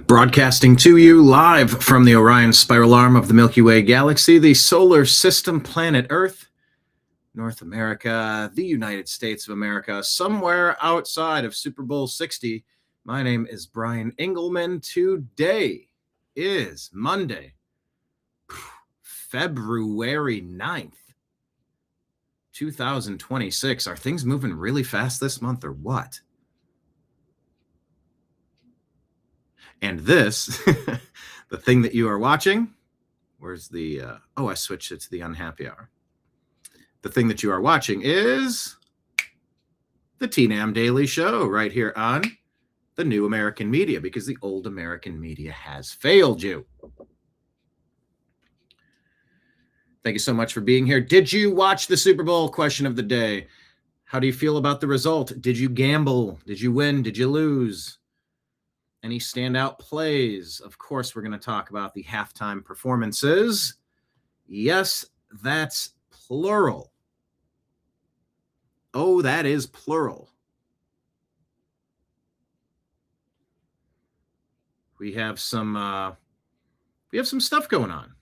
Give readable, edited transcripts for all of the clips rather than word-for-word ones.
Broadcasting to you live from the Orion spiral arm of the Milky Way galaxy, the solar system, planet Earth, North America, the United States of America, somewhere outside of Super Bowl 60. My name is Brian Engelman. Today is Monday, February 9th, 2026. Are things moving really fast this month or what? And this, the thing that you are watching, where's the, I switched it to the unhappy hour. The thing that you are watching is the TNAM Daily Show right here on the new American media, because the old American media has failed you. Thank you so much for being here. Did you watch the Super Bowl? Question of the day. How do you feel about the result? Did you gamble? Did you win? Did you lose? Any standout plays? Of course, we're going to talk about the halftime performances. Yes, that's plural. Oh, that is plural. We have some stuff going on.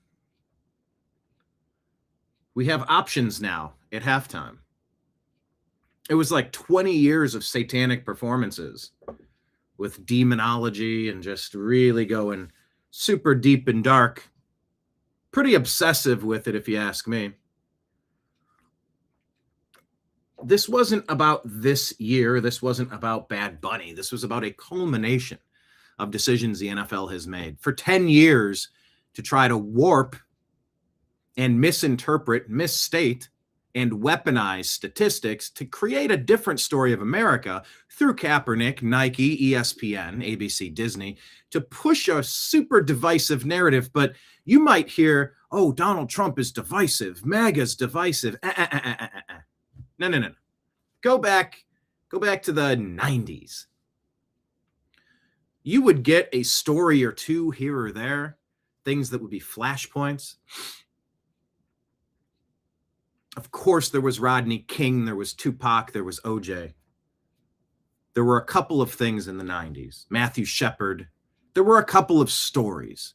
We have options now at halftime. It was like 20 years of satanic performances with demonology and just really going super deep and dark. Pretty obsessive with it, if you ask me. This wasn't about this year. This wasn't about Bad Bunny. This was about a culmination of decisions the NFL has made for 10 years to try to warp and misinterpret, misstate, and weaponize statistics to create a different story of America through Kaepernick, Nike, ESPN, ABC, Disney, to push a super divisive narrative. But you might hear, oh, Donald Trump is divisive, MAGA's divisive. No. Go back to the 90s. You would get a story or two here or there, things that would be flashpoints. Of course, there was Rodney King, there was Tupac, there was OJ. There were a couple of things in the 90s. Matthew Shepard. There were a couple of stories.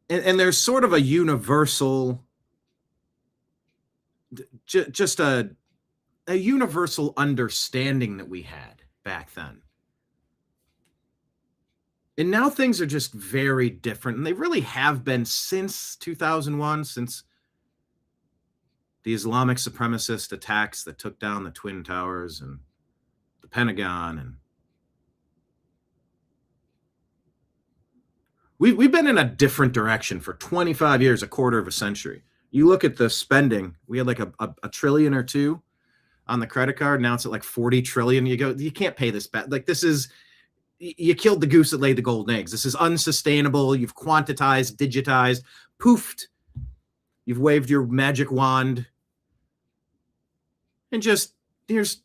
And there's sort of a universal, just a universal understanding that we had back then. And now things are just very different. And they really have been since 2001, since the Islamic supremacist attacks that took down the Twin Towers and the Pentagon. And we've been in a different direction for 25 years, a quarter of a century. You look at the spending, we had like a trillion or two on the credit card. Now it's at like 40 trillion. You go, you can't pay this back. Like, this is, you killed the goose that laid the golden eggs. This is unsustainable. You've quantitized, digitized, poofed. You've waved your magic wand. And just, here's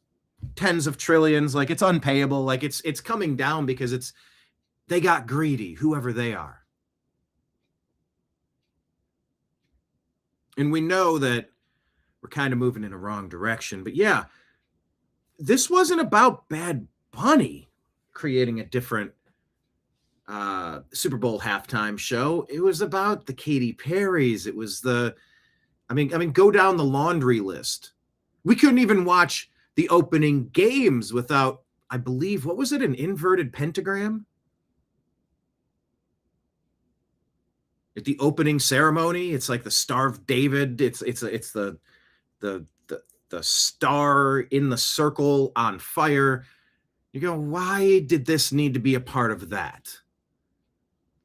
tens of trillions. Like, it's unpayable. Like, it's coming down because they got greedy, whoever they are. And we know that we're kind of moving in a wrong direction. But yeah, this wasn't about Bad Bunny creating a different Super Bowl halftime show. It was about the Katy Perrys. It was I mean, go down the laundry list. We couldn't even watch the opening games without, I believe, what was it, an inverted pentagram? At the opening ceremony, it's like the Star of David. It's the star in the circle on fire. You go, why did this need to be a part of that?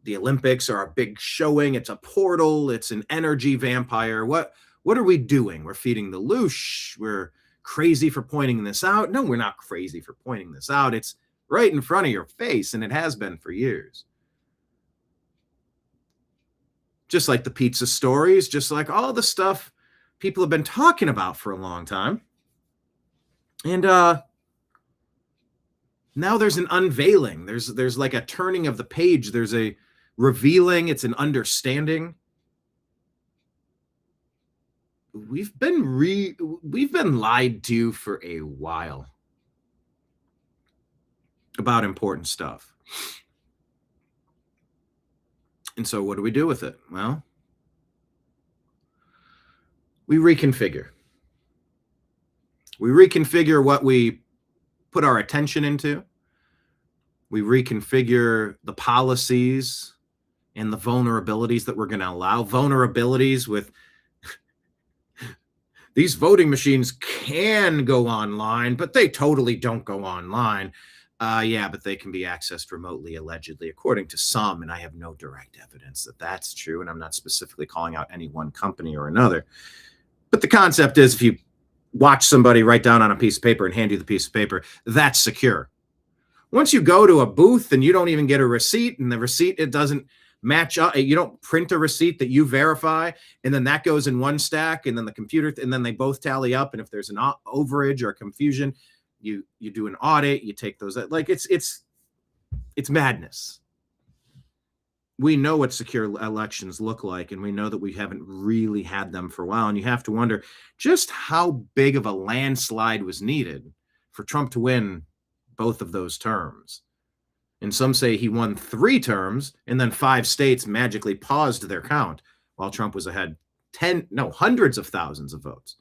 The Olympics are a big showing. It's a portal. It's an energy vampire. What are we doing? We're feeding the loosh. We're crazy for pointing this out. No, we're not crazy for pointing this out. It's right in front of your face, and it has been for years. Just like the pizza stories, just like all the stuff people have been talking about for a long time. And now there's an unveiling. There's like a turning of the page. There's a revealing. It's an understanding. We've been lied to for a while about important stuff. And so what do we do with it? Well, we reconfigure. We reconfigure what we put our attention into. We reconfigure the policies and the vulnerabilities that we're going to allow. Vulnerabilities with these voting machines can go online, but they totally don't go online. Yeah, but they can be accessed remotely, allegedly, according to some, and I have no direct evidence that that's true, and I'm not specifically calling out any one company or another. But the concept is if you watch somebody write down on a piece of paper and hand you the piece of paper, that's secure. Once you go to a booth and you don't even get a receipt, and the receipt, it doesn't match up, you don't print a receipt that you verify, and then that goes in one stack, and then the computer, and then they both tally up, and if there's an overage or confusion, you do an audit, you take those, like it's madness. We know what secure elections look like, and we know that we haven't really had them for a while, and you have to wonder just how big of a landslide was needed for Trump to win both of those terms. And some say he won 3 terms, and then 5 states magically paused their count while Trump was ahead hundreds of thousands of votes.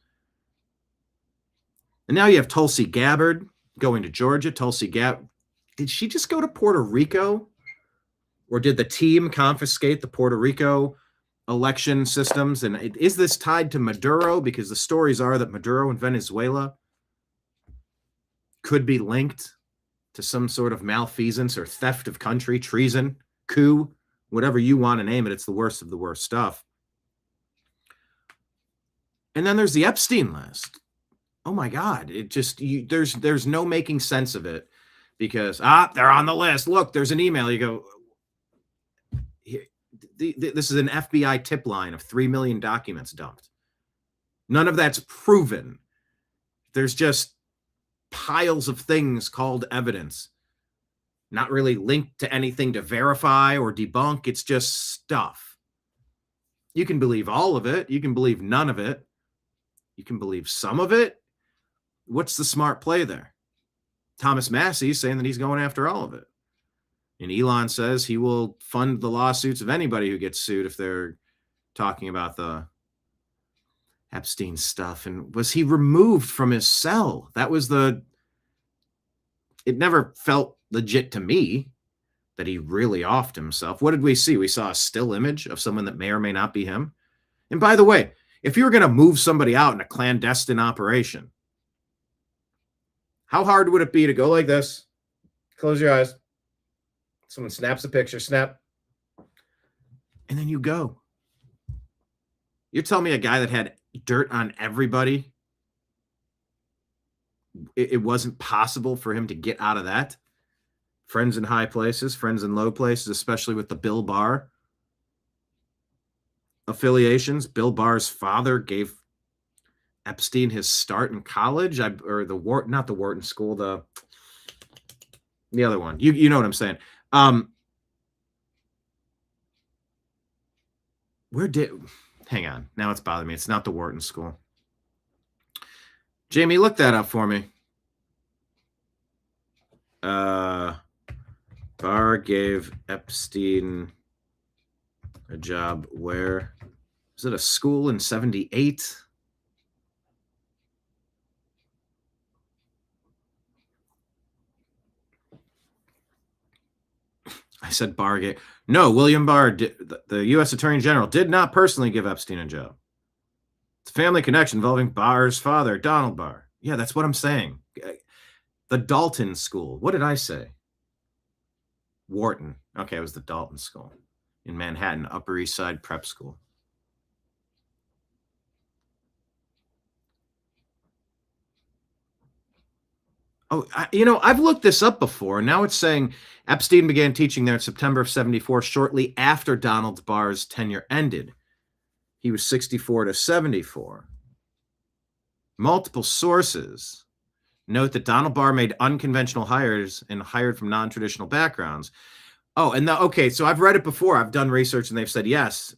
And now you have Tulsi Gabbard going to Georgia. Tulsi Gabbard, did she just go to Puerto Rico? Or did the team confiscate the Puerto Rico election systems? And is this tied to Maduro? Because the stories are that Maduro in Venezuela could be linked to some sort of malfeasance or theft of country, treason, coup, whatever you want to name it. It's the worst of the worst stuff. And then there's the Epstein list. Oh my God. It just, there's no making sense of it because, they're on the list. Look, there's an email. You go, this is an FBI tip line of 3 million documents dumped. None of that's proven. There's just piles of things called evidence, not really linked to anything to verify or debunk. It's just stuff. You can believe all of it. You can believe none of it. You can believe some of it. What's the smart play there? Thomas Massey's saying that he's going after all of it. And Elon says he will fund the lawsuits of anybody who gets sued if they're talking about the Epstein stuff. And was he removed from his cell? That was it never felt legit to me that he really offed himself. What did we see? We saw a still image of someone that may or may not be him. And by the way, if you were going to move somebody out in a clandestine operation, how hard would it be to go like this? Close your eyes. Someone snaps a picture, snap, and then you go. You're telling me a guy that had dirt on everybody, it wasn't possible for him to get out of that? Friends in high places, friends in low places, especially with the Bill Barr affiliations. Bill Barr's father gave Epstein his start in college, not the Wharton School, the other one. You know what I'm saying. Hang on. Now it's bothering me. It's not the Wharton School. Jamie, look that up for me. Barr gave Epstein a job where? Was it a school in 78? I said Barr gave. No, William Barr, the U.S. Attorney General, did not personally give Epstein a job. It's a family connection involving Barr's father, Donald Barr. Yeah, that's what I'm saying. The Dalton School. What did I say? Wharton. Okay, it was the Dalton School in Manhattan, Upper East Side Prep School. Oh, I've looked this up before. Now it's saying Epstein began teaching there in September of 74, shortly after Donald Barr's tenure ended. He was 64 to 74. Multiple sources note that Donald Barr made unconventional hires and hired from non-traditional backgrounds. Oh, and okay, so I've read it before. I've done research, and they've said, yes,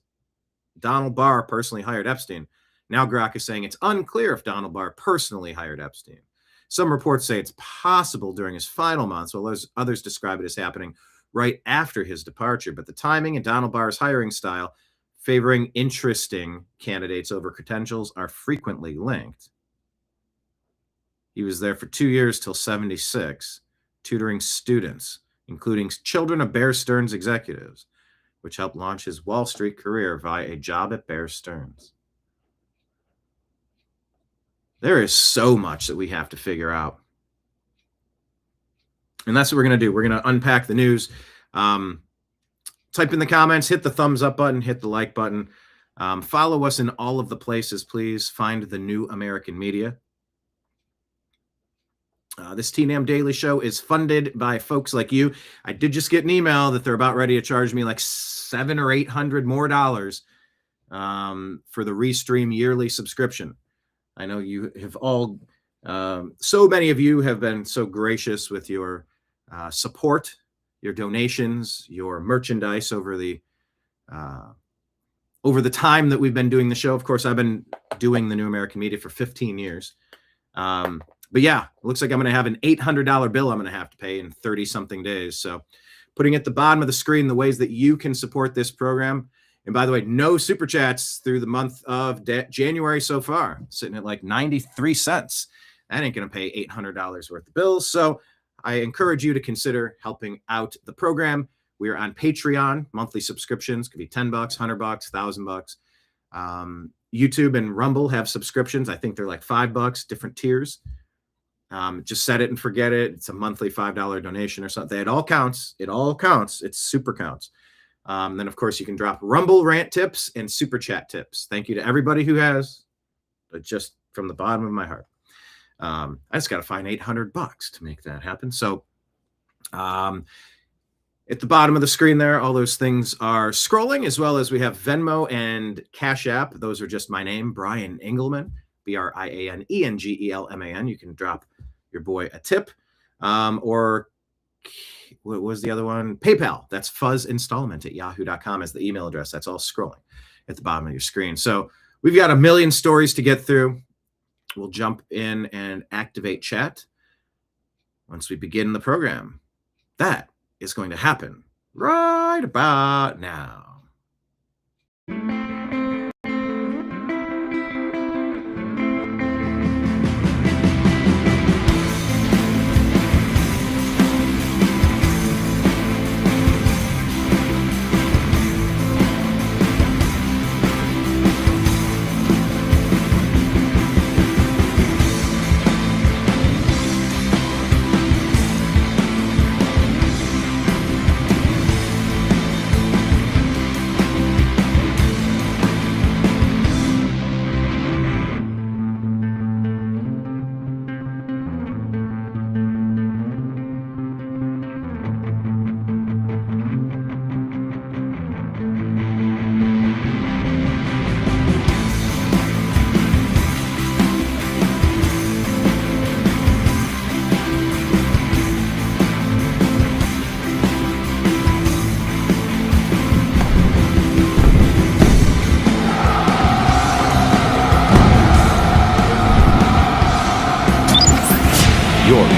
Donald Barr personally hired Epstein. Now Grok is saying it's unclear if Donald Barr personally hired Epstein. Some reports say it's possible during his final months, while others describe it as happening right after his departure. But the timing and Donald Barr's hiring style, favoring interesting candidates over credentials, are frequently linked. He was there for 2 years till 76, tutoring students, including children of Bear Stearns executives, which helped launch his Wall Street career via a job at Bear Stearns. There is so much that we have to figure out. And that's what we're going to do. We're going to unpack the news. Type in the comments, hit the thumbs up button, hit the like button. Follow us in all of the places, please. Find the New American Media. This TNAM Daily Show is funded by folks like you. I did just get an email that they're about ready to charge me like $700 or $800 more for the Restream yearly subscription. I know you have all, so many of you have been so gracious with your support, your donations, your merchandise over the time that we've been doing the show. Of course, I've been doing the New American Media for 15 years. But yeah, it looks like I'm going to have an $800 bill I'm going to have to pay in 30-something days. So putting at the bottom of the screen the ways that you can support this program. And by the way, no super chats through the month of January so far, sitting at like 93 cents. That ain't going to pay $800 worth of bills. So I encourage you to consider helping out the program. We are on Patreon. Monthly subscriptions could be $10, $100, $1,000. YouTube and Rumble have subscriptions. I think they're like $5, different tiers. Just set it and forget it. It's a monthly $5 donation or something. It all counts. It all counts. It super counts. Then, of course, you can drop Rumble rant tips and super chat tips. Thank you to everybody who has, just from the bottom of my heart. I just got to find $800 to make that happen. So at the bottom of the screen there, all those things are scrolling, as well as we have Venmo and Cash App. Those are just my name, Brian Engelman, BrianEngelman. You can drop your boy a tip, or what was the other one? PayPal. That's fuzzinstallment@yahoo.com as the email address. That's all scrolling at the bottom of your screen. So we've got a million stories to get through. We'll jump in and activate chat once we begin the program. That is going to happen right about now.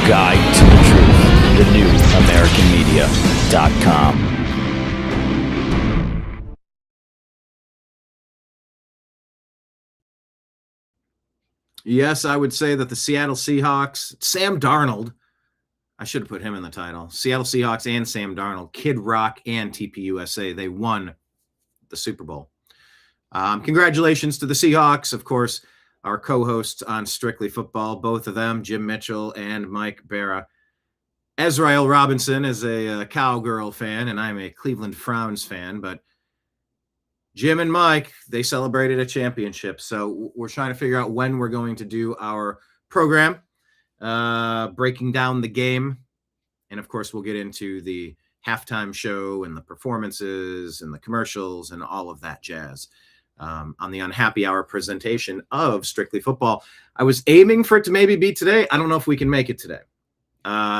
Guide to the Truth, thenewamericanmedia.com. Yes, I would say that the Seattle Seahawks, Sam Darnold, I should have put him in the title, Seattle Seahawks and Sam Darnold, Kid Rock and TPUSA, they won the Super Bowl. Congratulations to the Seahawks, of course. Our co-hosts on Strictly Football, both of them, Jim Mitchell and Mike Barra. Ezrael Robinson is a Cowgirl fan, and I'm a Cleveland Frowns fan, but Jim and Mike, they celebrated a championship. So we're trying to figure out when we're going to do our program, breaking down the game. And, of course, we'll get into the halftime show and the performances and the commercials and all of that jazz. On the Unhappy Hour presentation of Strictly Football. I was aiming for it to maybe be today. I don't know if we can make it today.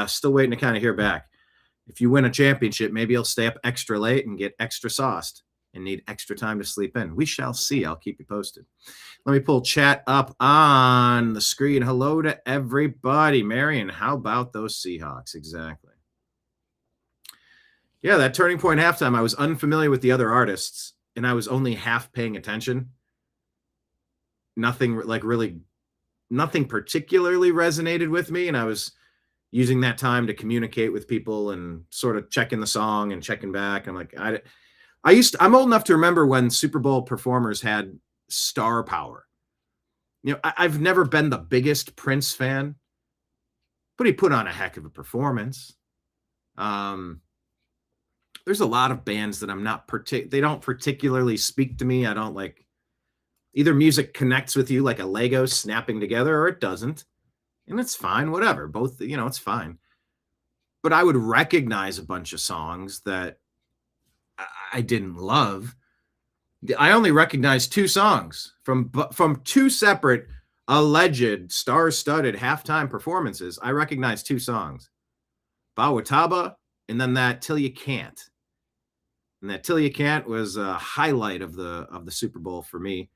Still waiting to kind of hear back. If you win a championship, maybe you'll stay up extra late and get extra sauced and need extra time to sleep in. We shall see. I'll keep you posted. Let me pull chat up on the screen. Hello to everybody. Marion, how about those Seahawks? Exactly. Yeah, that Turning Point halftime, I was unfamiliar with the other artists, and I was only half paying attention. Nothing like really, nothing particularly resonated with me, and I was using that time to communicate with people and sort of checking the song and checking back. I'm like, I'm old enough to remember when Super Bowl performers had star power. You know, I've never been the biggest Prince fan, but he put on a heck of a performance. There's a lot of bands that I'm not they don't particularly speak to me. I don't like, either music connects with you like a Lego snapping together, or it doesn't. And it's fine, whatever. Both, you know, it's fine. But I would recognize a bunch of songs that I didn't love. I only recognized 2 songs from 2 separate alleged star-studded halftime performances. I recognized 2 songs, Bawataba and then that Till You Can't. And that Till You Can't was a highlight of the Super Bowl for me.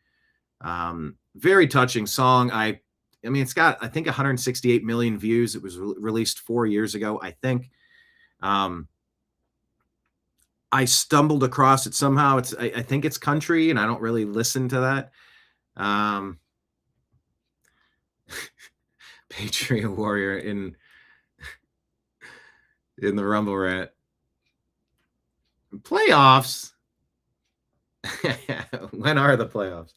Very touching song. I mean, it's got, I think, 168 million views. It was released 4 years ago, I think. I stumbled across it somehow. I think it's country, and I don't really listen to that. Patriot Warrior in the Rumble Rat. Playoffs. When are the playoffs?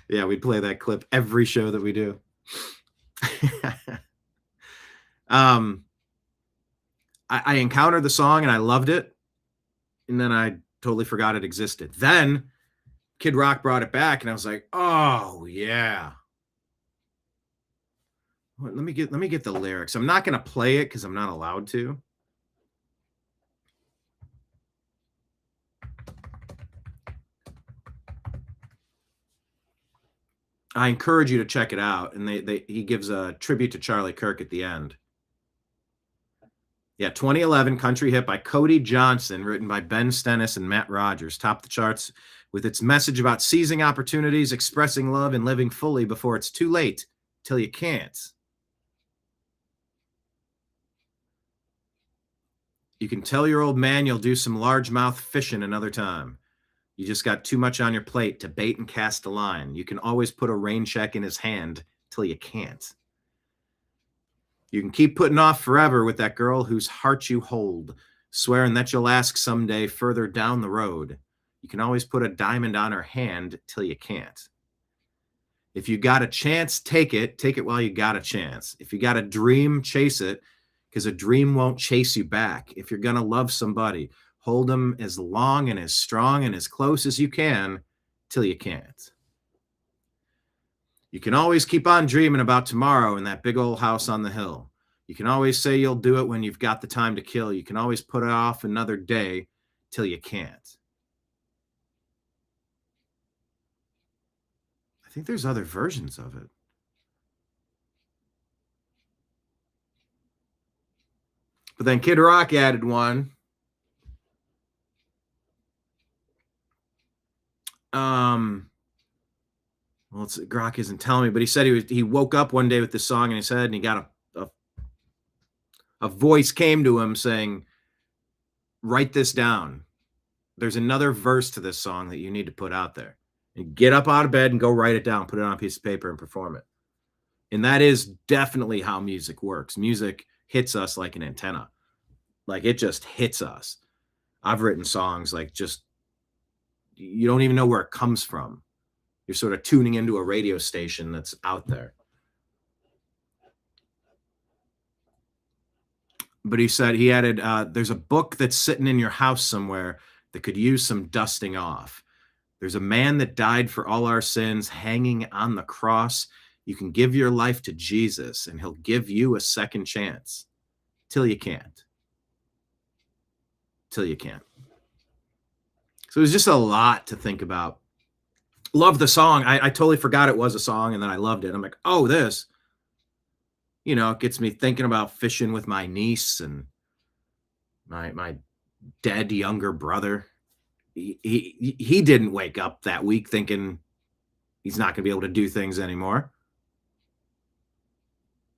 Yeah, we play that clip every show that we do. I encountered the song and I loved it, and then I totally forgot it existed. Then Kid Rock brought it back, and I was like, "Oh yeah." Let me get the lyrics. I'm not going to play it because I'm not allowed to. I encourage you to check it out. And he gives a tribute to Charlie Kirk at the end. Yeah, 2011 country hit by Cody Johnson, written by Ben Stennis and Matt Rogers, topped the charts with its message about seizing opportunities, expressing love, and living fully before it's too late, till you can't. You can tell your old man you'll do some largemouth fishing another time. You just got too much on your plate to bait and cast a line. You can always put a rain check in his hand till you can't. You can keep putting off forever with that girl whose heart you hold, swearing that you'll ask someday further down the road. You can always put a diamond on her hand till you can't. If you got a chance, take it. Take it while you got a chance. If you got a dream, chase it, because a dream won't chase you back. If you're going to love somebody, hold them as long and as strong and as close as you can till you can't. You can always keep on dreaming about tomorrow in that big old house on the hill. You can always say you'll do it when you've got the time to kill. You can always put it off another day till you can't. I think there's other versions of it. But then Kid Rock added one. Well, Grok isn't telling me, but he said he woke up one day with this song in his head, and he got a voice came to him saying, "Write this down. There's another verse to this song that you need to put out there. And get up out of bed and go write it down, put it on a piece of paper and perform it." And that is definitely how music works. Music hits us like an antenna. Like, it just hits us. I've written songs like, just, you don't even know where it comes from. You're sort of tuning into a radio station that's out there. But he said, he added, there's a book that's sitting in your house somewhere that could use some dusting off. There's a man that died for all our sins hanging on the cross. You can give your life to Jesus, and he'll give you a second chance till you can't. Till you can't. So it was just a lot to think about. Love the song. I totally forgot it was a song, and then I loved it. I'm like, oh, this, you know, it gets me thinking about fishing with my niece and my dead younger brother. He didn't wake up that week thinking he's not going to be able to do things anymore.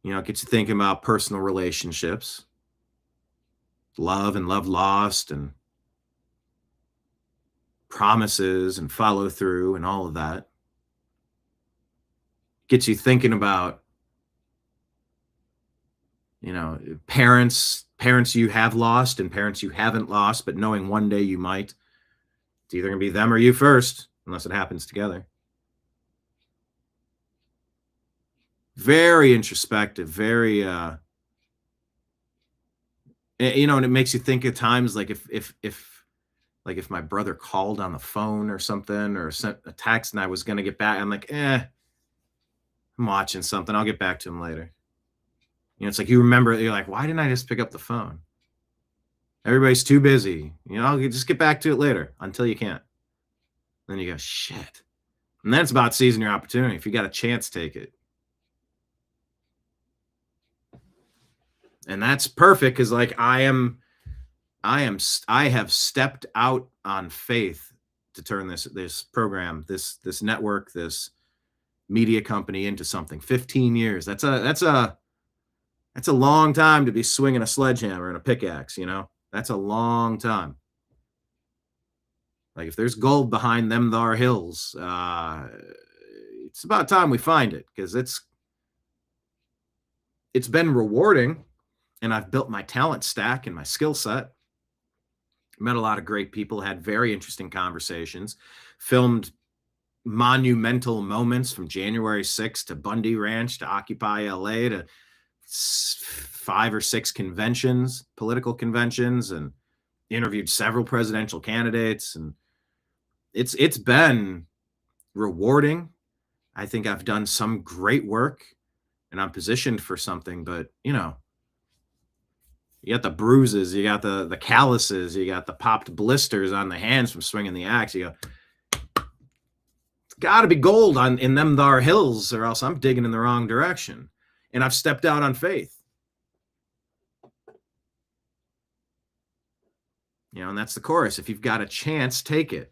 You know, it gets you thinking about personal relationships, love and love lost, and promises and follow through and all of that. Gets you thinking about, parents you have lost and parents you haven't lost, but knowing one day you might. It's either going to be them or you first, unless it happens together. Very introspective, very, and it makes you think at times, like if my brother called on the phone or something, or sent a text and I was going to get back, I'm like, I'm watching something. I'll get back to him later. It's like, you remember, you're like, why didn't I just pick up the phone? Everybody's too busy. I'll just get back to it later, until you can't. Then you go, shit. And then it's about seizing your opportunity. If you got a chance, take it. And that's perfect, because like I have stepped out on faith to turn this program, this network, this media company into something. 15 years. That's a long time to be swinging a sledgehammer and a pickaxe, That's a long time. Like, if there's gold behind them thar hills, it's about time we find it, because it's been rewarding, and I've built my talent stack and my skill set. Met a lot of great people, had very interesting conversations, filmed monumental moments from January 6th to Bundy Ranch to Occupy LA to 5 or 6 conventions, political conventions, and interviewed several presidential candidates. And it's been rewarding. I think I've done some great work, and I'm positioned for something, but you got the bruises, you got the calluses, you got the popped blisters on the hands from swinging the axe. You go, it's got to be gold in them thar hills, or else I'm digging in the wrong direction. And I've stepped out on faith. And that's the chorus. If you've got a chance, take it.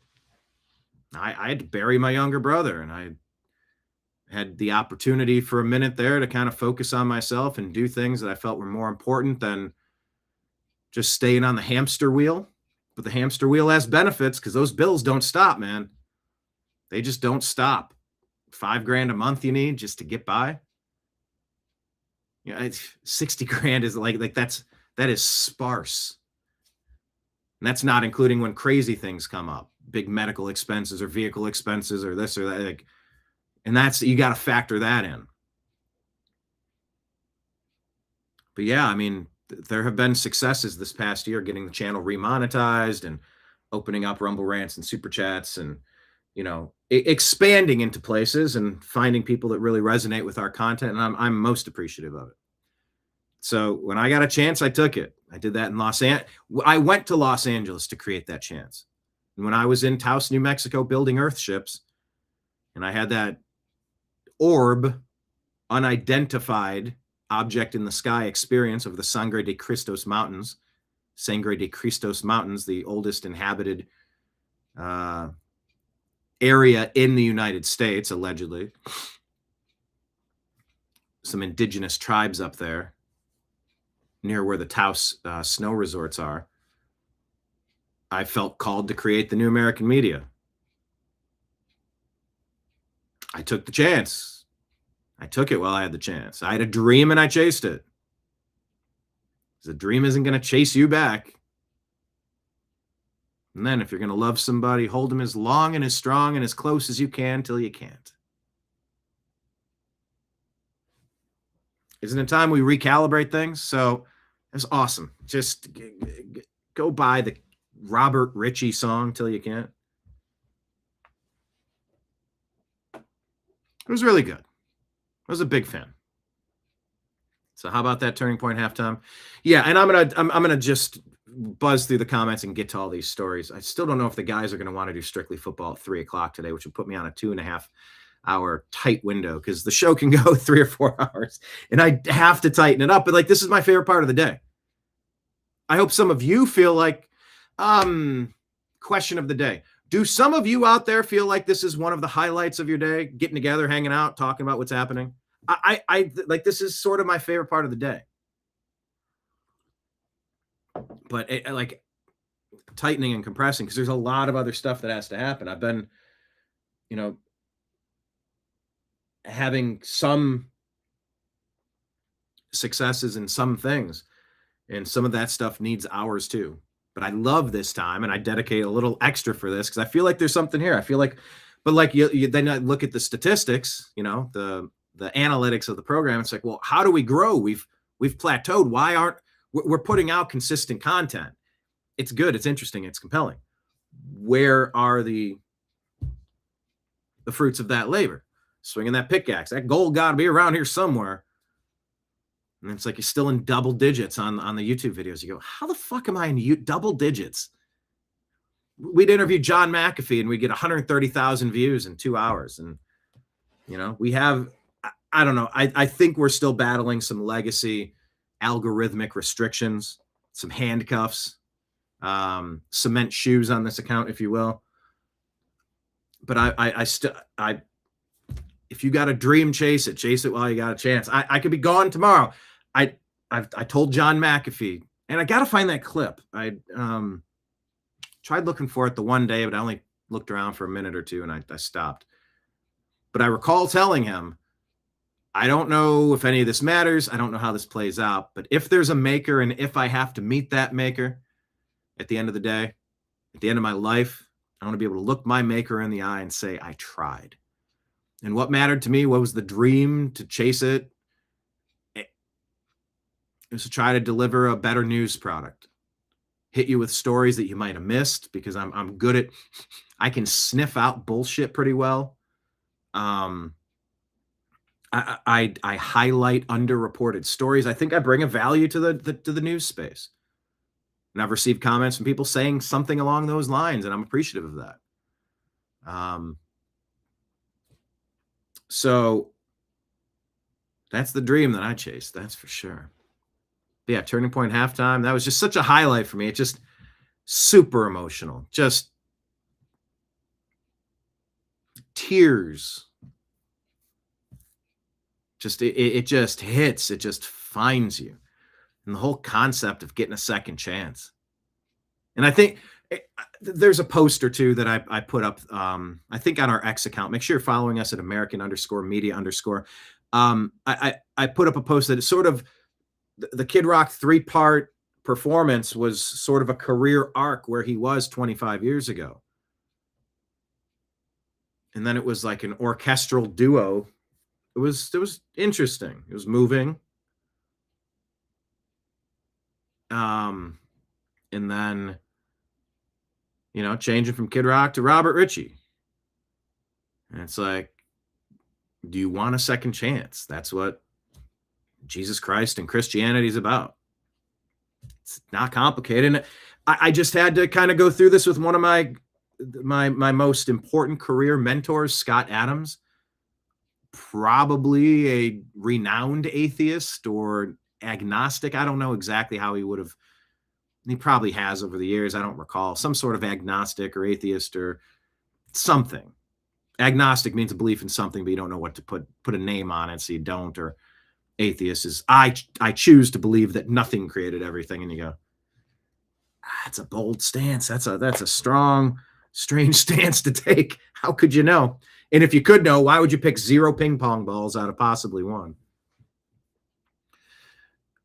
I had to bury my younger brother, and I had the opportunity for a minute there to kind of focus on myself and do things that I felt were more important than just staying on the hamster wheel. But the hamster wheel has benefits, because those bills don't stop, man. They just don't stop. $5,000 a month you need just to get by. 60 grand is like that is sparse. And that's not including when crazy things come up, big medical expenses or vehicle expenses or this or that. And you got to factor that in. But yeah, there have been successes this past year, getting the channel remonetized and opening up Rumble Rants and Super Chats, and expanding into places and finding people that really resonate with our content. And I'm most appreciative of it. So when I got a chance, I took it. I did that in Los Angeles. I went to Los Angeles to create that chance. And when I was in Taos, New Mexico, building Earthships, and I had that orb, unidentified object in the sky experience of the Sangre de Cristos Mountains, the oldest inhabited area in the United States, allegedly. Some indigenous tribes up there near where the Taos snow resorts are. I felt called to create the new American media. I took the chance. I took it while I had the chance. I had a dream and I chased it. The dream isn't going to chase you back. And then if you're going to love somebody, hold them as long and as strong and as close as you can till you can't. Isn't it time we recalibrate things? So it was awesome. Just go buy the Robert Ritchie song till you can't. It was really good. I was a big fan. So how about that Turning Point halftime? Yeah, and I'm gonna just buzz through the comments and get to all these stories. I still don't know if the guys are gonna want to do strictly football at 3:00 today, which would put me on a 2.5 hour tight window, because the show can go 3 or 4 hours, and I have to tighten it up. But like, this is my favorite part of the day. I hope some of you feel like, question of the day. Do some of you out there feel like this is one of the highlights of your day? Getting together, hanging out, talking about what's happening. I like, this is sort of my favorite part of the day. But tightening and compressing because there's a lot of other stuff that has to happen. I've been, having some successes in some things, and some of that stuff needs hours too. But I love this time, and I dedicate a little extra for this because I feel like there's something here. I feel like, but like you then I look at the statistics, the analytics of the program. It's like, well, how do we grow? We've plateaued. Why aren't we're putting out consistent content? It's good. It's interesting. It's compelling. Where are the fruits of that labor? Swinging that pickaxe. That gold got to be around here somewhere. And it's like you're still in double digits on the YouTube videos. You go, how the fuck am I in double digits? We'd interview John McAfee and we get 130,000 views in 2 hours. And, we have, I don't know. I think we're still battling some legacy algorithmic restrictions, some handcuffs, cement shoes on this account, if you will. But I still, if you got a dream, chase it while you got a chance. I could be gone tomorrow. I told John McAfee, and I got to find that clip. I tried looking for it the one day, but I only looked around for a minute or two and I stopped. But I recall telling him, I don't know if any of this matters. I don't know how this plays out, but if there's a maker and if I have to meet that maker at the end of the day, at the end of my life, I want to be able to look my maker in the eye and say, I tried. And what mattered to me, what was the dream to chase it? It was to try to deliver a better news product. Hit you with stories that you might have missed because I'm good at, I can sniff out bullshit pretty well. I highlight underreported stories. I think I bring a value to the news space. And I've received comments from people saying something along those lines, and I'm appreciative of that. So that's the dream that I chased. That's for sure. But yeah, Turning Point halftime. That was just such a highlight for me. It's just super emotional. Just tears. Just it just hits. It just finds you. And the whole concept of getting a second chance. And I think there's a post or two that I put up, I think on our X account. Make sure you're following us at American_media_. I put up a post that is sort of the Kid Rock 3-part performance was sort of a career arc where he was 25 years ago. And then it was like an orchestral duo. It was interesting. It was moving. And then, changing from Kid Rock to Robert Ritchie. And it's like, do you want a second chance? That's what Jesus Christ and Christianity is about. It's not complicated. And I just had to kind of go through this with one of my most important career mentors, Scott Adams, probably a renowned atheist or agnostic. I don't know exactly how he would have. He probably has over the years. I don't recall. Some sort of agnostic or atheist or something. Agnostic means a belief in something, but you don't know what to put a name on it, so you don't. Or atheist is I choose to believe that nothing created everything, and you go, that's a bold stance. That's a strong, strange stance to take. How could you know? And if you could know, why would you pick 0 ping pong balls out of possibly 1?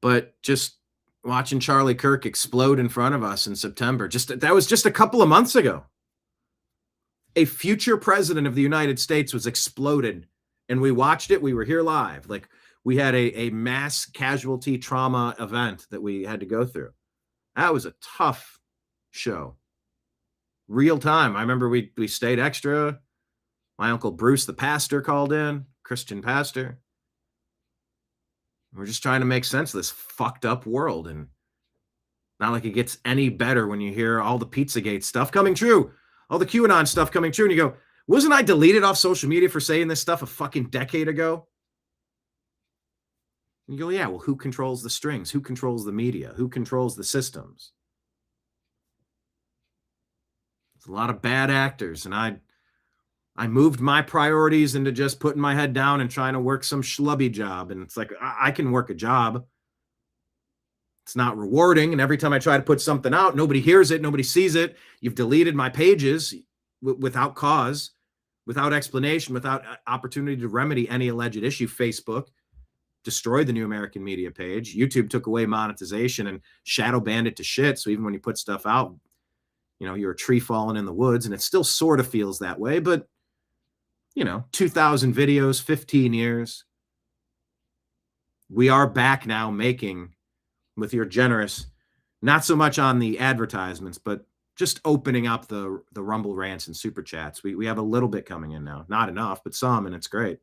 But just watching Charlie Kirk explode in front of us in September, that was just a couple of months ago. A future president of the United States was exploded, and we watched it. We were here live. Like, we had a mass casualty trauma event that we had to go through. That was a tough show. Real time. I remember we stayed extra. My Uncle Bruce, the pastor, called in, Christian pastor. We're just trying to make sense of this fucked up world. And not like it gets any better when you hear all the Pizzagate stuff coming true, all the QAnon stuff coming true. And you go, wasn't I deleted off social media for saying this stuff a fucking decade ago? And you go, yeah, well, who controls the strings? Who controls the media? Who controls the systems? There's a lot of bad actors. And I moved my priorities into just putting my head down and trying to work some schlubby job. And it's like, I can work a job. It's not rewarding. And every time I try to put something out, nobody hears it. Nobody sees it. You've deleted my pages without cause, without explanation, without opportunity to remedy any alleged issue. Facebook destroyed the New American Media page. YouTube took away monetization and shadow banned it to shit. So even when you put stuff out, you're a tree falling in the woods, and it still sort of feels that way. But, 2,000 videos, 15 years. We are back now making, with your generous, not so much on the advertisements, but just opening up the Rumble rants and super chats. We have a little bit coming in now. Not enough, but some, and it's great.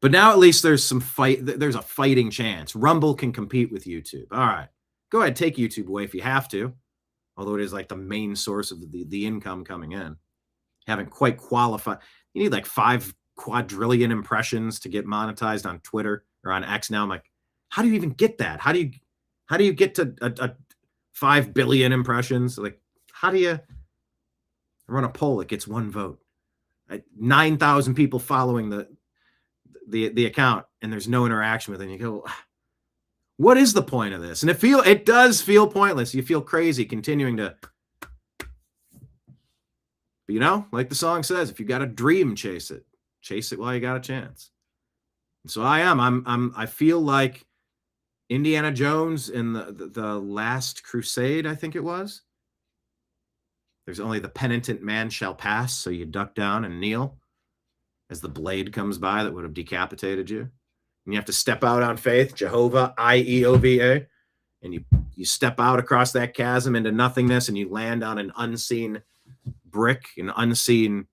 But now at least there's a fighting chance. Rumble can compete with YouTube. All right. Go ahead, take YouTube away if you have to. Although it is like the main source of the income coming in. Haven't quite qualified. You need like 5 quadrillion impressions to get monetized on Twitter or on X now. I'm like, how do you even get that? How do you get to a 5 billion impressions? Like, how do you run a poll? It gets 1 vote. 9,000 people following the account, and there's no interaction with it. And you go, what is the point of this? And it does feel pointless. You feel crazy continuing to, but like the song says, if you got a dream, chase it while you got a chance. And so I feel like Indiana Jones in the Last Crusade, I think it was. There's only the penitent man shall pass. So you duck down and kneel as the blade comes by that would have decapitated you. And you have to step out on faith, Jehovah, IEOVA. And you step out across that chasm into nothingness, and you land on an unseen brick, an unseen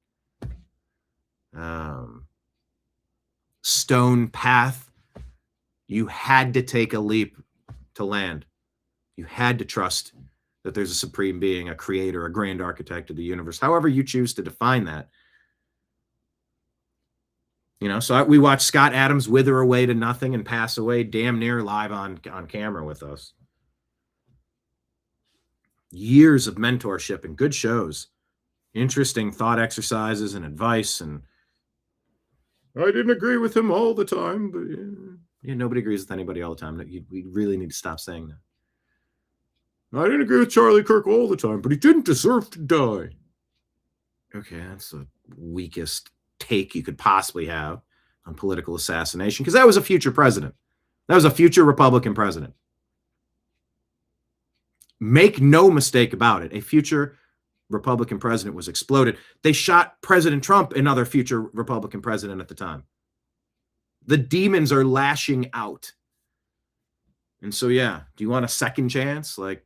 stone path. You had to take a leap to land. You had to trust that there's a supreme being, a creator, a grand architect of the universe, however you choose to define that. So we watched Scott Adams wither away to nothing and pass away damn near live on camera with us. Years of mentorship and good shows, interesting thought exercises and advice. And I didn't agree with him all the time, but yeah, nobody agrees with anybody all the time. We really need to stop saying that. I didn't agree with Charlie Kirk all the time, but he didn't deserve to die. Okay, that's the weakest take you could possibly have on political assassination, because that was a future president. That was a future Republican president. Make no mistake about it. A future Republican president was exploded. They shot President Trump, another future Republican president at the time. The demons are lashing out. And so, yeah, do you want a second chance? Like,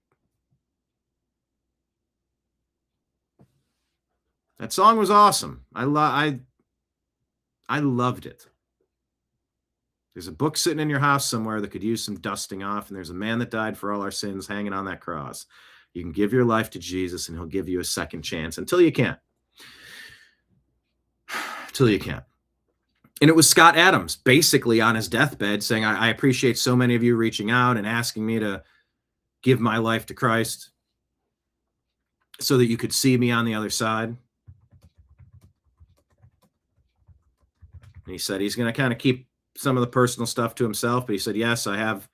that song was awesome. I loved it. There's a book sitting in your house somewhere that could use some dusting off, and there's a man that died for all our sins hanging on that cross. You can give your life to Jesus, and he'll give you a second chance until you can't. Until you can't. And it was Scott Adams basically on his deathbed saying, I appreciate so many of you reaching out and asking me to give my life to Christ so that you could see me on the other side. And he said he's going to kind of keep some of the personal stuff to himself, but he said, yes, I have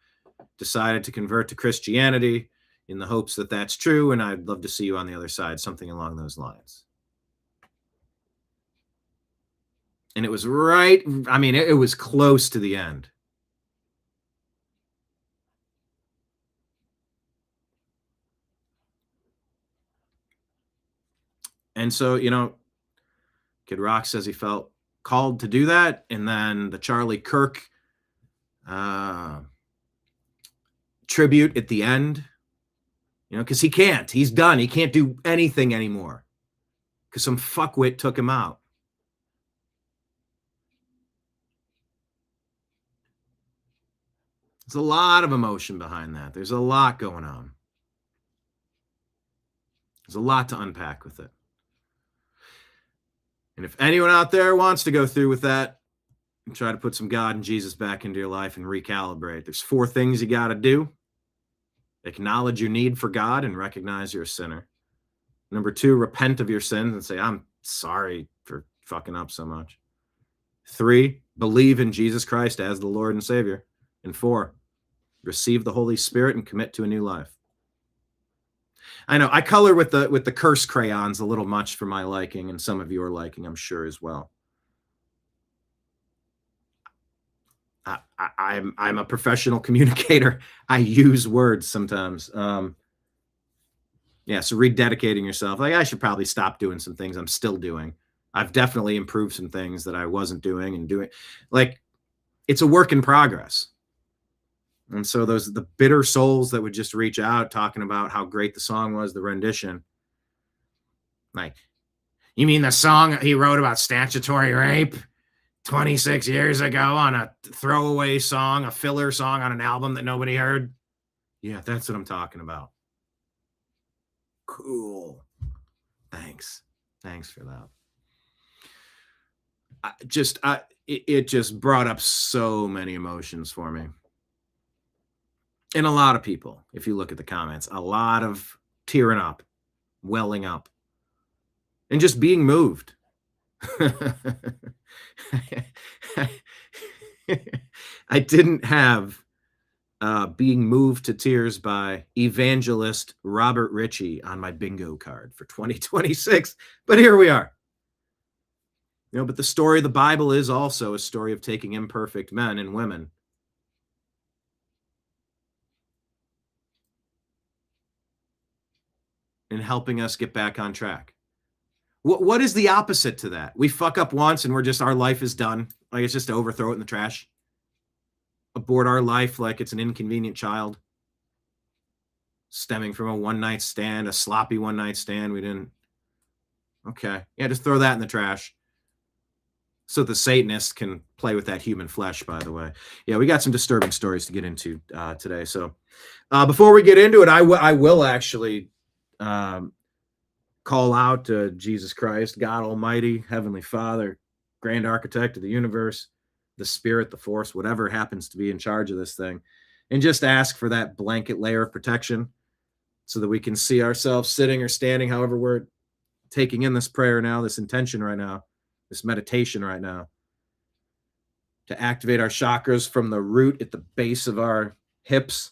decided to convert to Christianity in the hopes that that's true, and I'd love to see you on the other side, something along those lines. And it was right, it was close to the end. And so, Kid Rock says he felt called to do that. And then the Charlie Kirk tribute at the end, because he's done. He can't do anything anymore because some fuckwit took him out. There's a lot of emotion behind that. There's a lot going on. There's a lot to unpack with it. And if anyone out there wants to go through with that and try to put some God and Jesus back into your life and recalibrate, there's 4 things you got to do. Acknowledge your need for God and recognize you're a sinner. Number 2, repent of your sins and say, I'm sorry for fucking up so much. 3, believe in Jesus Christ as the Lord and Savior. And 4, receive the Holy Spirit, and commit to a new life. I know I color with the curse crayons a little much for my liking, and some of you are liking, I'm sure, as well. I'm a professional communicator. I use words sometimes. Yeah, so rededicating yourself. Like, I should probably stop doing some things I'm still doing. I've definitely improved some things that I wasn't doing and doing. Like, it's a work in progress. And so the bitter souls that would just reach out talking about how great the song was, the rendition. Like, you mean the song he wrote about statutory rape 26 years ago on a throwaway song, a filler song on an album that nobody heard? Yeah, that's what I'm talking about. Cool. Thanks for that. It just brought up so many emotions for me. And a lot of people, if you look at the comments, a lot of tearing up, welling up, and just being moved. I didn't have being moved to tears by evangelist Robert Ritchie on my bingo card for 2026, but here we are. But the story of the Bible is also a story of taking imperfect men and women and helping us get back on track. What is the opposite to that? We fuck up once and our life is done. Like, it's just to overthrow it in the trash. Abort our life like it's an inconvenient child stemming from a one-night stand, a sloppy one-night stand. We didn't. Okay. Yeah, just throw that in the trash. So the Satanists can play with that human flesh, by the way. Yeah, we got some disturbing stories to get into today. So before we get into it, I will actually call out to Jesus Christ, God Almighty, Heavenly Father, Grand Architect of the universe, the Spirit, the Force, whatever happens to be in charge of this thing, and just ask for that blanket layer of protection so that we can see ourselves sitting or standing, however we're taking in this prayer now, this intention right now, this meditation right now, to activate our chakras from the root at the base of our hips,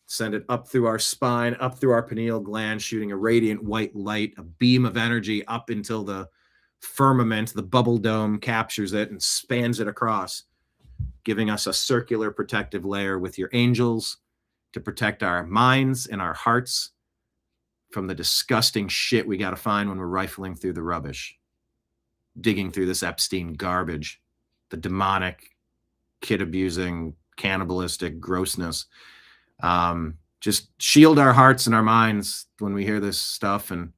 send it up through our spine, up through our pineal gland, shooting a radiant white light, a beam of energy up until the firmament, the bubble dome, captures it and spans it across, giving us a circular protective layer with your angels to protect our minds and our hearts from the disgusting shit we got to find when we're rifling through the rubbish, digging through this Epstein garbage, the demonic, kid-abusing, cannibalistic grossness. Just shield our hearts and our minds when we hear this stuff, and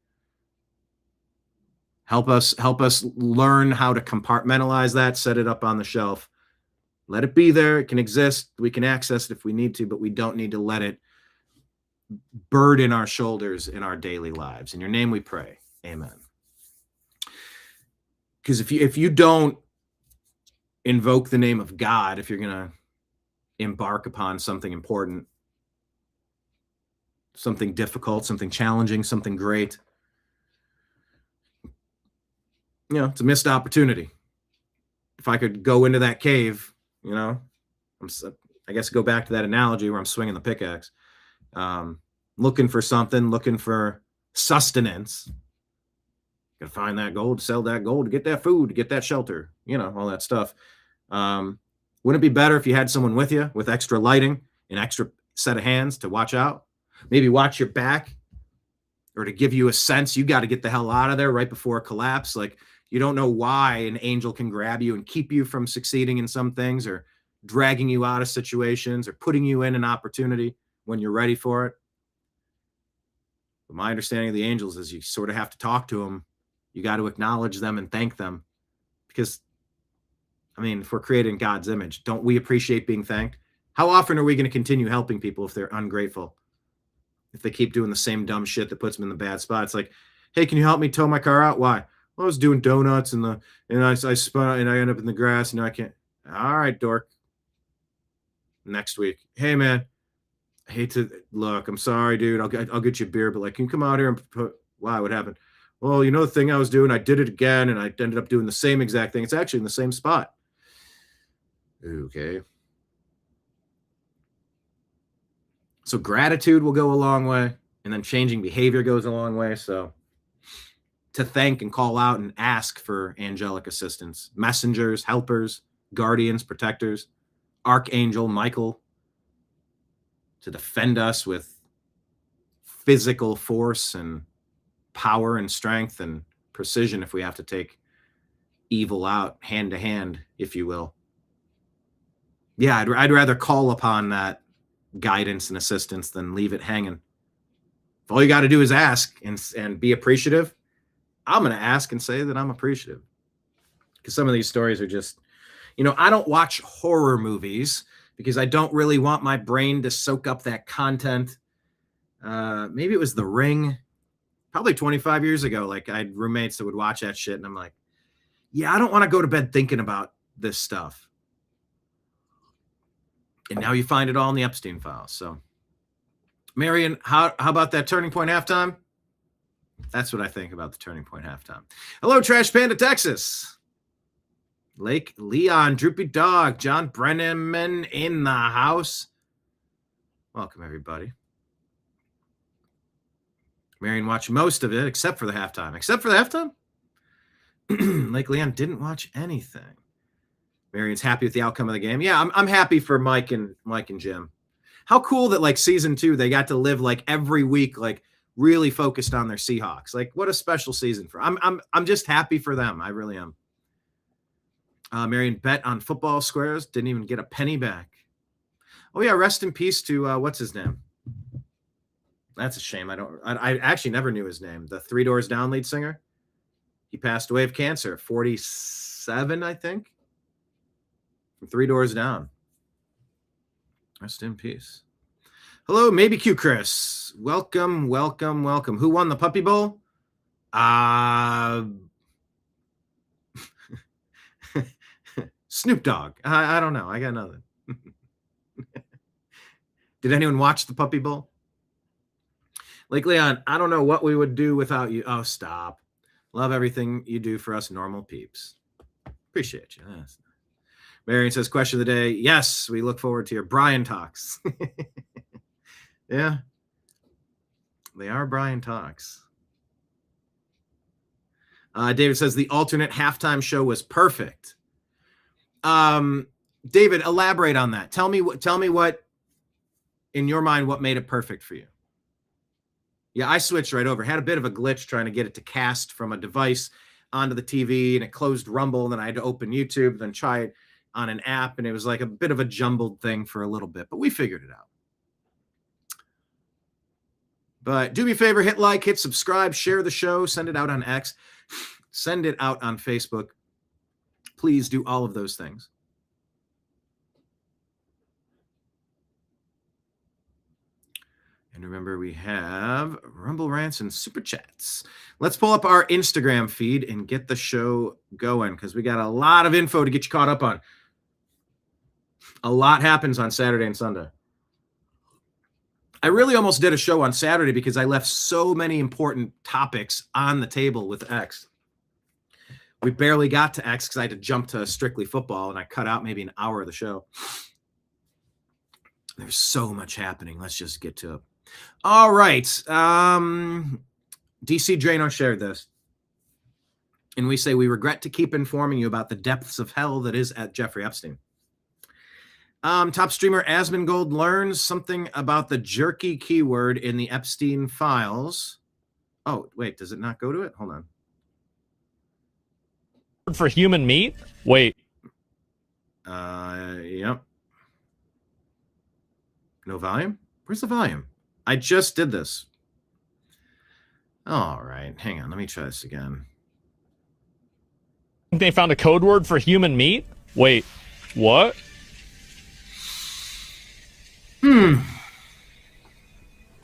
help us learn how to compartmentalize that, set it up on the shelf, let it be there. It can exist. We can access it if we need to, but we don't need to let it burden our shoulders in our daily lives. In your name we pray. Amen. Because if you don't invoke the name of God, if you're going to embark upon something important, something difficult, something challenging, something great, it's a missed opportunity. If I could go into that cave, I guess go back to that analogy where I'm swinging the pickaxe, looking for something, looking for sustenance. Got to find that gold, sell that gold, to get that food, to get that shelter, all that stuff. Wouldn't it be better if you had someone with you with extra lighting, an extra set of hands to watch out, maybe watch your back, or to give you a sense you got to get the hell out of there right before a collapse? Like, you don't know why an angel can grab you and keep you from succeeding in some things, or dragging you out of situations, or putting you in an opportunity when you're ready for it. But my understanding of the angels is you sort of have to talk to them. You got to acknowledge them and thank them, because, if we're created in God's image, don't we appreciate being thanked? How often are we going to continue helping people if they're ungrateful? If they keep doing the same dumb shit that puts them in the bad spot? It's like, hey, can you help me tow my car out? Why? Well, I was doing donuts and I spun out and I end up in the grass and I can't. All right, dork. Next week. Hey, man, I hate to look. I'm sorry, dude. I'll get you a beer, but can you come out here and put? Why? What happened? Well, the thing I was doing, I did it again, and I ended up doing the same exact thing. It's actually in the same spot. Okay. So gratitude will go a long way, and then changing behavior goes a long way. So to thank and call out and ask for angelic assistance, messengers, helpers, guardians, protectors, Archangel Michael to defend us with physical force and power and strength and precision if we have to take evil out hand to hand, if you will. Yeah, I'd rather call upon that guidance and assistance than leave it hanging. If all you got to do is ask and be appreciative, I'm going to ask and say that I'm appreciative. Because some of these stories are just, I don't watch horror movies because I don't really want my brain to soak up that content. Maybe it was The Ring, probably 25 years ago. Like, I had roommates that would watch that shit, and I'm like, yeah, I don't want to go to bed thinking about this stuff. And now you find it all in the Epstein files. So, Marion, how about that Turning Point halftime? That's what I think about the Turning Point halftime. Hello, Trash Panda, Texas. Lake Leon, Droopy Dog, John Brenneman in the house. Welcome, everybody. Marion watched most of it, except for the halftime. Except for the halftime? Lake Leon didn't watch anything. Marion's happy with the outcome of the game. Yeah, I'm happy for Mike and Jim. How cool that, like, season 2, they got to live, like, every week, like, really focused on their Seahawks. Like, what a special season for. I'm just happy for them. I really am. Marion bet on football squares, didn't even get a penny back. Oh yeah, rest in peace to what's his name? That's a shame. I actually never knew his name. The Three Doors Down lead singer. He passed away of cancer, 47, I think. From Three Doors Down. Rest in peace. Hello, maybe Q Chris. Welcome. Who won the Puppy Bowl? Snoop Dogg. I don't know. I got nothing. Did anyone watch the Puppy Bowl? Lake Leon, I don't know what we would do without you. Oh, stop. Love everything you do for us normal peeps. Appreciate you. That's nice. Marion says, question of the day. Yes, we look forward to your Brian talks. Yeah. They are Brian talks. David says the alternate halftime show was perfect. David, elaborate on that. Tell me what in your mind, what made it perfect for you? Yeah, I switched right over. Had a bit of a glitch trying to get it to cast from a device onto the TV, and it closed Rumble. And then I had to open YouTube, then try it on an app. And it was like a bit of a jumbled thing for a little bit, but we figured it out. But do me a favor, hit like, hit subscribe, share the show, send it out on X, send it out on Facebook. Please do all of those things. And remember, we have Rumble Rants and Super Chats. Let's pull up our Instagram feed and get the show going, because we got a lot of info to get you caught up on. A lot happens on Saturday and Sunday. I really almost did a show on Saturday because I left so many important topics on the table with X. We barely got to X because I had to jump to Strictly Football, and I cut out maybe an hour of the show. There's so much happening. Let's just get to it. All right. DC Drano shared this. And we say, we regret to keep informing you about the depths of hell that is at Jeffrey Epstein. Top streamer Asmongold learns something about the jerky keyword in the Epstein files. Oh, wait, does it not go to it? Hold on. For human meat? Wait. Yep. No volume? Where's the volume? I just did this. All right, hang on. Let me try this again. They found a code word for human meat? Wait, what?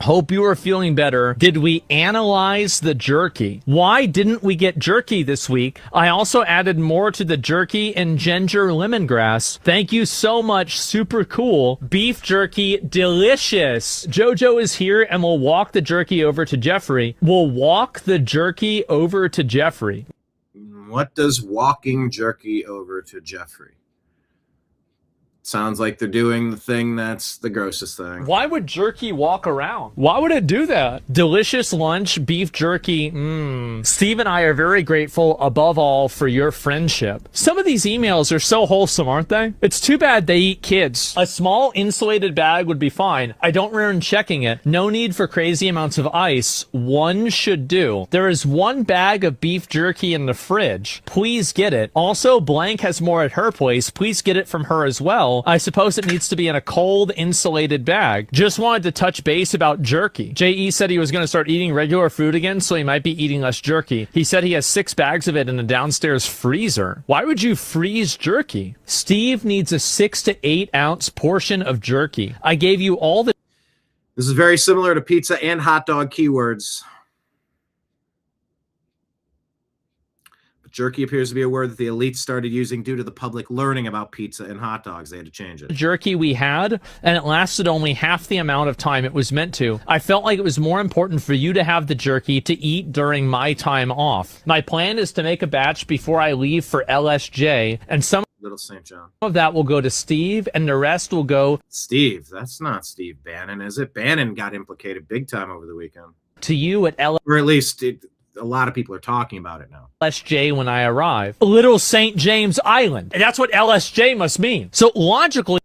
Hope you are feeling better. Did we analyze the jerky? Why didn't we get jerky this week? I also added more to the jerky and ginger lemongrass. Thank you so much. Super cool. Beef jerky, delicious. Jojo is here and we'll walk the jerky over to Jeffrey. We'll walk the jerky over to Jeffrey. What does walking jerky over to Jeffrey? Sounds like they're doing the thing that's the grossest thing. Why would jerky walk around? Why would it do that? Delicious lunch, beef jerky. Steve and I are very grateful, above all, for your friendship. Some of these emails are so wholesome, aren't they? It's too bad they eat kids. A small insulated bag would be fine. I don't recommend checking it. No need for crazy amounts of ice. One should do. There is one bag of beef jerky in the fridge. Please get it. Also, Blank has more at her place. Please get it from her as well. I suppose it needs to be in a cold, insulated bag. Just wanted to touch base about jerky. J.E. said he was going to start eating regular food again, so he might be eating less jerky. He said he has 6 bags of it in a downstairs freezer. Why would you freeze jerky? Steve needs a 6 to 8 ounce portion of jerky. I gave you all the... This is very similar to pizza and hot dog keywords. Jerky appears to be a word that the elites started using due to the public learning about pizza and hot dogs. They had to change it. Jerky we had, and it lasted only half the amount of time it was meant to. I felt like it was more important for you to have the jerky to eat during my time off. My plan is to make a batch before I leave for LSJ, and some Little St. John. of that will go to Steve, and the rest will go... Steve? That's not Steve Bannon, is it? Bannon got implicated big time over the weekend. To you at LSJ. Or at least... a lot of people are talking about it now. LSJ when I arrive. Little St. James Island. And that's what LSJ must mean. So logically,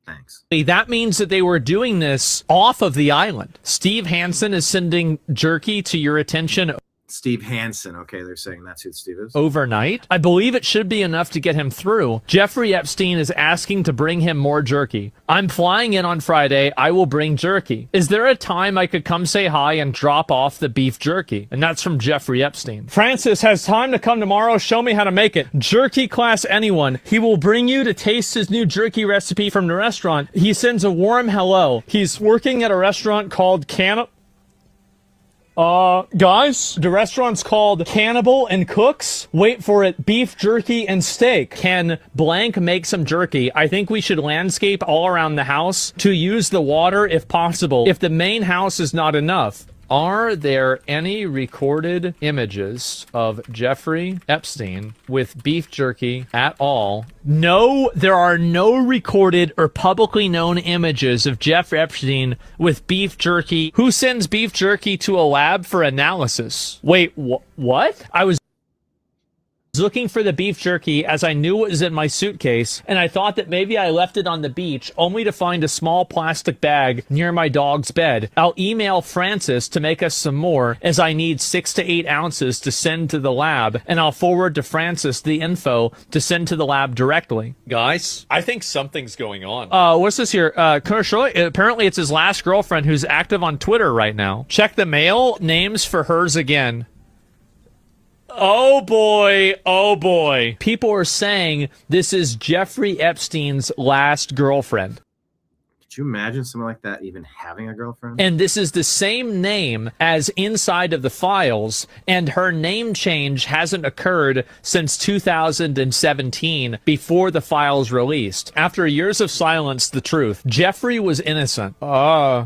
thanks. That means that they were doing this off of the island. Steve Hansen is sending jerky to your attention Steve Hansen. Okay, they're saying that's who Steve is. overnight. I believe it should be enough to get him through. Jeffrey Epstein is asking to bring him more jerky. I'm flying in on Friday. I will bring jerky. Is there a time I could come say hi and drop off the beef jerky? And that's from Jeffrey Epstein. Francis has time to come tomorrow. Show me how to make it. Jerky class anyone. He will bring you to taste his new jerky recipe from the restaurant. He sends a warm hello. He's working at a restaurant called guys, the restaurant's called Cannibal and Cooks. Wait for it, beef jerky and steak. Can blank make some jerky? I think we should landscape all around the house to use the water if possible, if the main house is not enough. Are there any recorded images of Jeffrey Epstein with beef jerky at all? No, there are no recorded or publicly known images of Jeffrey Epstein with beef jerky. Who sends beef jerky to a lab for analysis? Wait, what? I was looking for the beef jerky as I knew it was in my suitcase, and I thought that maybe I left it on the beach, only to find a small plastic bag near my dog's bed. I'll email Francis to make us some more, as I need 6 to 8 ounces to send to the lab, and I'll forward to Francis the info to send to the lab directly. Guys, I think something's going on. What's this here? Commercial? Apparently it's his last girlfriend who's active on Twitter right now. Check the mail. Names for hers again. Oh boy, oh boy. People are saying this is Jeffrey Epstein's last girlfriend. Could you imagine someone like that even having a girlfriend? And this is the same name as inside of the files, and her name change hasn't occurred since 2017, before the files released. After years of silence, the truth. Jeffrey was innocent. Really?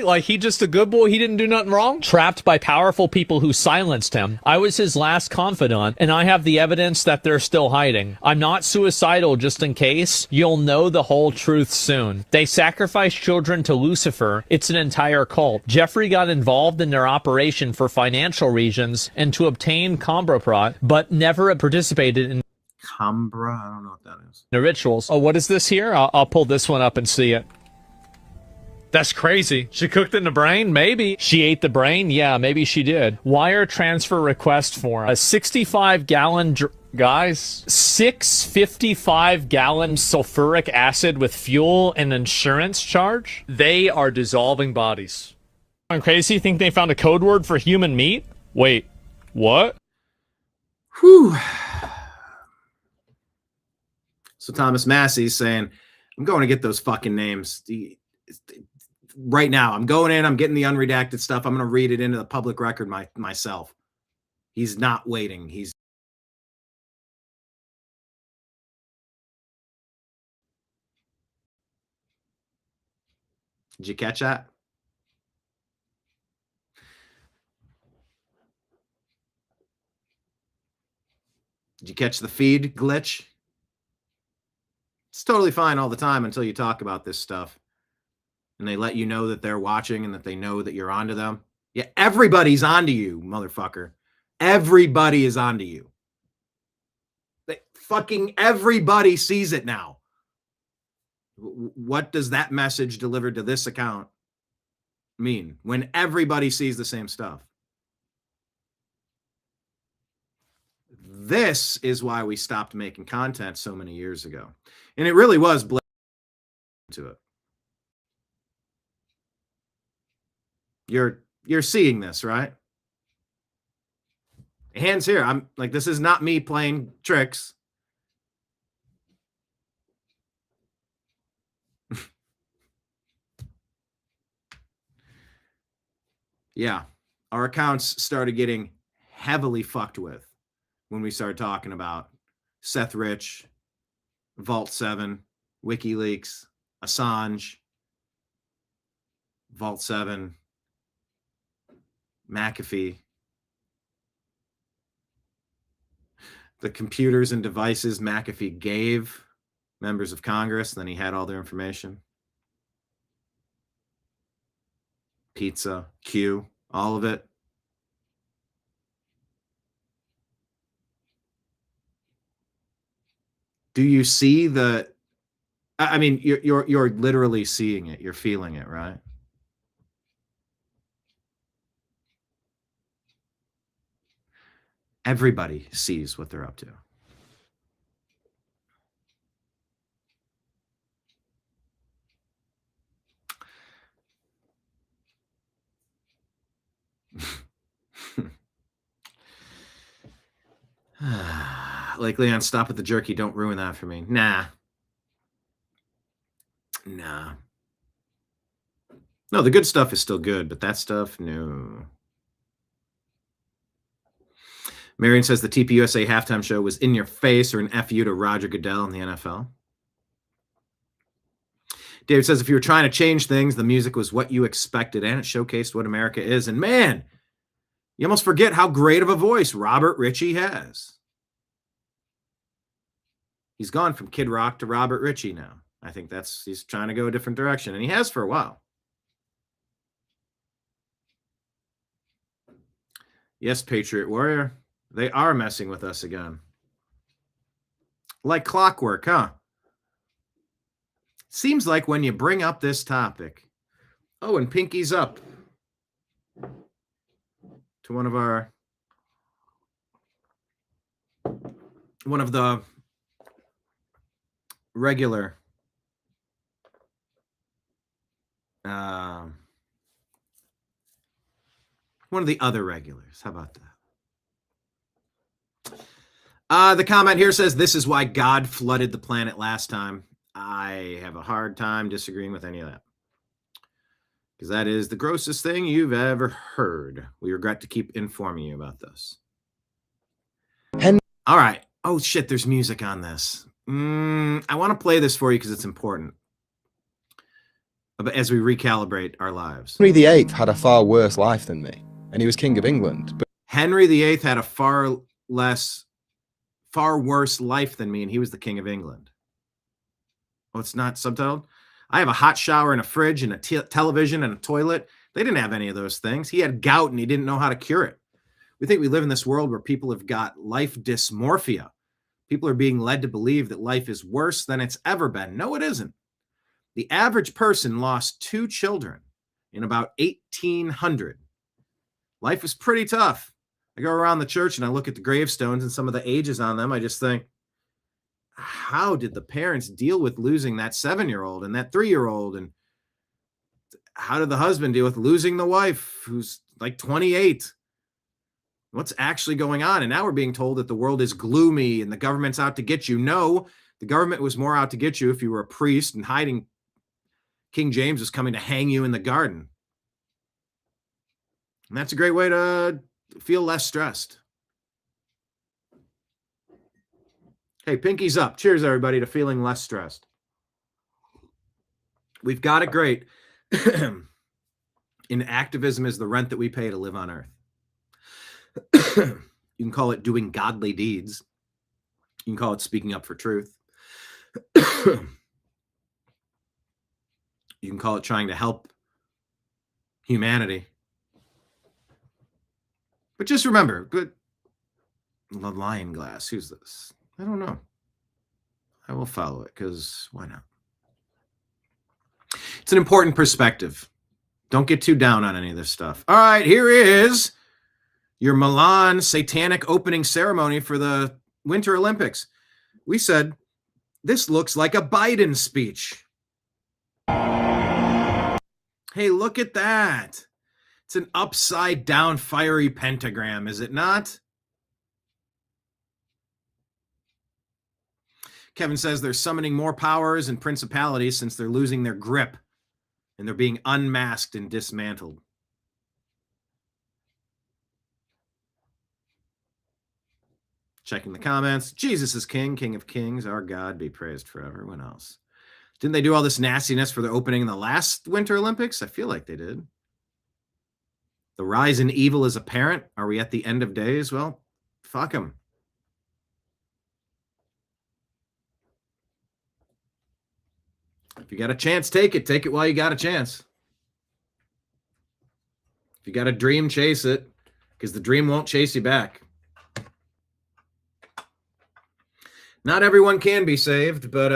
Like, he just a good boy? He didn't do nothing wrong? Trapped by powerful people who silenced him. I was his last confidant, and I have the evidence that they're still hiding. I'm not suicidal, just in case. You'll know the whole truth soon. They sacrificed children to Lucifer. It's an entire cult. Jeffrey got involved in their operation for financial reasons and to obtain Combraprot, but never participated in Combra? I don't know what that is. the rituals. Oh, what is this here? I'll pull this one up and see it. That's crazy. She cooked in the brain? Maybe. She ate the brain? Yeah, maybe she did. Wire transfer request form. A 65-gallon... Guys, 655-gallon sulfuric acid with fuel and insurance charge? They are dissolving bodies. I'm crazy. Think they found a code word for human meat? Wait, what? Whew. So Thomas Massey's saying, I'm going to get those fucking names. Right now, I'm going in, I'm getting the unredacted stuff. I'm going to read it into the public record myself. He's not waiting. Did you catch that? Did you catch the feed glitch? It's totally fine all the time until you talk about this stuff and they let you know that they're watching and that they know that you're onto them. Yeah, everybody's onto you, motherfucker. Everybody is onto you. Fucking everybody sees it now. What does that message delivered to this account mean when everybody sees the same stuff? This is why we stopped making content so many years ago. And it really was to it. You're seeing this, right? Hands here. I'm like, this is not me playing tricks. Yeah, our accounts started getting heavily fucked with when we started talking about Seth Rich, Vault 7, WikiLeaks, Assange, Vault 7, McAfee, the computers and devices McAfee gave members of Congress, then he had all their information. Pizza, Q, all of it. Do you see the? I mean, you're literally seeing it. You're feeling it, right? Everybody sees what they're up to. Like, Leon, stop with the jerky. Don't ruin that for me. Nah. No, the good stuff is still good, but that stuff, no. Marion says the TPUSA halftime show was in your face or an FU to Roger Goodell in the NFL. David says if you were trying to change things, the music was what you expected and it showcased what America is. And man, you almost forget how great of a voice Robert Ritchie has. He's gone from Kid Rock to Robert Ritchie now. I think he's trying to go a different direction, and he has for a while. Yes, Patriot Warrior, they are messing with us again. Like clockwork, huh? Seems like when you bring up this topic. Oh, and Pinky's up to one of the regular one of the other regulars. How about that? The comment here says, this is why God flooded the planet last time. I have a hard time disagreeing with any of that. Because that is the grossest thing you've ever heard. We regret to keep informing you about this. All right. Oh, shit, there's music on this. I want to play this for you because it's important. As we recalibrate our lives. Henry VIII had a far worse life than me, and he was King of England. But Henry VIII had a far worse life than me, and he was the King of England. Oh, it's not subtitled? I have a hot shower and a fridge and a television and a toilet. They didn't have any of those things. He had gout and he didn't know how to cure it. We think we live in this world where people have got life dysmorphia. People are being led to believe that life is worse than it's ever been. No, it isn't. The average person lost 2 children in about 1800. Life was pretty tough. I go around the church and I look at the gravestones and some of the ages on them. I just think, how did the parents deal with losing that 7-year-old and that 3-year-old? And how did the husband deal with losing the wife who's like 28? What's actually going on? And now we're being told that the world is gloomy and the government's out to get you. No, the government was more out to get you if you were a priest and hiding. King James was coming to hang you in the garden. And that's a great way to feel less stressed. Hey, pinky's up. Cheers, everybody, to feeling less stressed. We've got it great. In activism is the rent that we pay to live on earth. You can call it doing godly deeds. You can call it speaking up for truth. You can call it trying to help humanity. But just remember, the lion glass, who's this? I don't know. I will follow it because why not? It's an important perspective. Don't get too down on any of this stuff. All right, here is your Milan satanic opening ceremony for the Winter Olympics. We said, this looks like a Biden speech. Hey, look at that. It's an upside down fiery pentagram, is it not? Kevin says they're summoning more powers and principalities since they're losing their grip and they're being unmasked and dismantled. Checking the comments. Jesus is king, king of kings. Our God be praised forever. When else? Didn't they do all this nastiness for the opening in the last Winter Olympics? I feel like they did. The rise in evil is apparent. Are we at the end of days? Well, fuck them. If you got a chance, take it. Take it while you got a chance. If you got a dream, chase it, because the dream won't chase you back. Not everyone can be saved, but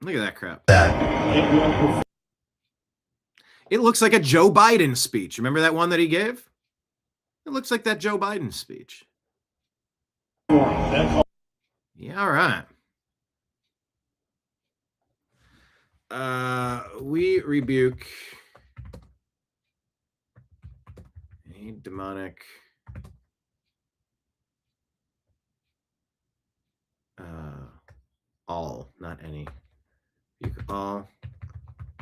look at that crap. It looks like a Joe Biden speech. Remember that one that he gave? It looks like that Joe Biden speech. Yeah, all right. We rebuke a demonic all, not any. Rebuke all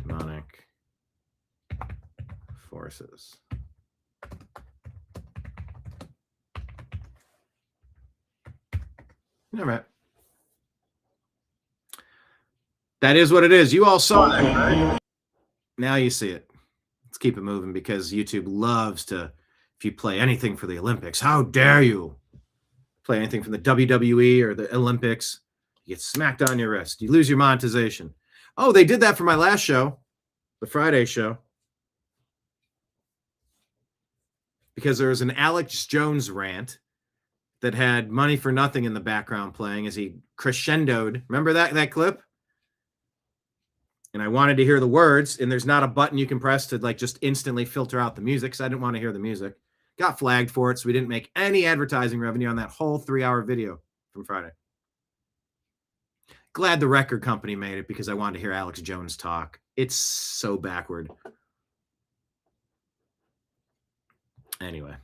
demonic forces. All right. That is what it is. You all saw that, right? Now you see it. Let's keep it moving because YouTube loves to, if you play anything for the Olympics, how dare you play anything from the WWE or the Olympics, you get smacked on your wrist. You lose your monetization. Oh, they did that for my last show, the Friday show. Because there was an Alex Jones rant that had Money for Nothing in the background playing as he crescendoed. Remember that clip? And I wanted to hear the words, and there's not a button you can press to like just instantly filter out the music, so I didn't want to hear the music. Got flagged for it, so we didn't make any advertising revenue on that whole 3-hour video from Friday. Glad the record company made it because I wanted to hear Alex Jones talk. It's so backward. Anyway.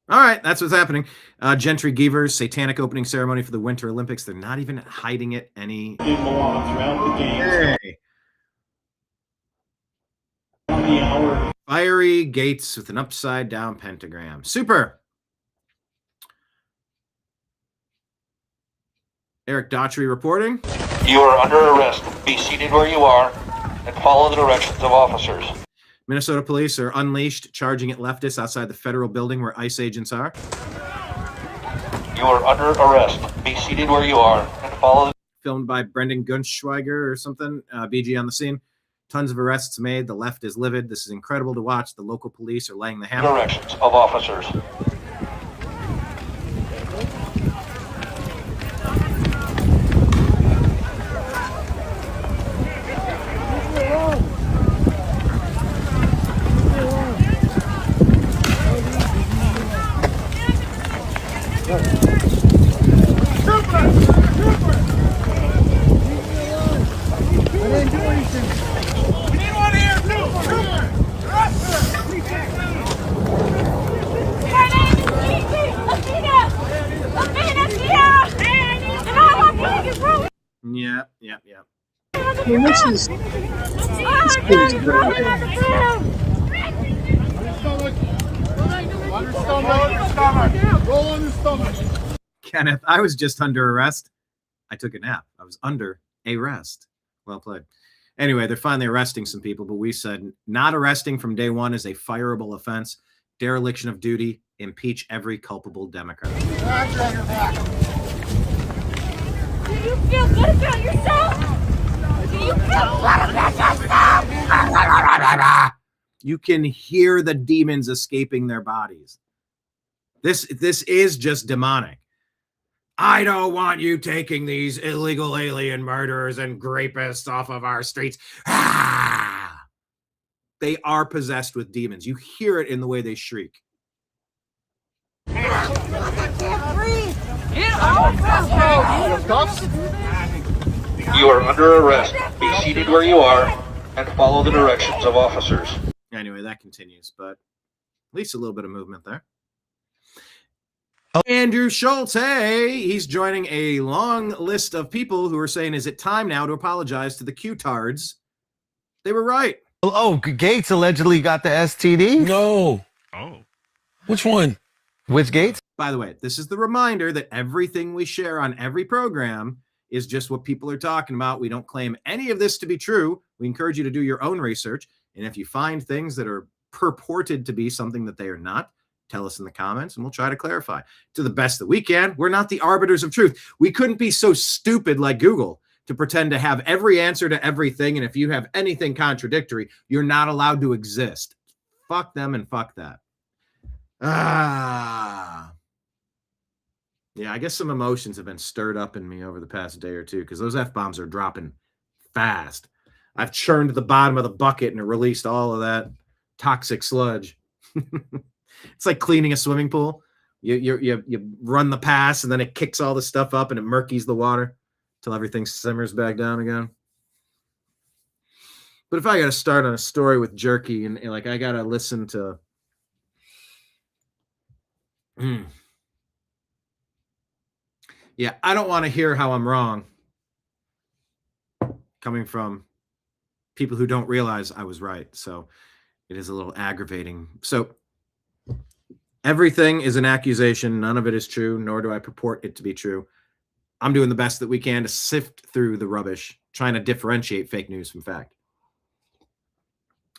All right, that's what's happening. Gentry Givers, satanic opening ceremony for the Winter Olympics. They're not even hiding it any. Hey. Fiery gates with an upside down pentagram. Super. Eric Daughtry reporting. You are under arrest. Be seated where you are and follow the directions of officers. Minnesota police are unleashed, charging at leftists outside the federal building where ICE agents are. You are under arrest. Be seated where you are and follow the... Filmed by Brendan Gunschweiger or something. BG on the scene. Tons of arrests made. The left is livid. This is incredible to watch. The local police are laying the hammer. Directions of officers. Yeah. Well, this is Kenneth, I was just under arrest. I took a nap. I was under a rest. Well played. Anyway, they're finally arresting some people, but we said not arresting from day one is a fireable offense. Dereliction of duty impeach every culpable Democrat. Do you feel good about yourself? Do you feel good about yourself? You can hear the demons escaping their bodies. This is just demonic. I don't want you taking these illegal alien murderers and rapists off of our streets. Ah! They are possessed with demons. You hear it in the way they shriek. I can't breathe. Get off of me! You are under arrest. Be seated where you are and follow the directions of officers. Anyway, that continues, but at least a little bit of movement there. Andrew Schultz, hey, he's joining a long list of people who are saying, is it time now to apologize to the Q-tards? They were right. Oh, Gates allegedly got the STD? No. Oh. Which one? Which Gates? By the way, this is the reminder that everything we share on every program is just what people are talking about. We don't claim any of this to be true. We encourage you to do your own research. And if you find things that are purported to be something that they are not, tell us in the comments and we'll try to clarify to the best that we can. We're not the arbiters of truth. We couldn't be so stupid like Google to pretend to have every answer to everything. And if you have anything contradictory, you're not allowed to exist. Fuck them and fuck that. Yeah, I guess some emotions have been stirred up in me over the past day or two because those F-bombs are dropping fast. I've churned the bottom of the bucket and released all of that toxic sludge. It's like cleaning a swimming pool. You run the pass and then it kicks all the stuff up and it murkies the water until everything simmers back down again. But if I got to start on a story with jerky and like I got to listen to yeah, I don't want to hear how I'm wrong coming from people who don't realize I was right. So it is a little aggravating. So everything is an accusation. None of it is true, nor do I purport it to be true. I'm doing the best that we can to sift through the rubbish, trying to differentiate fake news from fact.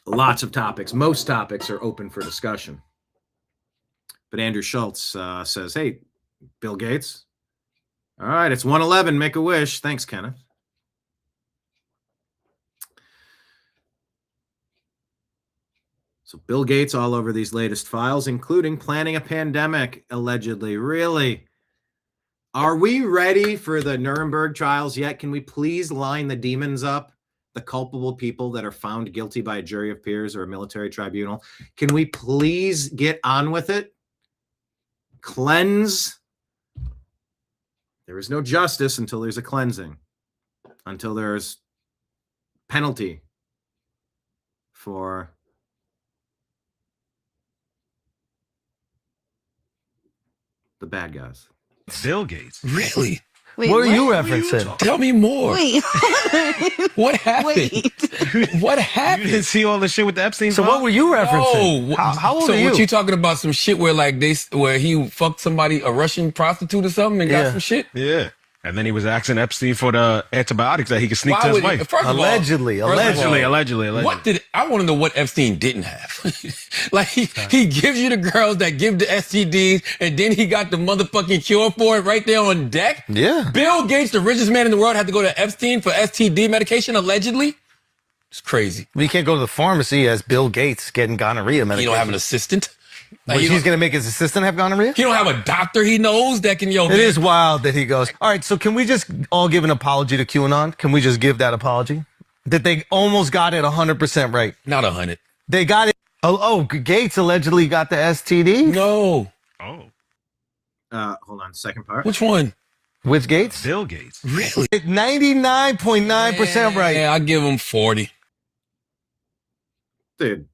Lots of topics. Most topics are open for discussion. But Andrew Schultz says, hey, Bill Gates. All right, it's 1:11. Make a wish. Thanks, Kenneth. So Bill Gates all over these latest files, including planning a pandemic, allegedly. Really? Are we ready for the Nuremberg trials yet? Can we please line the demons up, the culpable people that are found guilty by a jury of peers or a military tribunal? Can we please get on with it? Cleanse. There is no justice until there's a cleansing, until there's penalty for the bad guys. Bill Gates. Really? Wait, what are you referencing? Tell me more. Wait. What happened? What happened? You didn't see all the shit with the Epstein So file? what were you referencing? No. How old So are you? what you talking about? Some shit where like where he fucked somebody, a Russian prostitute or something, and got some shit? Yeah. And then he was asking Epstein for the antibiotics that he could sneak to his wife. First of all, Allegedly. Allegedly. What did I want to know? What Epstein didn't have? Like he gives you the girls that give the STDs, and then he got the motherfucking cure for it right there on deck. Yeah. Bill Gates, the richest man in the world, had to go to Epstein for STD medication. Allegedly, it's crazy. We can't go to the pharmacy as Bill Gates getting gonorrhea medication. He don't have an assistant. Like he's going to make his assistant have gonorrhea? He don't have a doctor he knows that can, It is wild that he goes, all right, so can we just all give an apology to QAnon? Can we just give that apology? That they almost got it 100% right. Not 100. They got it. Oh, Gates allegedly got the STD? No. Oh. Hold on, second part. Which one? Which Gates? Bill Gates. Really? 99.9% right. Yeah, I'll give him 40. Dude.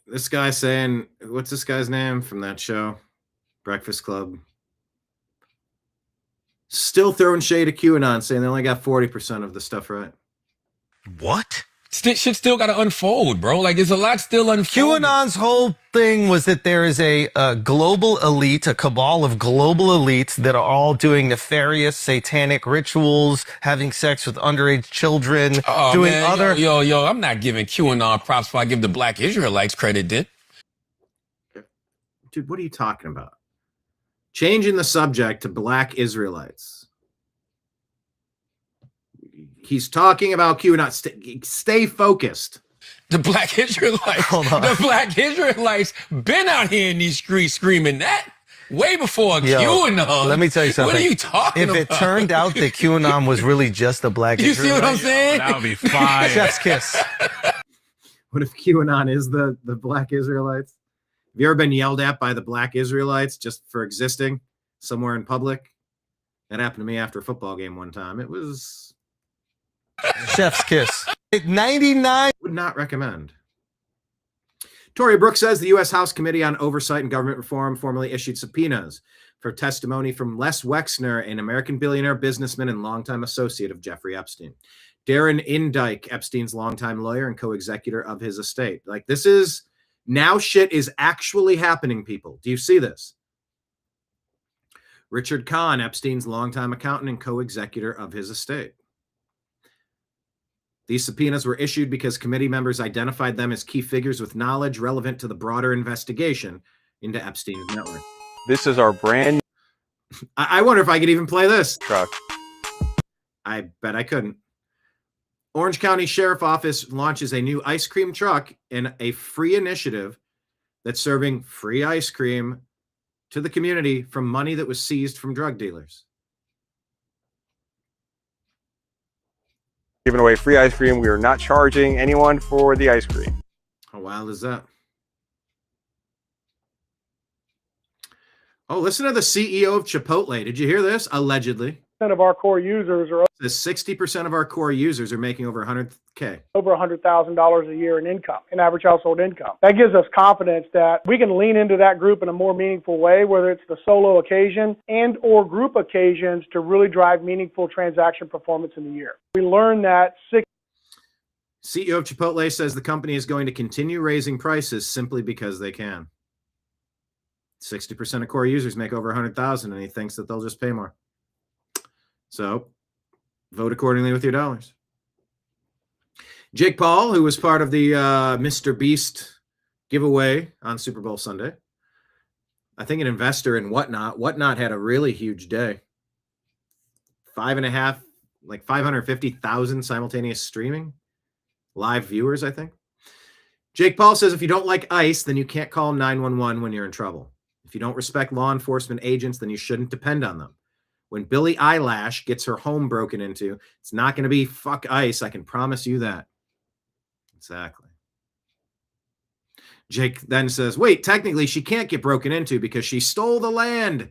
This guy saying, what's this guy's name from that show? Breakfast Club. Still throwing shade at QAnon, saying they only got 40% of the stuff right. What? Shit still got to unfold, bro. Like, there's a lot still unfolding. QAnon's whole thing was that there is a global elite, a cabal of global elites that are all doing nefarious satanic rituals, having sex with underage children, doing man, other... Yo, I'm not giving QAnon props before I give the black Israelites credit, then. Dude, what are you talking about? Changing the subject to black Israelites. He's talking about QAnon. Stay focused. The black Israelites. The black Israelites been out here in these streets screaming that way before QAnon. Let me tell you something. What are you talking about? If it turned out that QAnon was really just a black you Israelite, see what I'm saying? That would be fire. chef's kiss. What if QAnon is the black Israelites? Have you ever been yelled at by the black Israelites just for existing somewhere in public? That happened to me after a football game one time. It was Chef's kiss. 99. Would not recommend. Tory Brooks says the U.S. House Committee on Oversight and Government Reform formally issued subpoenas for testimony from Les Wexner, an American billionaire businessman and longtime associate of Jeffrey Epstein. Darren Indike, Epstein's longtime lawyer and co-executor of his estate. Like, this is now shit is actually happening, people. Do you see this? Richard Kahn, Epstein's longtime accountant and co-executor of his estate. These subpoenas were issued because committee members identified them as key figures with knowledge relevant to the broader investigation into Epstein's network. This is our brand I wonder if I could even play this. truck. I bet I couldn't. Orange County Sheriff Office launches a new ice cream truck in a free initiative that's serving free ice cream to the community from money that was seized from drug dealers. Giving away free ice cream. We are not charging anyone for the ice cream. How wild is that? Oh, listen to the CEO of Chipotle. Did you hear this? Allegedly. Of our core users are 60% of our core users are making over $100K. over $100,000 a year in income, in average household income. That gives us confidence that we can lean into that group in a more meaningful way, whether it's the solo occasion and or group occasions to really drive meaningful transaction performance in the year. We learned that CEO of Chipotle says the company is going to continue raising prices simply because they can. 60% of core users make over 100,000 and he thinks that they'll just pay more. So vote accordingly with your dollars. Jake Paul, who was part of the Mr. Beast giveaway on Super Bowl Sunday, I think an investor in Whatnot had a really huge day. 550,000 simultaneous streaming, live viewers, I think. Jake Paul says if you don't like ICE, then you can't call 911 when you're in trouble. If you don't respect law enforcement agents, then you shouldn't depend on them. When Billie Eilish gets her home broken into, it's not going to be fuck ICE. I can promise you that. Exactly. Jake then says, wait, technically she can't get broken into because she stole the land.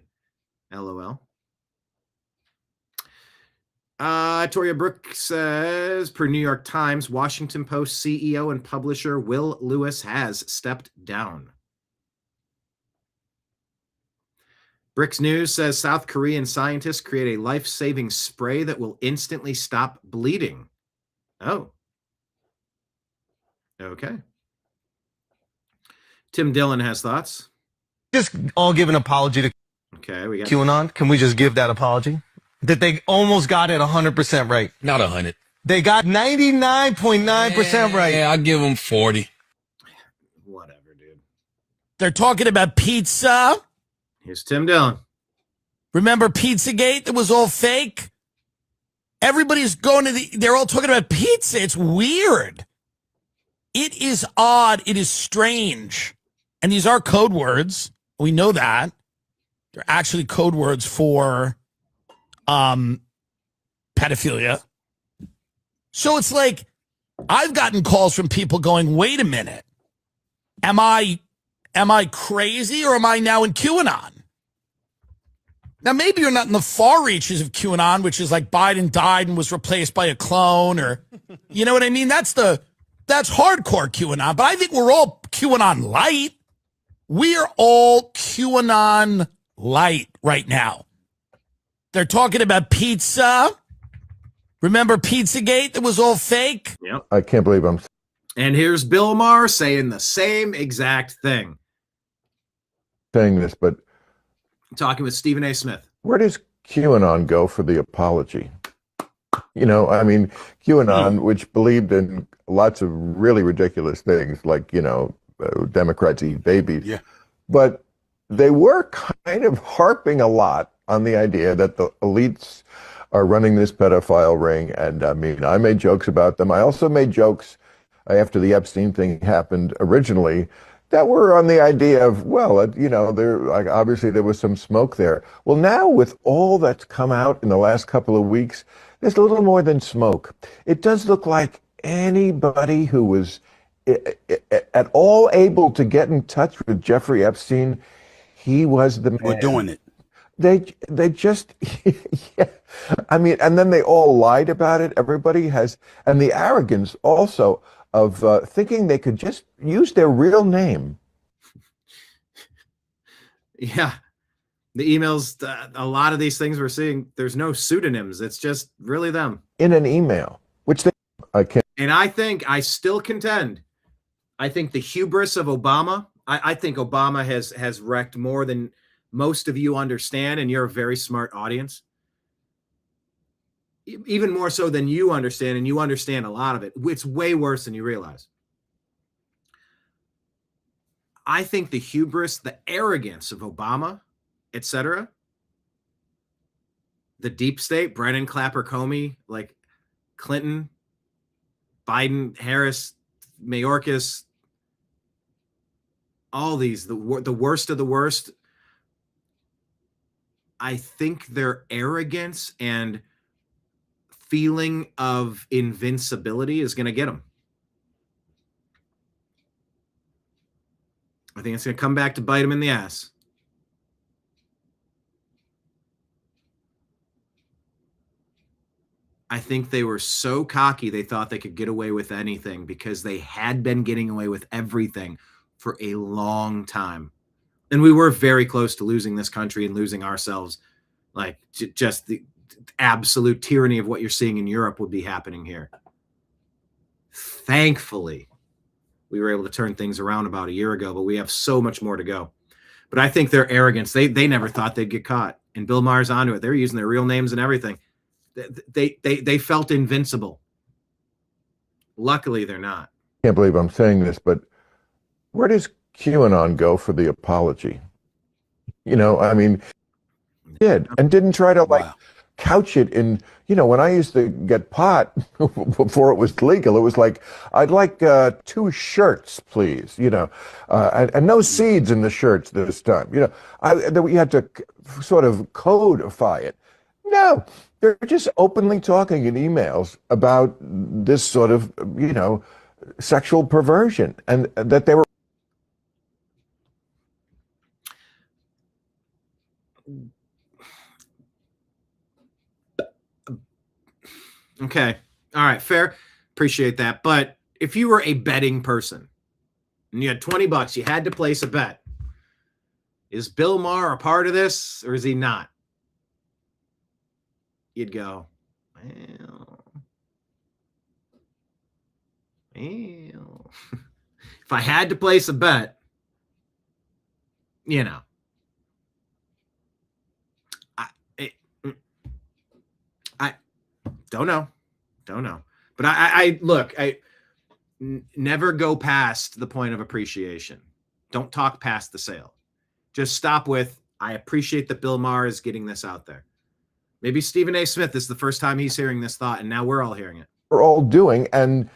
LOL. Toria Brooks says, per New York Times, Washington Post CEO and publisher Will Lewis has stepped down. Bricks News says South Korean scientists create a life-saving spray that will instantly stop bleeding. Oh. Okay. Tim Dillon has thoughts. Just all give an apology to we got QAnon. Can we just give that apology? That they almost got it 100% right. Not 100. They got 99.9% right. Yeah, I'll give them 40. Whatever, dude. They're talking about pizza. Here's Tim Dillon. Remember Pizzagate that was all fake? Everybody's going they're all talking about pizza. It's weird. It is odd. It is strange. And these are code words. We know that. They're actually code words for pedophilia. So it's like, I've gotten calls from people going, wait a minute. Am I crazy or am I now in QAnon? Now, maybe you're not in the far reaches of QAnon, which is like Biden died and was replaced by a clone, or, you know what I mean? That's hardcore QAnon, but I think we're all QAnon light. We are all QAnon light right now. They're talking about pizza. Remember Pizzagate that was all fake? Yep. I can't believe I'm. And here's Bill Maher saying the same exact thing. Saying this, but talking with Stephen A. Smith. Where does QAnon go for the apology? You know, I mean, QAnon, which believed in lots of really ridiculous things, like, you know, Democrats eat babies. Yeah. But they were kind of harping a lot on the idea that the elites are running this pedophile ring. And I mean, I made jokes about them. I also made jokes after the Epstein thing happened originally that were on the idea of, well, you know, obviously there was some smoke there. Well, now with all that's come out in the last couple of weeks, there's a little more than smoke. It does look like anybody who was at all able to get in touch with Jeffrey Epstein, he was the man. We're doing it. They just, yeah. I mean, and then they all lied about it. Everybody has, and the arrogance also of thinking they could just use their real name. Yeah. The emails, a lot of these things we're seeing, there's no pseudonyms. It's just really them. In an email, which they, I can't. And I still contend, I think the hubris of Obama, I think Obama has wrecked more than most of you understand, and you're a very smart audience. Even more so than you understand, and you understand a lot of it. It's way worse than you realize. I think the hubris, the arrogance of Obama, etc., the deep state, Brennan, Clapper, Comey, like Clinton, Biden, Harris, Mayorkas, all these, the worst of the worst. I think their arrogance and feeling of invincibility is going to get them. I think it's going to come back to bite them in the ass. I think they were so cocky they thought they could get away with anything because they had been getting away with everything for a long time. And we were very close to losing this country and losing ourselves. Like just the absolute tyranny of what you're seeing in Europe would be happening here. Thankfully, we were able to turn things around about a year ago, but we have so much more to go. But I think their arrogance, they never thought they'd get caught. And Bill Maher's onto it. They're using their real names and everything. They felt invincible. Luckily, they're not. I can't believe I'm saying this, but where does QAnon go for the apology? You know, I mean, didn't try to couch it in, you know, when I used to get pot before it was legal, it was like, I'd like 2 shirts, please, you know, and no seeds in the shirts this time. You know, we had to sort of codify it. No, they're just openly talking in emails about this sort of, you know, sexual perversion, and that they were. Okay. All right. Fair. Appreciate that. But if you were a betting person and you had $20, you had to place a bet. Is Bill Maher a part of this or is he not? You'd go, well. If I had to place a bet, you know, I don't know. But I look, never go past the point of appreciation. Don't talk past the sale. Just stop with, I appreciate that Bill Maher is getting this out there. Maybe Stephen A. Smith is the first time he's hearing this thought, and now we're all hearing it. We're all doing, and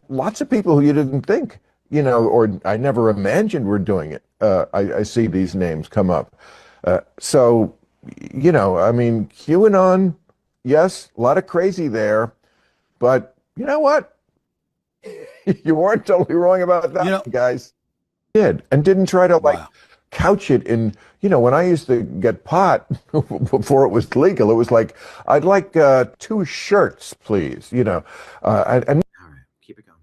lots of people who you didn't think, you know, or I never imagined were doing it. I see these names come up. So, you know, I mean, QAnon, yes, a lot of crazy there, but you know what? You weren't totally wrong about that, you know, guys. Didn't try to couch it in, you know, when I used to get pot before it was legal, it was like, I'd like 2 shirts, please, you know, and all right, keep it going.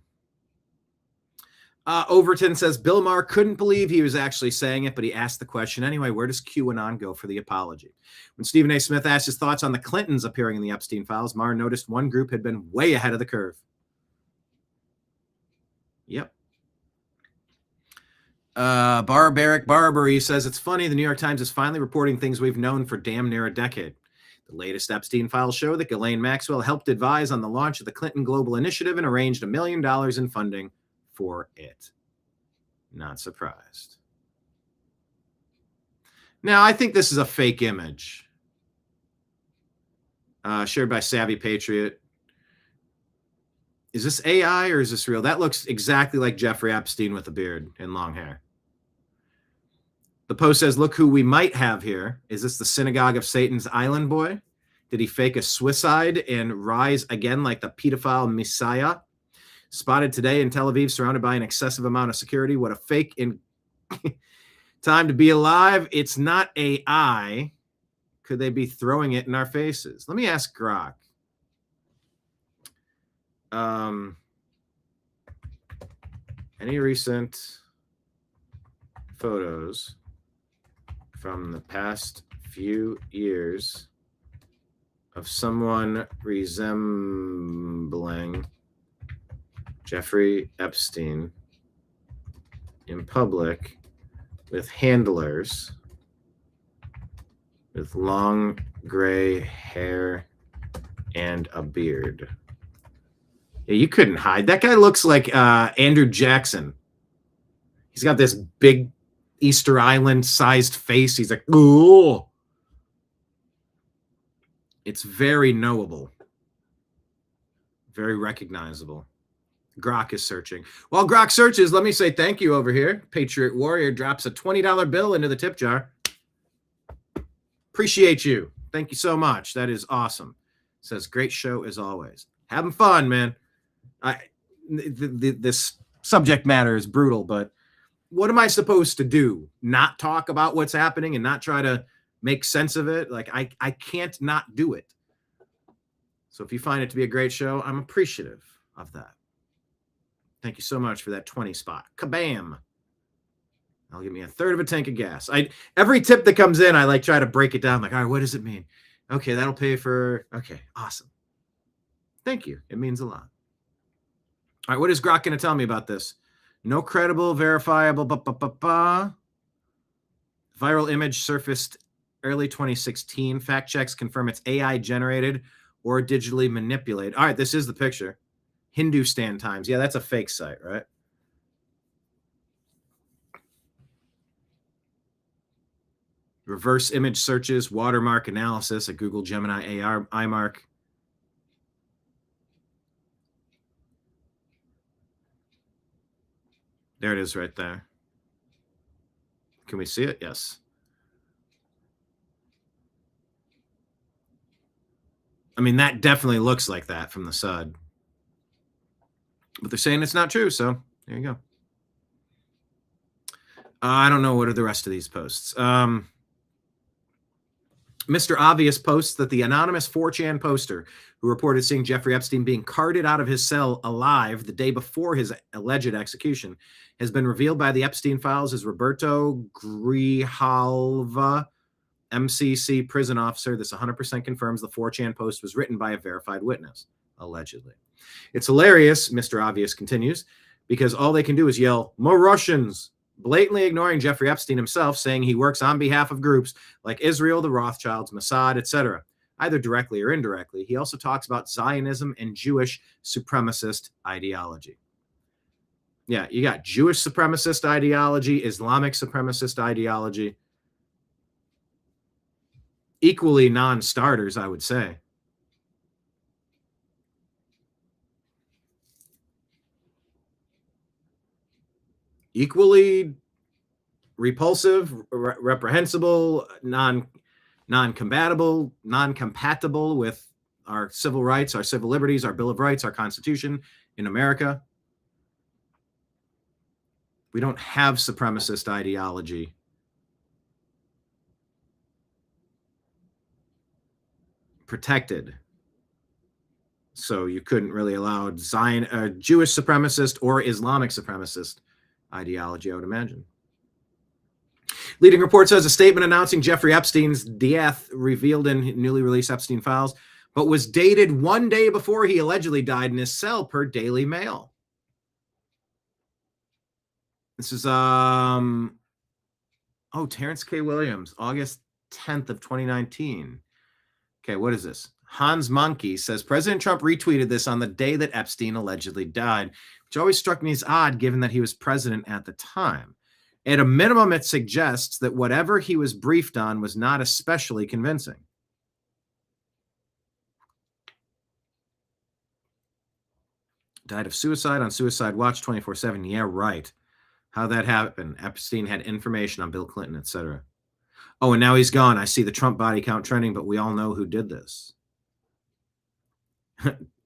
Overton says Bill Maher couldn't believe he was actually saying it, but he asked the question anyway. Where does QAnon go for the apology? When Stephen A. Smith asked his thoughts on the Clintons appearing in the Epstein files, Maher noticed one group had been way ahead of the curve. Yep. Barbaric Barbary says it's funny the New York Times is finally reporting things we've known for damn near a decade. The latest Epstein files show that Ghislaine Maxwell helped advise on the launch of the Clinton Global Initiative and arranged $1 million in funding for it. Not surprised. Now, I think this is a fake image. Shared by Savvy Patriot. Is this AI or is this real? That looks exactly like Jeffrey Epstein with a beard and long hair. The post says, look who we might have here. Is this the synagogue of Satan's island boy? Did he fake a suicide and rise again like the pedophile Messiah? Spotted today in Tel Aviv, surrounded by an excessive amount of security. What a fake in time to be alive. It's not AI. Could they be throwing it in our faces? Let me ask Grok. Any recent photos from the past few years of someone resembling Jeffrey Epstein in public with handlers with long gray hair and a beard? Yeah, you couldn't hide. That guy looks like Andrew Jackson. He's got this big Easter Island sized face. He's like, ooh. It's very knowable. Very recognizable. Grok is searching. While Grok searches, let me say thank you over here. Patriot Warrior drops a $20 bill into the tip jar. Appreciate you. Thank you so much. That is awesome. Says, great show as always. Having fun, man. This subject matter is brutal, but what am I supposed to do? Not talk about what's happening and not try to make sense of it? Like, I can't not do it. So if you find it to be a great show, I'm appreciative of that. Thank you so much for that 20 spot. Kabam. I'll give me a third of a tank of gas. Every tip that comes in, I like try to break it down. Like, all right, what does it mean? Okay, that'll pay for, okay, awesome. Thank you. It means a lot. All right, what is Grok going to tell me about this? No credible, verifiable, viral image surfaced early 2016. Fact checks confirm it's AI generated or digitally manipulated. All right, this is the picture. Hindustan Times. Yeah, that's a fake site, right? Reverse image searches, watermark analysis, a Google Gemini iMark. There it is right there. Can we see it? Yes. I mean, that definitely looks like that from the side. But they're saying it's not true, so there you go. I don't know what are the rest of these posts. Mr. Obvious posts that the anonymous 4chan poster who reported seeing Jeffrey Epstein being carted out of his cell alive the day before his alleged execution has been revealed by the Epstein files as Roberto Grijalva, MCC prison officer. This 100% confirms the 4chan post was written by a verified witness, allegedly. It's hilarious, Mr. Obvious continues, because all they can do is yell, "More Russians," blatantly ignoring Jeffrey Epstein himself, saying he works on behalf of groups like Israel, the Rothschilds, Mossad, etc., either directly or indirectly. He also talks about Zionism and Jewish supremacist ideology. Yeah, you got Jewish supremacist ideology, Islamic supremacist ideology. Equally non-starters, I would say. Equally repulsive, reprehensible, non-compatible with our civil rights, our civil liberties, our Bill of Rights, our Constitution in America. We don't have supremacist ideology. Protected. So you couldn't really allow Jewish supremacist or Islamic supremacist ideology, I would imagine. Leading report says a statement announcing Jeffrey Epstein's death revealed in newly released Epstein files, but was dated one day before he allegedly died in his cell, per Daily Mail. This is Terrence K. Williams, August 10th of 2019. Okay, what is this? Hans Monkey says President Trump retweeted this on the day that Epstein allegedly died, which always struck me as odd given that he was president at the time. At a minimum, it suggests that whatever he was briefed on was not especially convincing. Died of suicide on Suicide Watch 24/7. Yeah, right. How that happened. Epstein had information on Bill Clinton, etc. Oh, and now he's gone. I see the Trump body count trending, but we all know who did this.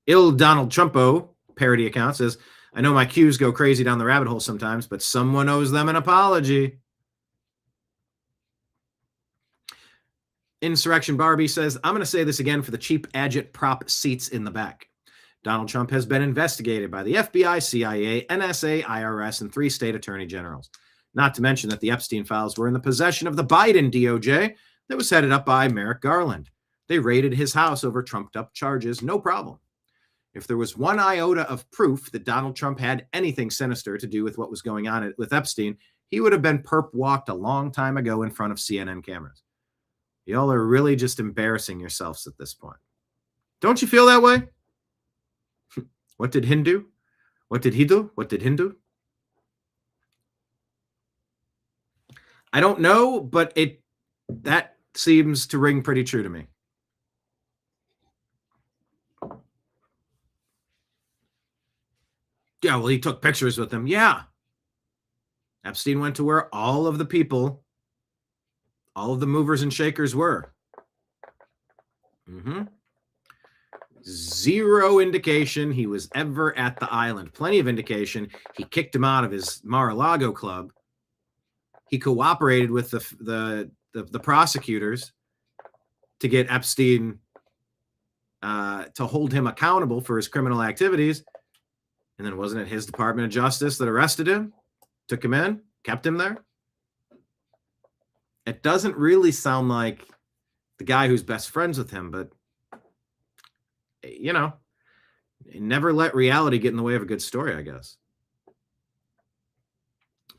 Il Donald Trumpo parody account says, I know my cues go crazy down the rabbit hole sometimes, but someone owes them an apology. Insurrection Barbie says, I'm going to say this again for the cheap agit-prop seats in the back. Donald Trump has been investigated by the FBI, CIA, NSA, IRS, and 3 state attorney generals. Not to mention that the Epstein files were in the possession of the Biden DOJ that was headed up by Merrick Garland. They raided his house over trumped-up charges, no problem. If there was one iota of proof that Donald Trump had anything sinister to do with what was going on with Epstein, he would have been perp-walked a long time ago in front of CNN cameras. Y'all are really just embarrassing yourselves at this point. Don't you feel that way? What did Hindu? What did he do? What did Hindu? I don't know, but that seems to ring pretty true to me. Yeah, well, he took pictures with them. Yeah. Epstein went to where all of the people, all of the movers and shakers were. Zero indication he was ever at the island. Plenty of indication he kicked him out of his Mar-a-Lago club. He cooperated with the prosecutors to get Epstein to hold him accountable for his criminal activities. And then wasn't it his Department of Justice that arrested him, took him in, kept him there? It doesn't really sound like the guy who's best friends with him, but you know, never let reality get in the way of a good story, I guess.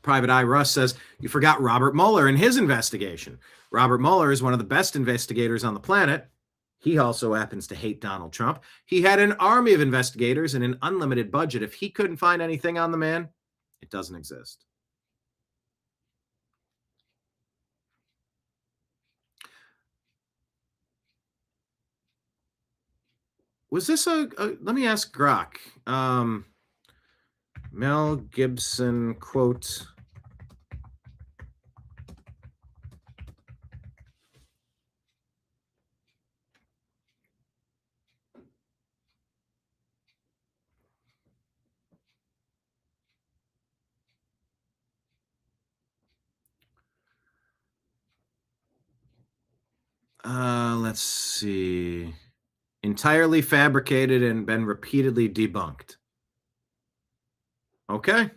Private Eye Russ says, you forgot Robert Mueller and his investigation. Robert Mueller is one of the best investigators on the planet. He also happens to hate Donald Trump. He had an army of investigators and an unlimited budget. If he couldn't find anything on the man, it doesn't exist. Was this let me ask Grok. Mel Gibson quote. Let's see. Entirely fabricated and been repeatedly debunked. Okay.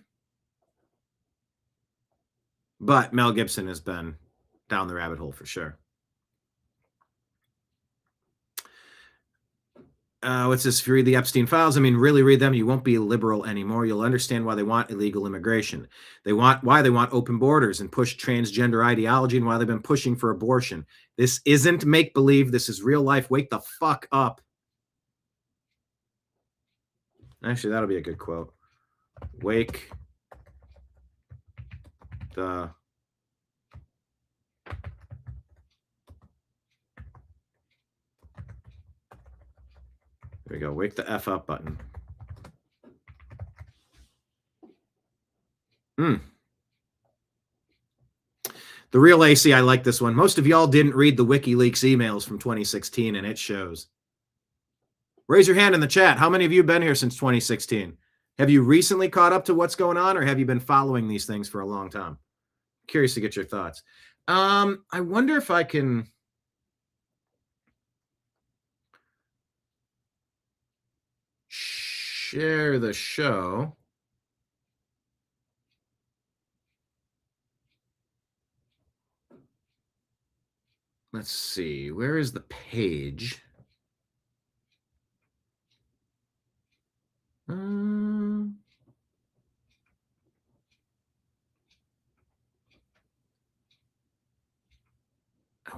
But Mel Gibson has been down the rabbit hole for sure. What's this? If you read the Epstein files, I mean, really read them, you won't be liberal anymore. You'll understand why they want illegal immigration. Why they want open borders and push transgender ideology, and why they've been pushing for abortion. This isn't make-believe. This is real life. Wake the fuck up. Actually, that'll be a good quote. Wake the There we go. Wake the F up button. The real AC, I like this one. Most of y'all didn't read the WikiLeaks emails from 2016, and it shows. Raise your hand in the chat. How many of you have been here since 2016? Have you recently caught up to what's going on, or have you been following these things for a long time? Curious to get your thoughts. I wonder if I can share the show. Let's see. Where is the page? I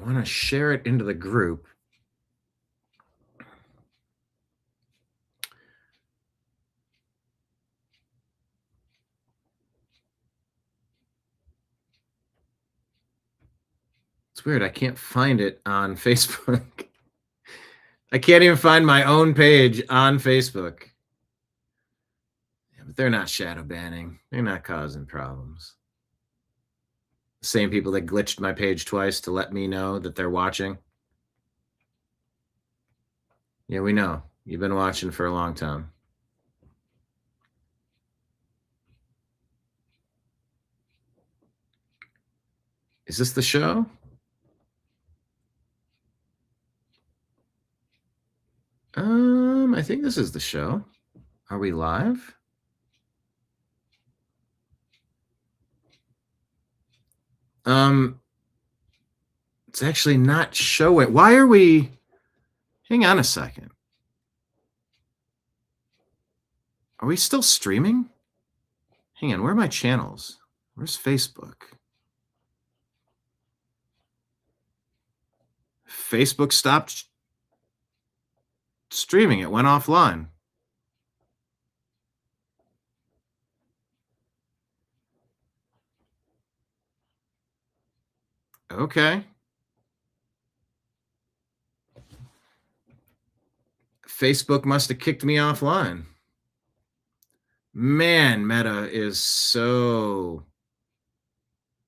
want to share it into the group. It's weird. I can't find it on Facebook. I can't even find my own page on Facebook. Yeah, but they're not shadow banning. They're not causing problems. The same people that glitched my page twice to let me know that they're watching. Yeah, we know. You've been watching for a long time. Is this the show? I think this is the show. Are we live? It's actually not showing. Why are we? Hang on a second. Are we still streaming? Hang on, where are my channels? Where's Facebook? Facebook stopped streaming. It went offline. Okay. Facebook must have kicked me offline. Man, Meta is so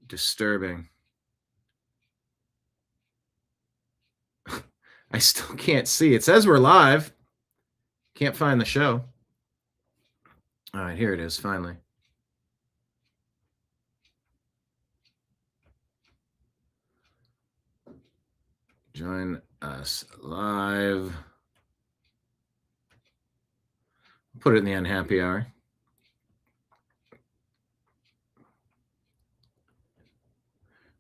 disturbing. I still can't see. It says we're live. Can't find the show. All right, here it is, finally. Join us live. Put it in the unhappy hour.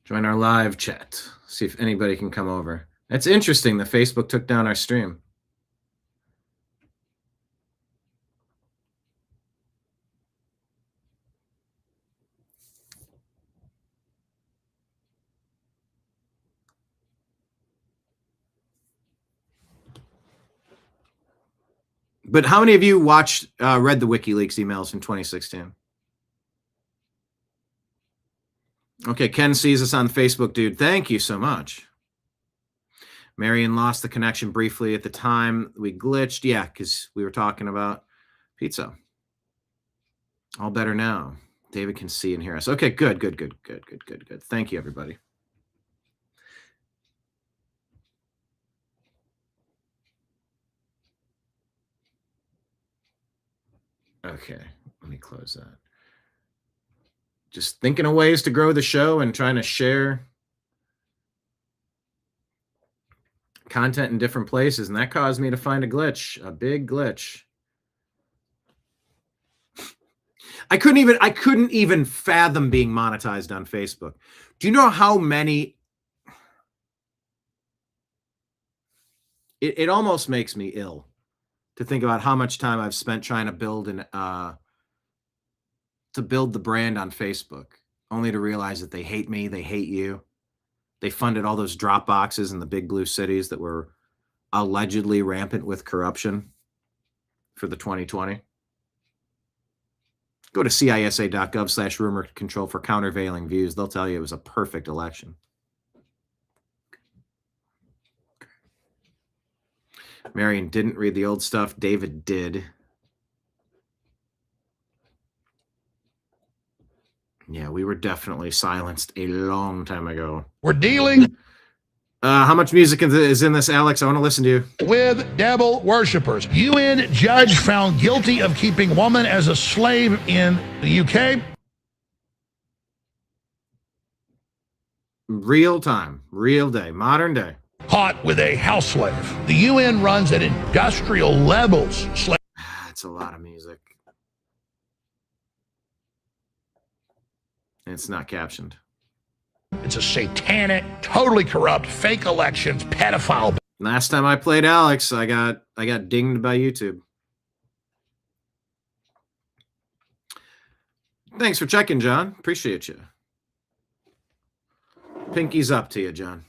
Join our live chat. See if anybody can come over. That's interesting that Facebook took down our stream. But how many of you watched, read the WikiLeaks emails from 2016? Okay, Ken sees us on Facebook, dude. Thank you so much. Marion lost the connection briefly at the time we glitched. Yeah, because we were talking about pizza. All better now. David can see and hear us. Okay, good. Thank you, everybody. Okay, let me close that. Just thinking of ways to grow the show and trying to share content in different places, and that caused me to find a glitch, a big glitch. I couldn't even fathom being monetized on Facebook. Do you know how many? It almost makes me ill to think about how much time I've spent trying to build the brand on Facebook, only to realize that they hate me, they hate you. They funded all those drop boxes in the big blue cities that were allegedly rampant with corruption for the 2020. Go to cisa.gov/rumor control for countervailing views. They'll tell you it was a perfect election. Marion didn't read the old stuff. David did. Yeah, we were definitely silenced a long time ago. We're dealing how much music is in this, Alex? I want to listen to you. with devil worshippers. UN judge found guilty of keeping woman as a slave in the UK. Real time, real day, modern day. Caught with a house slave. The UN runs at industrial levels. That's a lot of music. It's not captioned. It's a satanic, totally corrupt, fake elections, pedophile. Last time I played Alex, I got dinged by YouTube. Thanks for checking, John. Appreciate you. Pinky's up to you, John.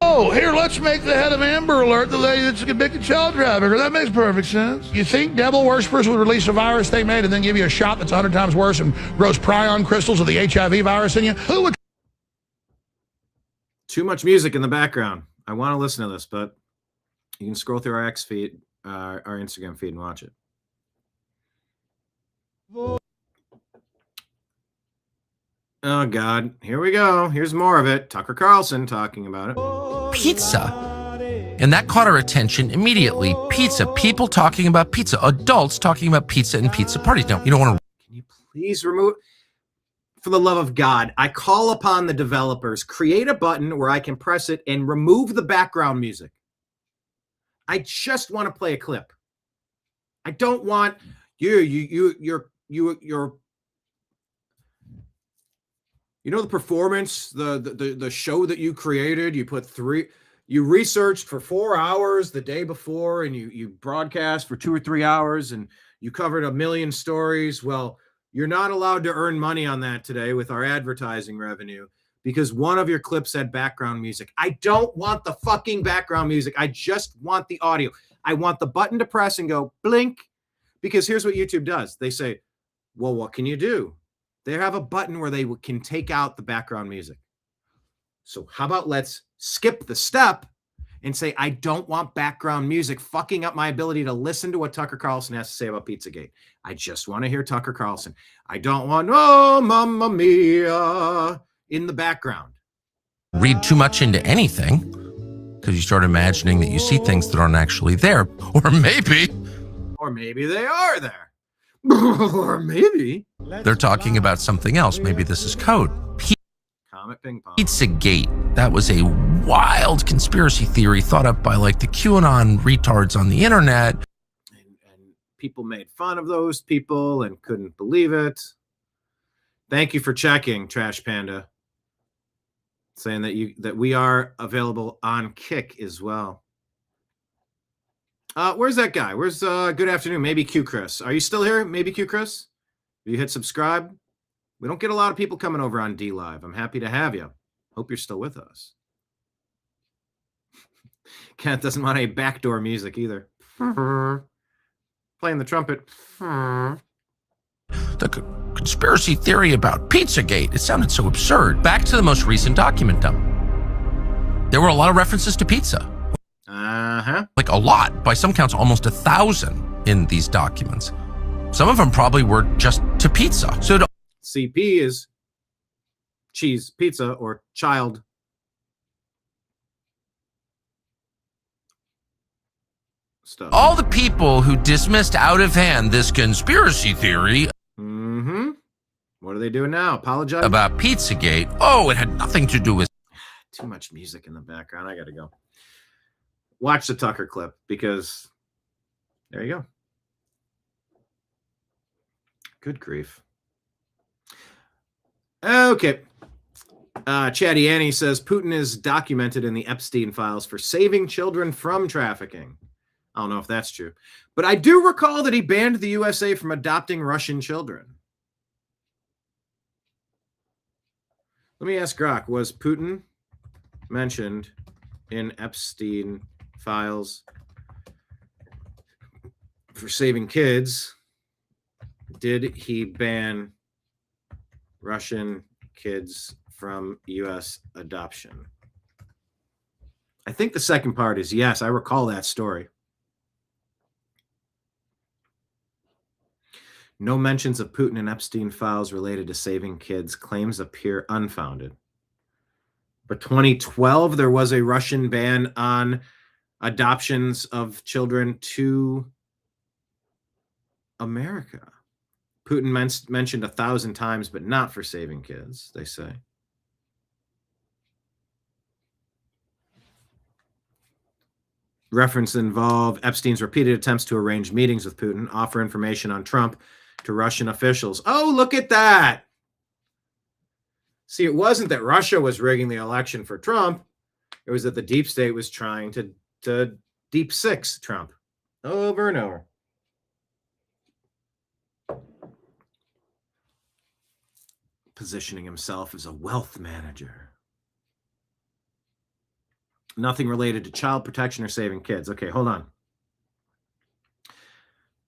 Oh, here, let's let's make the head of Amber Alert the lady that's a convicted child trafficker. That makes perfect sense. You think devil worshippers would release a virus they made and then give you a shot that's 100 times worse and grows prion crystals of the HIV virus in you? Who would? Too much music in the background. I want to listen to this, but you can scroll through our X feed, our Instagram feed, and watch it. Oh, God. Here we go. Here's more of it. Tucker Carlson talking about it. Pizza. And that caught our attention immediately. Pizza. People talking about pizza. Adults talking about pizza and pizza parties. No, you don't want to. Can you please remove? For the love of God, I call upon the developers, create a button where I can press it and remove the background music. I just want to play a clip. I don't want you're you know the performance, the show that you created, you researched for 4 hours the day before and you broadcast for 2 or 3 hours and you covered 1 million stories. Well, you're not allowed to earn money on that today with our advertising revenue because one of your clips had background music. I don't want the fucking background music. I just want the audio. I want the button to press and go blink, because here's what YouTube does. They say, well, what can you do? They have a button where they can take out the background music. So how about let's skip the step and say, I don't want background music fucking up my ability to listen to what Tucker Carlson has to say about Pizzagate. I just want to hear Tucker Carlson. I don't want, oh, mamma mia, in the background. Read too much into anything because you start imagining that you see things that aren't actually there. Or maybe they are there. Or maybe they're talking about something else. Maybe this is code. Comet ping pong. Pizzagate. That was a wild conspiracy theory thought up by like the QAnon retards on the internet. And people made fun of those people and couldn't believe it. Thank you for checking, Trash Panda. Saying that we are available on Kick as well. Where's that guy? Where's good afternoon? Maybe Q Chris. Are you still here? Maybe Q Chris? Have you hit subscribe? We don't get a lot of people coming over on D Live. I'm happy to have you. Hope you're still with us. Kenneth doesn't want any backdoor music either. Playing the trumpet. The conspiracy theory about Pizzagate. It sounded so absurd. Back to the most recent document dump. There were a lot of references to pizza. Like a lot. By some counts, almost 1,000 in these documents. Some of them probably were just to pizza. So CP is cheese pizza or child. Stuff. All the people who dismissed out of hand this conspiracy theory. Mm-hmm. What are they doing now? Apologize about Pizzagate. Oh, it had nothing to do with. Too much music in the background. I gotta go. Watch the Tucker clip because there you go. Good grief. Okay. Chatty Annie says Putin is documented in the Epstein files for saving children from trafficking. I don't know if that's true, but I do recall that he banned the USA from adopting Russian children. Let me ask Grok, was Putin mentioned in Epstein files for saving kids? Did he ban Russian kids from U.S. adoption? I think the second part is yes. I recall that story. No mentions of Putin and Epstein files related to saving kids. Claims appear unfounded. But 2012, there was a Russian ban on adoptions of children to America. Putin mentioned 1,000 times, but not for saving kids, they say. Reference involve Epstein's repeated attempts to arrange meetings with Putin, offer information on Trump to Russian officials. Oh, look at that. See, it wasn't that Russia was rigging the election for Trump. It was that the deep state was trying to deep six Trump over and over. Positioning himself as a wealth manager. Nothing related to child protection or saving kids. Okay, hold on.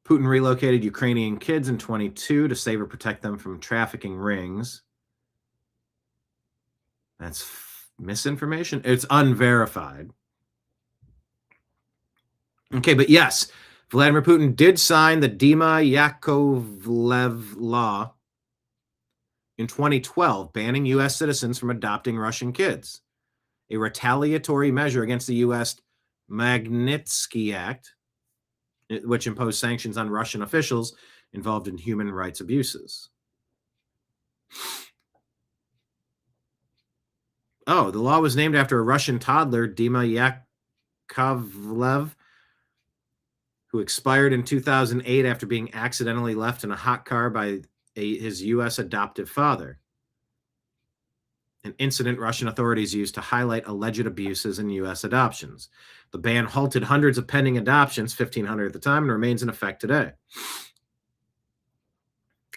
Putin relocated Ukrainian kids in 22 to save or protect them from trafficking rings. That's misinformation. It's unverified. Okay, but yes, Vladimir Putin did sign the Dima Yakovlev law in 2012, banning U.S. citizens from adopting Russian kids, a retaliatory measure against the U.S. Magnitsky Act, which imposed sanctions on Russian officials involved in human rights abuses. Oh, the law was named after a Russian toddler, Dima Yakovlev, who expired in 2008 after being accidentally left in a hot car by his U.S. adoptive father. An incident Russian authorities used to highlight alleged abuses in U.S. adoptions. The ban halted hundreds of pending adoptions, 1,500 at the time, and remains in effect today.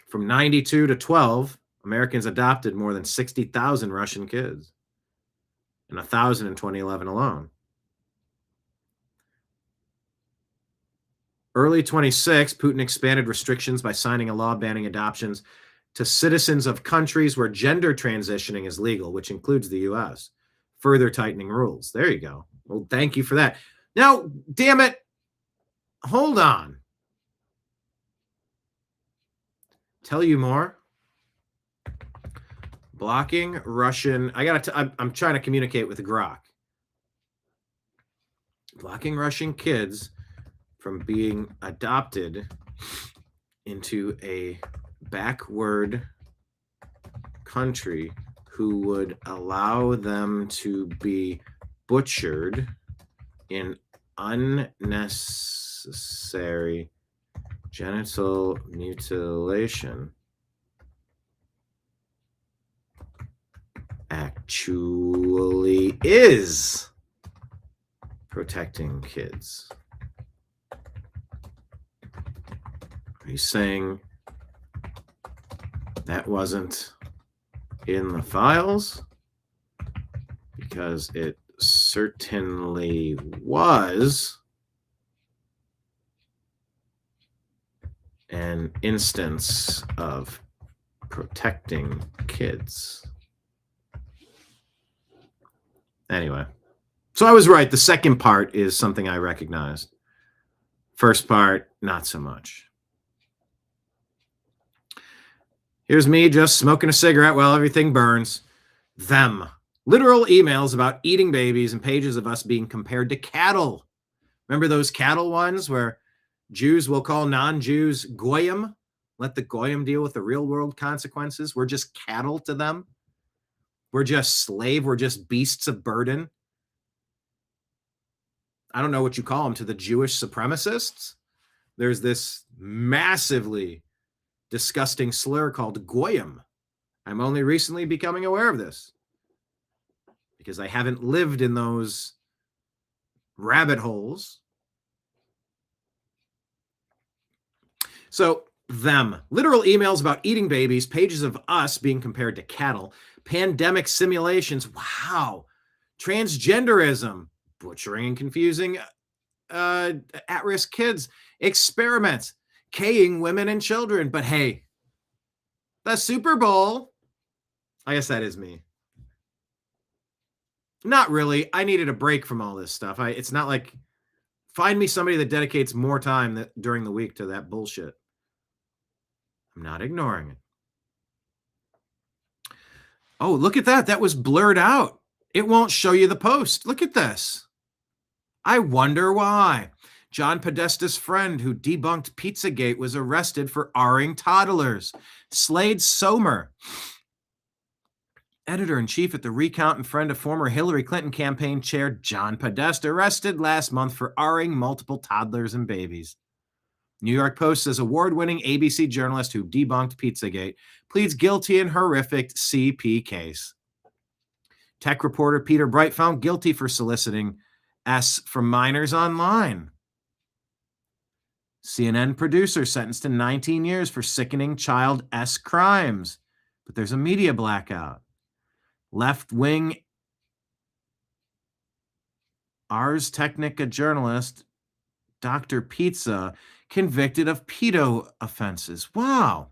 From 92 to 12, Americans adopted more than 60,000 Russian kids, and 1,000 in 2011 alone. Early 26, Putin expanded restrictions by signing a law banning adoptions to citizens of countries where gender transitioning is legal, which includes the U.S., further tightening rules. There you go. Well, thank you for that. Now, damn it, hold on. Tell you more. Blocking Russian. I'm trying to communicate with Grok. Blocking Russian kids from being adopted into a backward country who would allow them to be butchered in unnecessary genital mutilation actually is protecting kids. Are you saying that wasn't in the files? Because it certainly was an instance of protecting kids. Anyway, so I was right. The second part is something I recognized. First part, not so much. Here's me just smoking a cigarette while everything burns. Them. Literal emails about eating babies and pages of us being compared to cattle. Remember those cattle ones where Jews will call non-Jews goyim? Let the goyim deal with the real world consequences. We're just cattle to them. We're just slave. We're just beasts of burden. I don't know what you call them to the Jewish supremacists. There's this massively disgusting slur called goyim. I'm only recently becoming aware of this because I haven't lived in those rabbit holes. So them, literal emails about eating babies, pages of us being compared to cattle, pandemic simulations. Wow. Transgenderism, butchering and confusing at-risk kids, experiments, K-ing women and children. But hey, the Super Bowl, I guess that is me. Not really. I needed a break from all this stuff. It's not like, find me somebody that dedicates more time during the week to that bullshit. I'm not ignoring it. Oh, look at that. That was blurred out. It won't show you the post. Look at this. I wonder why. John Podesta's friend who debunked Pizzagate was arrested for R-ing toddlers. Slade Somer, editor-in-chief at The Recount and friend of former Hillary Clinton campaign chair John Podesta, arrested last month for R-ing multiple toddlers and babies. New York Post says award-winning ABC journalist who debunked Pizzagate pleads guilty in horrific CP case. Tech reporter Peter Bright found guilty for soliciting S from minors online. CNN producer sentenced to 19 years for sickening child S crimes. But there's a media blackout. Left-wing Ars Technica journalist, Dr. Pizza, convicted of pedo offenses. Wow.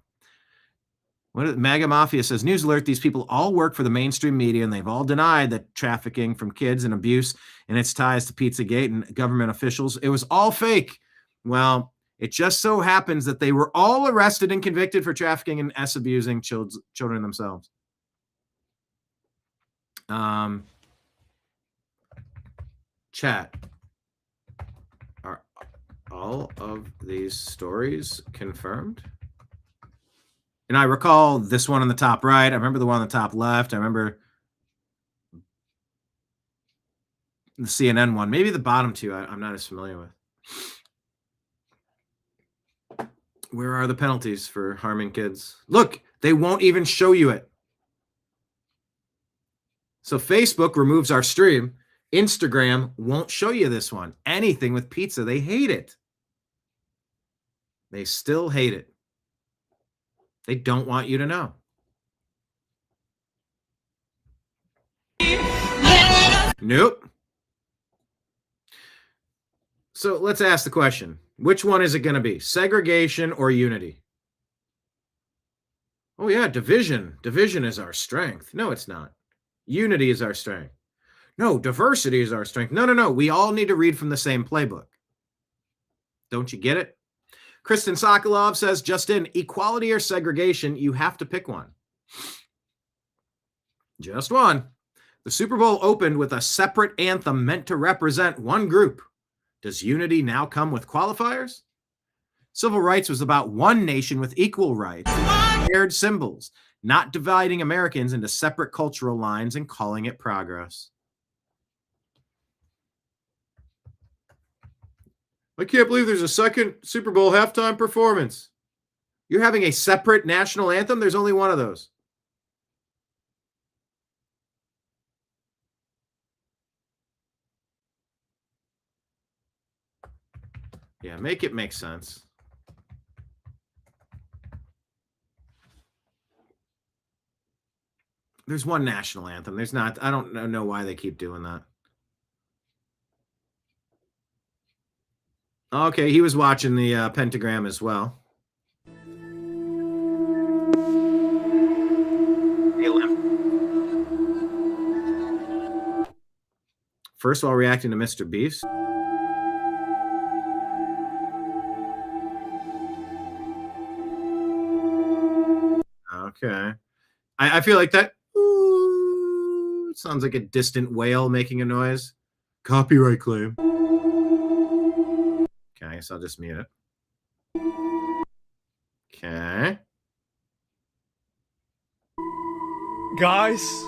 MAGA Mafia says, news alert, these people all work for the mainstream media, and they've all denied that trafficking from kids and abuse and its ties to Pizzagate and government officials. It was all fake. Well, it just so happens that they were all arrested and convicted for trafficking and abusing children themselves. Chat. Are all of these stories confirmed? And I recall this one on the top right. I remember the one on the top left. I remember the CNN one. Maybe the bottom two I'm not as familiar with. Where are the penalties for harming kids? Look, they won't even show you it. So Facebook removes our stream. Instagram won't show you this one. Anything with pizza, they hate it. They still hate it. They don't want you to know. Nope. So let's ask the question. Which one is it going to be? Segregation or unity? Oh, yeah, division. Division is our strength. No, it's not. Unity is our strength. No, diversity is our strength. No. We all need to read from the same playbook. Don't you get it? Kristen Sokolov says, just in, equality or segregation, you have to pick one. Just one. The Super Bowl opened with a separate anthem meant to represent one group. Does unity now come with qualifiers? Civil rights was about one nation with equal rights, shared symbols, not dividing Americans into separate cultural lines and calling it progress. I can't believe there's a second Super Bowl halftime performance. You're having a separate national anthem? There's only one of those. Yeah, make it make sense. There's one national anthem. There's not. I don't know why they keep doing that. Okay, he was watching the pentagram as well. First of all, reacting to Mr. Beast. Okay. I feel like that ooh, sounds like a distant whale making a noise. Copyright claim. Okay, I guess I'll just mute it. Okay. Guys.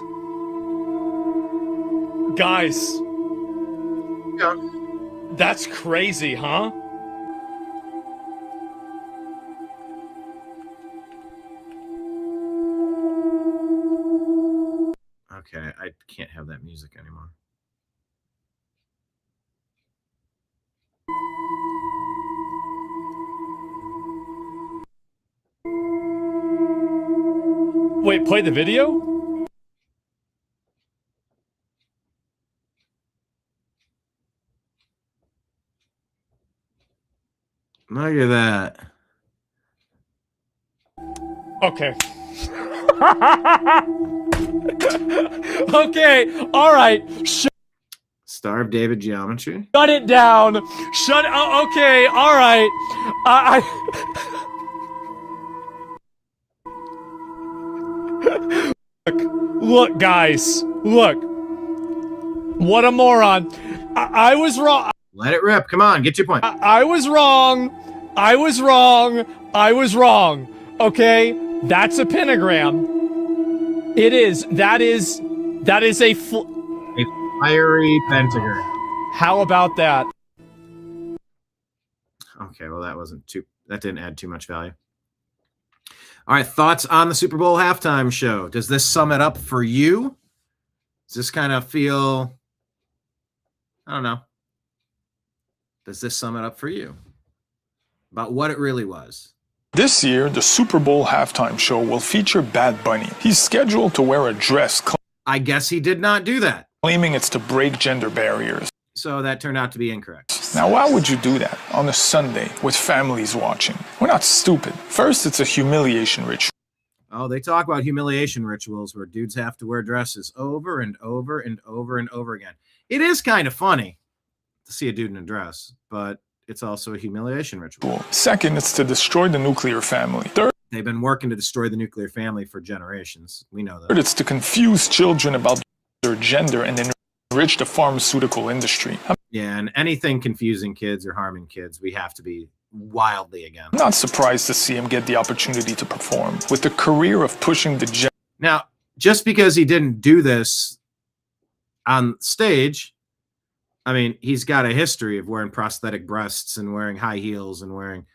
Yeah. That's crazy, huh? Okay, I can't have that music anymore. Wait, play the video? Look at that. Okay. Okay, all right. Star of David geometry. Shut it down. Okay, all right. Look, guys. Look. What a moron. I was wrong. Let it rip. Come on, get your point. I was wrong. Okay? That's a pentagram. It is. That is a fiery pentagram. How about that? Okay, well that didn't add too much value. All right, thoughts on the Super Bowl halftime show. Does this sum it up for you? Does this kind of feel, I don't know. Does this sum it up for you? About what it really was? This year, the Super Bowl halftime show will feature Bad Bunny. He's scheduled to wear a dress. I guess he did not do that. Claiming it's to break gender barriers. So that turned out to be incorrect. Now, why would you do that on a Sunday with families watching? We're not stupid. First, it's a humiliation ritual. Oh, they talk about humiliation rituals where dudes have to wear dresses over and over and over and over again. It is kind of funny to see a dude in a dress, but it's also a humiliation ritual. Second, it's to destroy the nuclear family. Third, they've been working to destroy the nuclear family for generations. We know that. Third, it's to confuse children about their gender and enrich the pharmaceutical industry. Yeah, and anything confusing kids or harming kids, we have to be wildly against. I'm not surprised to see him get the opportunity to perform with the career of pushing the gender. Now, just because he didn't do this on stage, I mean, he's got a history of wearing prosthetic breasts and wearing high heels and wearing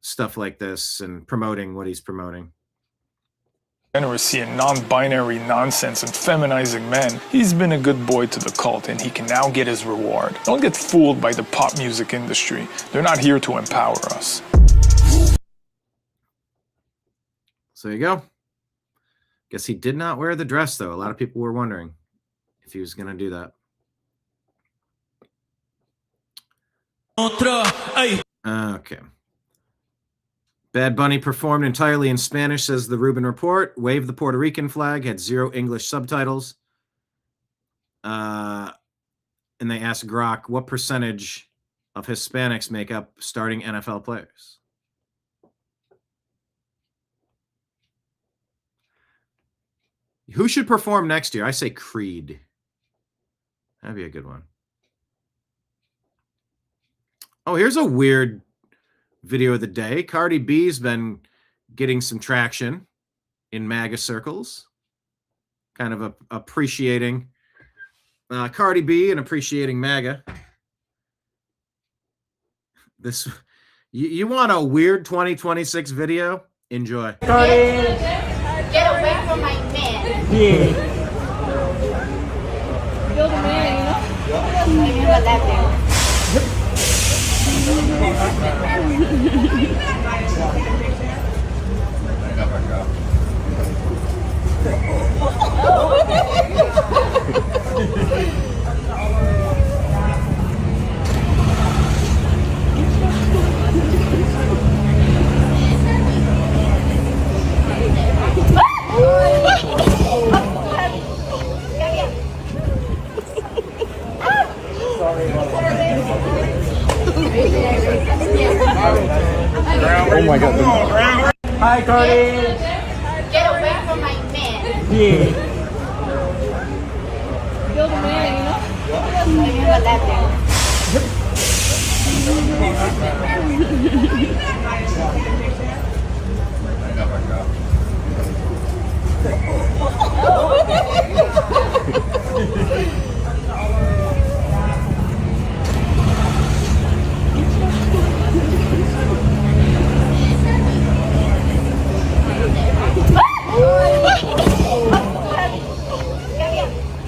stuff like this and promoting what he's promoting. Degeneracy and non-binary nonsense and feminizing men. He's been a good boy to the cult, and he can now get his reward. Don't get fooled by the pop music industry. They're not here to empower us. So there you go. Guess he did not wear the dress, though. A lot of people were wondering if he was going to do that. Okay. Bad Bunny performed entirely in Spanish, says the Rubin Report. Waved the Puerto Rican flag, had 0 English subtitles. And they asked Grok, what percentage of Hispanics make up starting NFL players? Who should perform next year? I say Creed. That'd be a good one. Oh, here's a weird video of the day. Cardi B's been getting some traction in MAGA circles. Kind of appreciating Cardi B and appreciating MAGA. This, you want a weird 2026 video? Enjoy. Cardi. Get away from my man. Yeah. You're the man, you know? Remember that man. Oh my God. Hi, Cardi. Get away from my man. Yeah. You're the man, you know? Remember that man.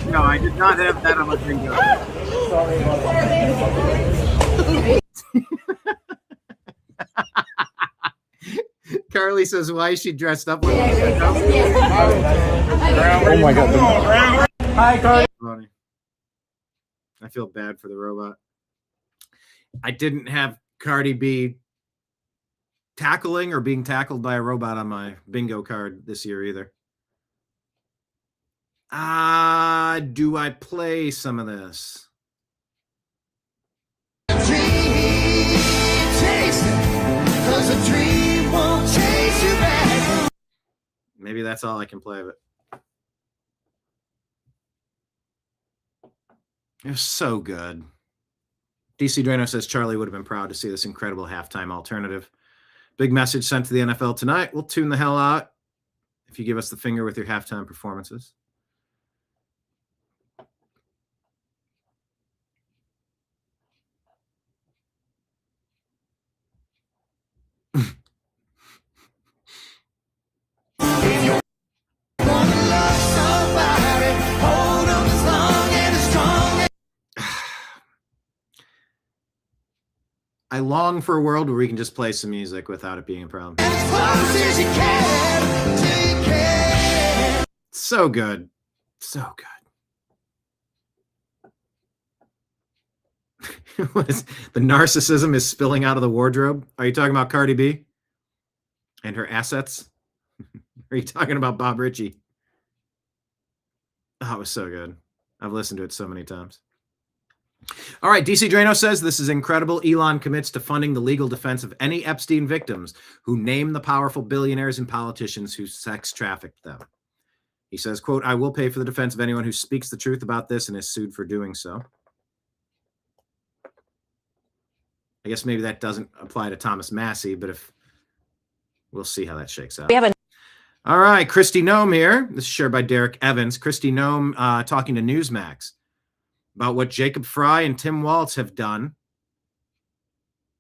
No, I did not have that on my finger. Carly says, why is she dressed up like that? Oh my God. Hi, Cardi. Funny. I feel bad for the robot. I didn't have Cardi B tackling or being tackled by a robot on my bingo card this year either. Do I play some of this? Maybe that's all I can play of it. It was so good. DC Drano says Charlie would have been proud to see this incredible halftime alternative. Big message sent to the NFL tonight. We'll tune the hell out if you give us the finger with your halftime performances. I long for a world where we can just play some music without it being a problem. So good. So good. The narcissism is spilling out of the wardrobe. Are you talking about Cardi B and her assets? Are you talking about Bob Ritchie? Oh, it was so good. I've listened to it so many times. All right, DC Drano says, this is incredible. Elon commits to funding the legal defense of any Epstein victims who name the powerful billionaires and politicians who sex trafficked them. He says, quote, I will pay for the defense of anyone who speaks the truth about this and is sued for doing so. I guess maybe that doesn't apply to Thomas Massey, but if we'll see how that shakes out. All right, Christy Nome here. This is shared by Derek Evans. Christy Nome talking to Newsmax about what Jacob Fry and Tim Waltz have done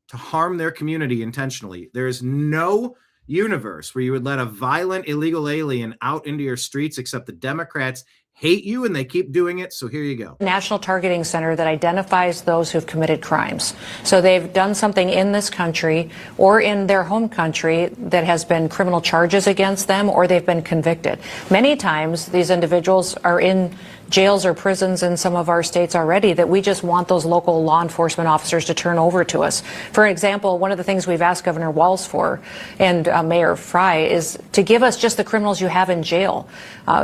to harm their community intentionally. There is no universe where you would let a violent illegal alien out into your streets, except the Democrats hate you and they keep doing it. So here you go. National Targeting Center that identifies those who've committed crimes. So they've done something in this country or in their home country that has been criminal charges against them, or they've been convicted. Many times these individuals are in jails or prisons in some of our states already that we just want those local law enforcement officers to turn over to us. For example, one of the things we've asked Governor Walz for and Mayor Fry is to give us just the criminals you have in jail.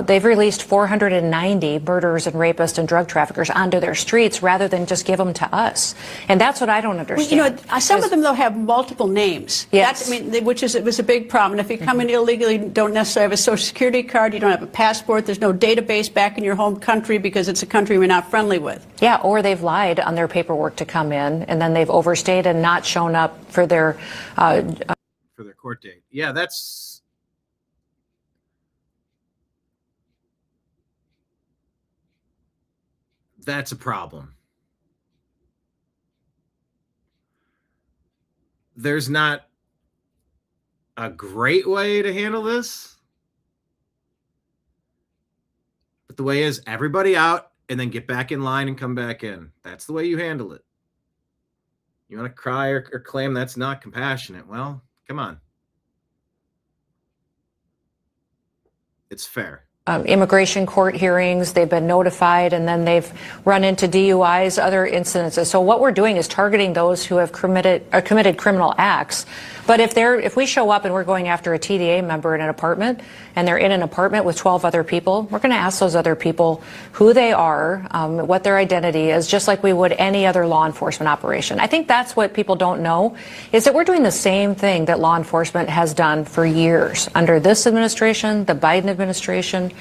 They've released 490 murderers and rapists and drug traffickers onto their streets rather than just give them to us. And that's what I don't understand. Well, you know, some of them, though, have multiple names. Yes. That's, I mean, which is, it was a big problem. And if you come in illegally, you don't necessarily have a Social Security card, you don't have a passport, there's no database back in your home country because it's a country we're not friendly with. Yeah, or they've lied on their paperwork to come in, and then they've overstayed and not shown up for their court date. Yeah, that's a problem. There's not a great way to handle this. But the way is everybody out and then get back in line and come back in. That's the way you handle it. You want to cry or claim that's not compassionate? Well, come on. It's fair. Immigration court hearings, they've been notified, and then they've run into DUIs, other incidences. So what we're doing is targeting those who have committed criminal acts. But if we show up and we're going after a TDA member in an apartment, and they're in an apartment with 12 other people, we're going to ask those other people who they are, what their identity is, just like we would any other law enforcement operation. I think that's what people don't know, is that we're doing the same thing that law enforcement has done for years under this administration, the Biden administration,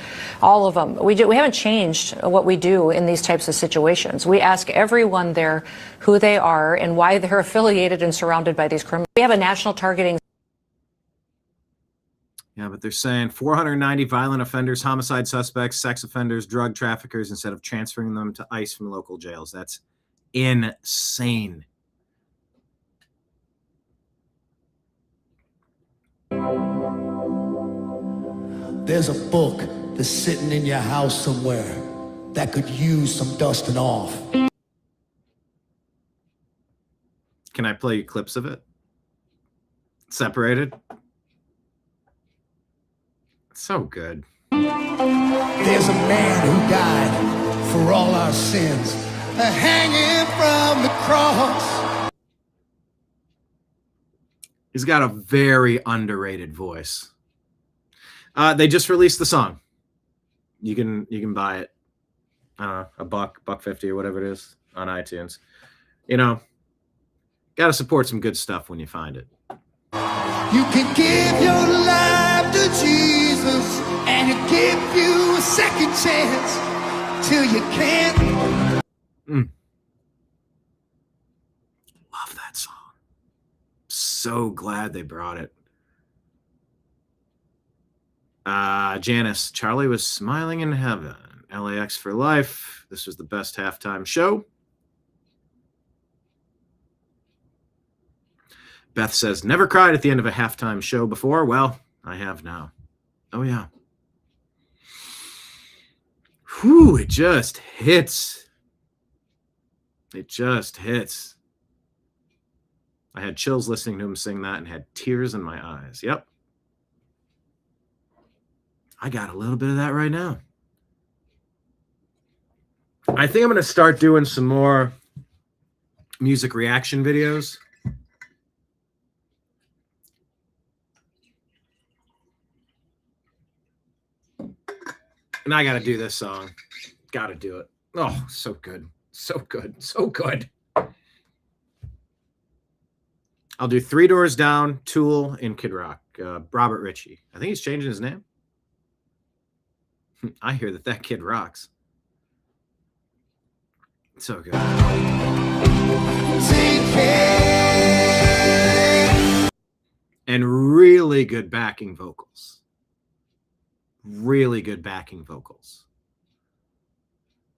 all of them. We haven't changed what we do in these types of situations. We ask everyone there who they are and why they're affiliated and surrounded by these criminals. We have a national targeting. Yeah, but they're saying 490 violent offenders, homicide suspects, sex offenders, drug traffickers, instead of transferring them to ICE from local jails. That's insane. There's a book that's sitting in your house somewhere that could use some dusting off. Can I play you clips of it? Separated? So good. There's a man who died for all our sins, hanging from the cross. He's got a very underrated voice. They just released the song. You can buy it. I don't know, $1.50 or whatever it is on iTunes. You know, got to support some good stuff when you find it. You can give your life to Jesus, and he'll give you a second chance till you can't. Love that song. So glad they brought it. Janice, Charlie was smiling in heaven. LAX for life. This was the best halftime show. Beth says, never cried at the end of a halftime show before. Well, I have now. Oh, yeah. Whew, it just hits. It just hits. I had chills listening to him sing that and had tears in my eyes. Yep. I got a little bit of that right now. I think I'm going to start doing some more music reaction videos. And I got to do this song. Got to do it. Oh, so good. So good. So good. I'll do Three Doors Down, Tool, and Kid Rock. Robert Ritchie. I think he's changing his name. I hear that kid rocks. So good. And really good backing vocals. Really good backing vocals.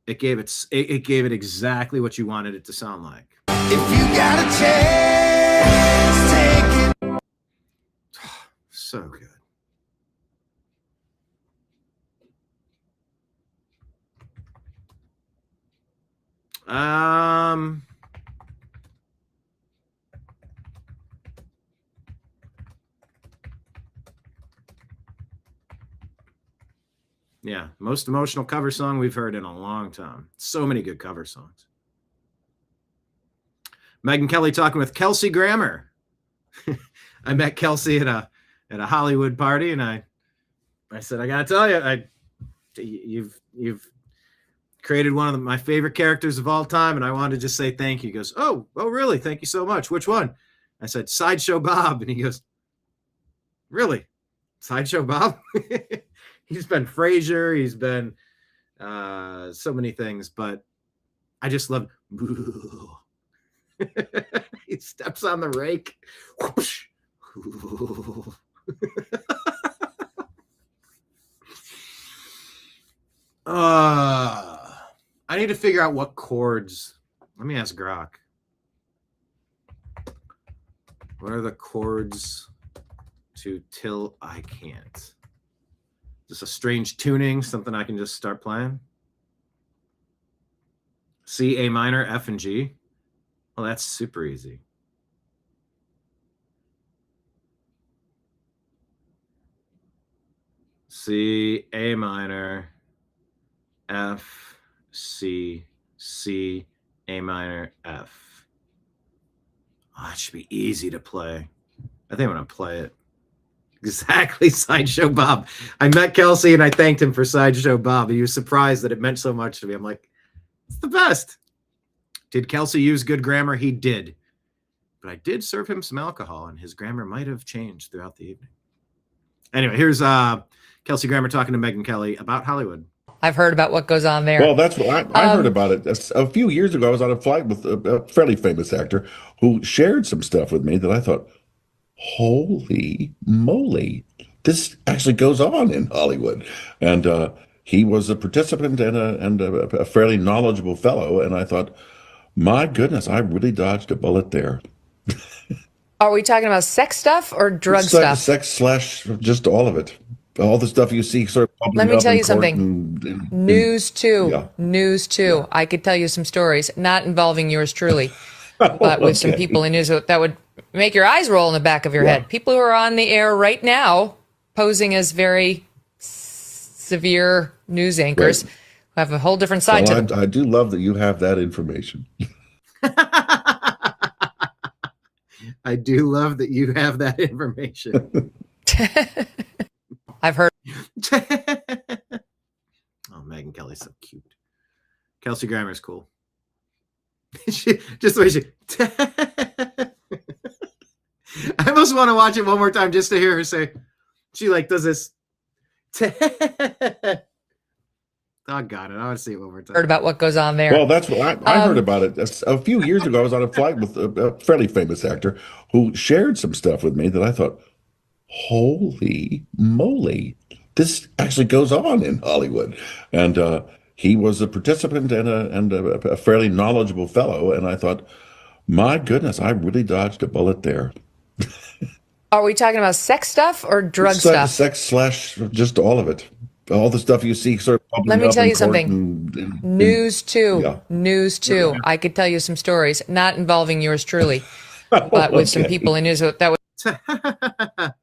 It gave it exactly what you wanted it to sound like. If you got a chance, take it. So good. Yeah, most emotional cover song we've heard in a long time. So many good cover songs. Megyn Kelly talking with Kelsey Grammer. I met Kelsey at a Hollywood party, and I said, I gotta tell you, you've created one of my favorite characters of all time, and I wanted to just say thank you. He goes, oh, really? Thank you so much. Which one? I said, Sideshow Bob, and he goes, really? Sideshow Bob? He's been Frasier. He's been so many things, but I just love. He steps on the rake. I need to figure out what chords. Let me ask Grok. What are the chords to Till I Can't? Just a strange tuning, something I can just start playing. C, A minor, F, and G. Well, that's super easy. C, A minor, F, C, C, A minor, F. Oh, that should be easy to play. I think I'm going to play it. Exactly, Sideshow Bob. I met Kelsey and I thanked him for Sideshow Bob. He was surprised that it meant so much to me. I'm like, it's the best. Did Kelsey use good grammar? He did. But I did serve him some alcohol, and his grammar might have changed throughout the evening. Anyway, here's Kelsey Grammer talking to Megyn Kelly about Hollywood. I've heard about what goes on there. Well, that's what I heard about it. A few years ago, I was on a flight with a fairly famous actor who shared some stuff with me that I thought, holy moly, this actually goes on in Hollywood. And he was a participant and a fairly knowledgeable fellow. And I thought, my goodness, I really dodged a bullet there. Are we talking about sex stuff or drug stuff? Sex slash just all of it. All the stuff you see sort of. Let me tell you something. News too. Yeah. News too. Yeah. I could tell you some stories, not involving yours truly, but with some people in news that would make your eyes roll in the back of your head. People who are on the air right now posing as very severe news anchors who have a whole different side to them. I do love that you have that information. I do love that you have that information. I've heard. Oh, Megyn Kelly's so cute. Kelsey Grammer's cool. Just the way she. I almost want to watch it one more time just to hear her say. She like does this. Doggone it! I want to see it one more time. Heard about what goes on there. Well, that's what I heard about it. A few years ago, I was on a flight with a fairly famous actor who shared some stuff with me that I thought, holy moly, this actually goes on in Hollywood. And he was a participant and a fairly knowledgeable fellow. And I thought, my goodness, I really dodged a bullet there. Are we talking about sex stuff or drug stuff? Sex slash just all of it. All the stuff you see sort of. Let me tell you something. News too. Yeah. News too. Yeah. I could tell you some stories, not involving yours truly, but with some people in news that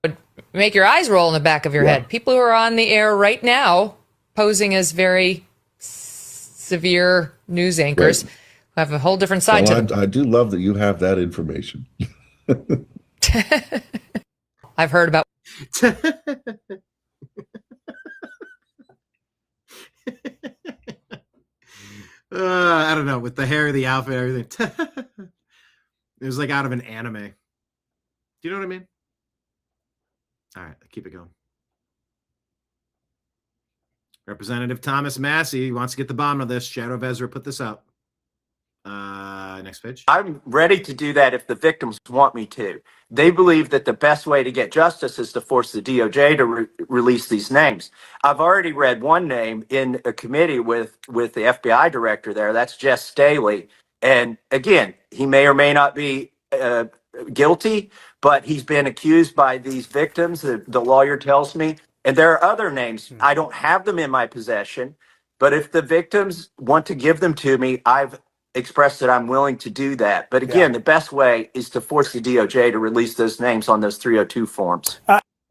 would make your eyes roll in the back of your head. People who are on the air right now posing as very severe news anchors who have a whole different side to them. I do love that you have that information. I've heard about. I don't know, with the hair, the outfit, everything. It was like out of an anime. Do you know what I mean? All right, keep it going. Representative Thomas Massey wants to get the bottom of this. Shadow of Ezra put this up. Next page. I'm ready to do that if the victims want me to. They believe that the best way to get justice is to force the DOJ to release these names. I've already read one name in a committee with the FBI director there. That's Jess Staley. And again, he may or may not be guilty, but he's been accused by these victims, the lawyer tells me. And there are other names. I don't have them in my possession, but if the victims want to give them to me, I've expressed that I'm willing to do that. But again, the best way is to force the DOJ to release those names on those 302 forms.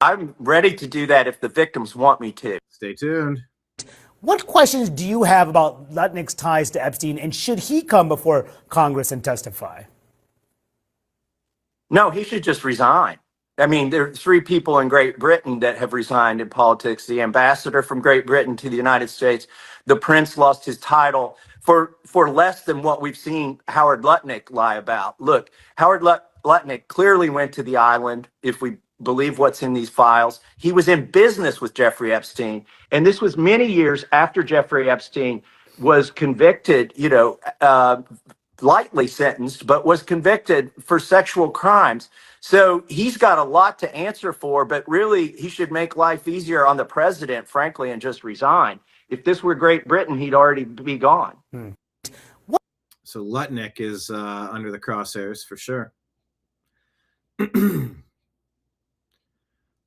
I'm ready to do that if the victims want me to. Stay tuned. What questions do you have about Lutnick's ties to Epstein, and should he come before Congress and testify? No, he should just resign. I mean, there are 3 people in Great Britain that have resigned in politics. The ambassador from Great Britain to the United States, the prince lost his title for less than what we've seen Howard Lutnick lie about. Look, Howard Lutnick clearly went to the island, if we believe what's in these files. He was in business with Jeffrey Epstein, and this was many years after Jeffrey Epstein was convicted, lightly sentenced, but was convicted for sexual crimes. So he's got a lot to answer for, but really he should make life easier on the president, frankly, and just resign. If this were Great Britain, he'd already be gone. So Lutnick is under the crosshairs for sure.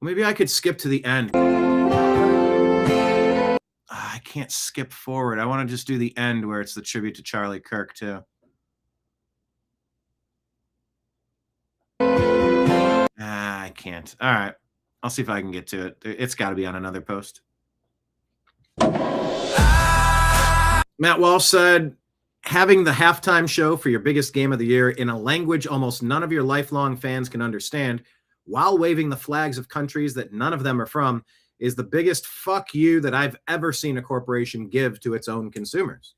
Maybe I could skip to the end. I can't skip forward. I want to just do the end where it's the tribute to Charlie Kirk too. I can't. All right. I'll see if I can get to it. It's got to be on another post. Matt Walsh said, having the halftime show for your biggest game of the year in a language almost none of your lifelong fans can understand while waving the flags of countries that none of them are from is the biggest fuck you that I've ever seen a corporation give to its own consumers.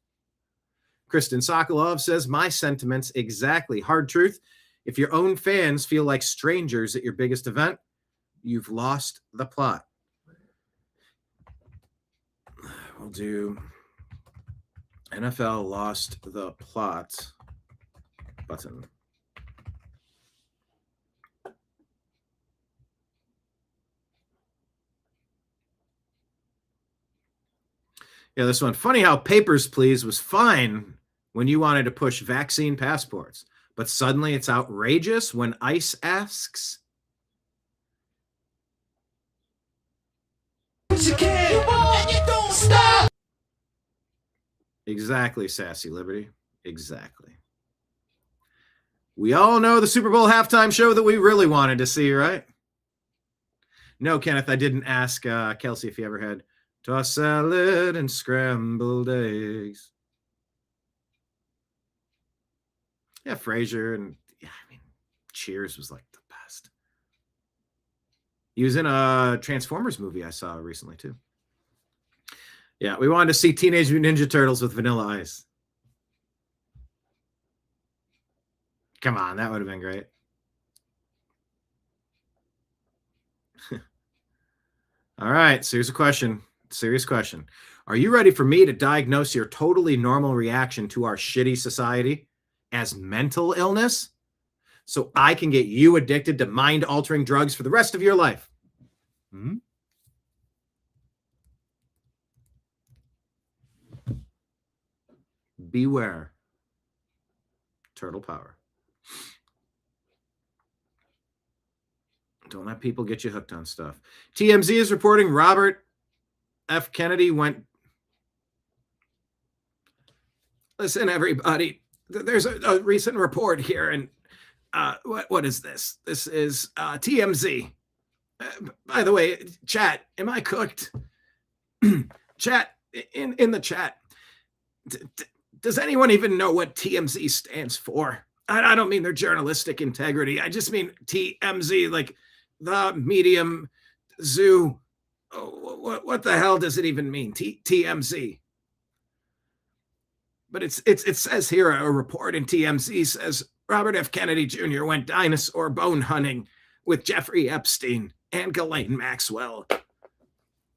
Kristen Sokolov says, my sentiments exactly. Hard truth. If your own fans feel like strangers at your biggest event, you've lost the plot. We'll do NFL lost the plot button. Yeah, this one. Funny how Papers, Please was fine when you wanted to push vaccine passports, but suddenly it's outrageous when ICE asks. You can't, and you don't stop. Exactly, Sassy Liberty. Exactly. We all know the Super Bowl halftime show that we really wanted to see, right? No, Kenneth, I didn't ask Kelsey if he ever had tossed salad and scrambled eggs. Yeah, Frasier and Cheers was like the best. He was in a Transformers movie I saw recently too. Yeah, we wanted to see Teenage Mutant Ninja Turtles with Vanilla Ice. Come on, that would have been great. All right, so here's a question. Serious question. Are you ready for me to diagnose your totally normal reaction to our shitty society as mental illness so I can get you addicted to mind-altering drugs for the rest of your life? Beware. Turtle power. Don't let people get you hooked on stuff. TMZ is reporting Robert F. Kennedy went. Listen, everybody. There's a recent report here, and what is this? This is TMZ. By the way, chat, am I cooked? Chat, in the chat. Does anyone even know what TMZ stands for? I don't mean their journalistic integrity. I just mean TMZ, like the medium zoo. Oh, what the hell does it even mean? TMZ. But it says here, a report in TMZ says Robert F. Kennedy Jr. went dinosaur bone hunting with Jeffrey Epstein and Ghislaine Maxwell.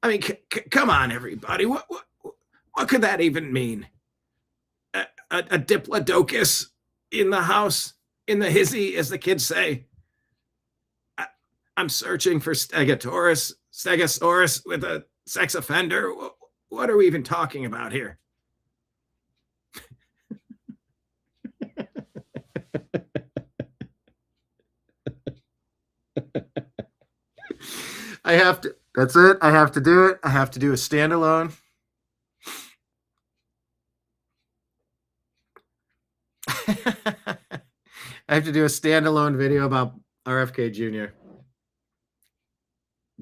I mean, come on, everybody. What could that even mean? A diplodocus in the house, in the hizzy, as the kids say. I'm searching for Stegosaurus with a sex offender. What are we even talking about here? I have to. That's it. I have to do it. I have to do a standalone. I have to do a standalone video about RFK Jr.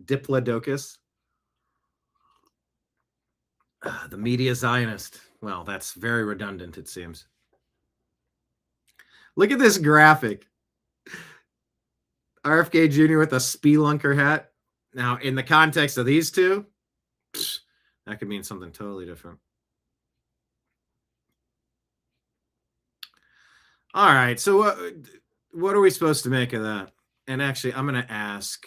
Diplodocus. The media Zionist. Well, that's very redundant, it seems. Look at this graphic. RFK Jr. with a spelunker hat. Now, in the context of these two, that could mean something totally different. All right, so what are we supposed to make of that? And actually, I'm going to ask.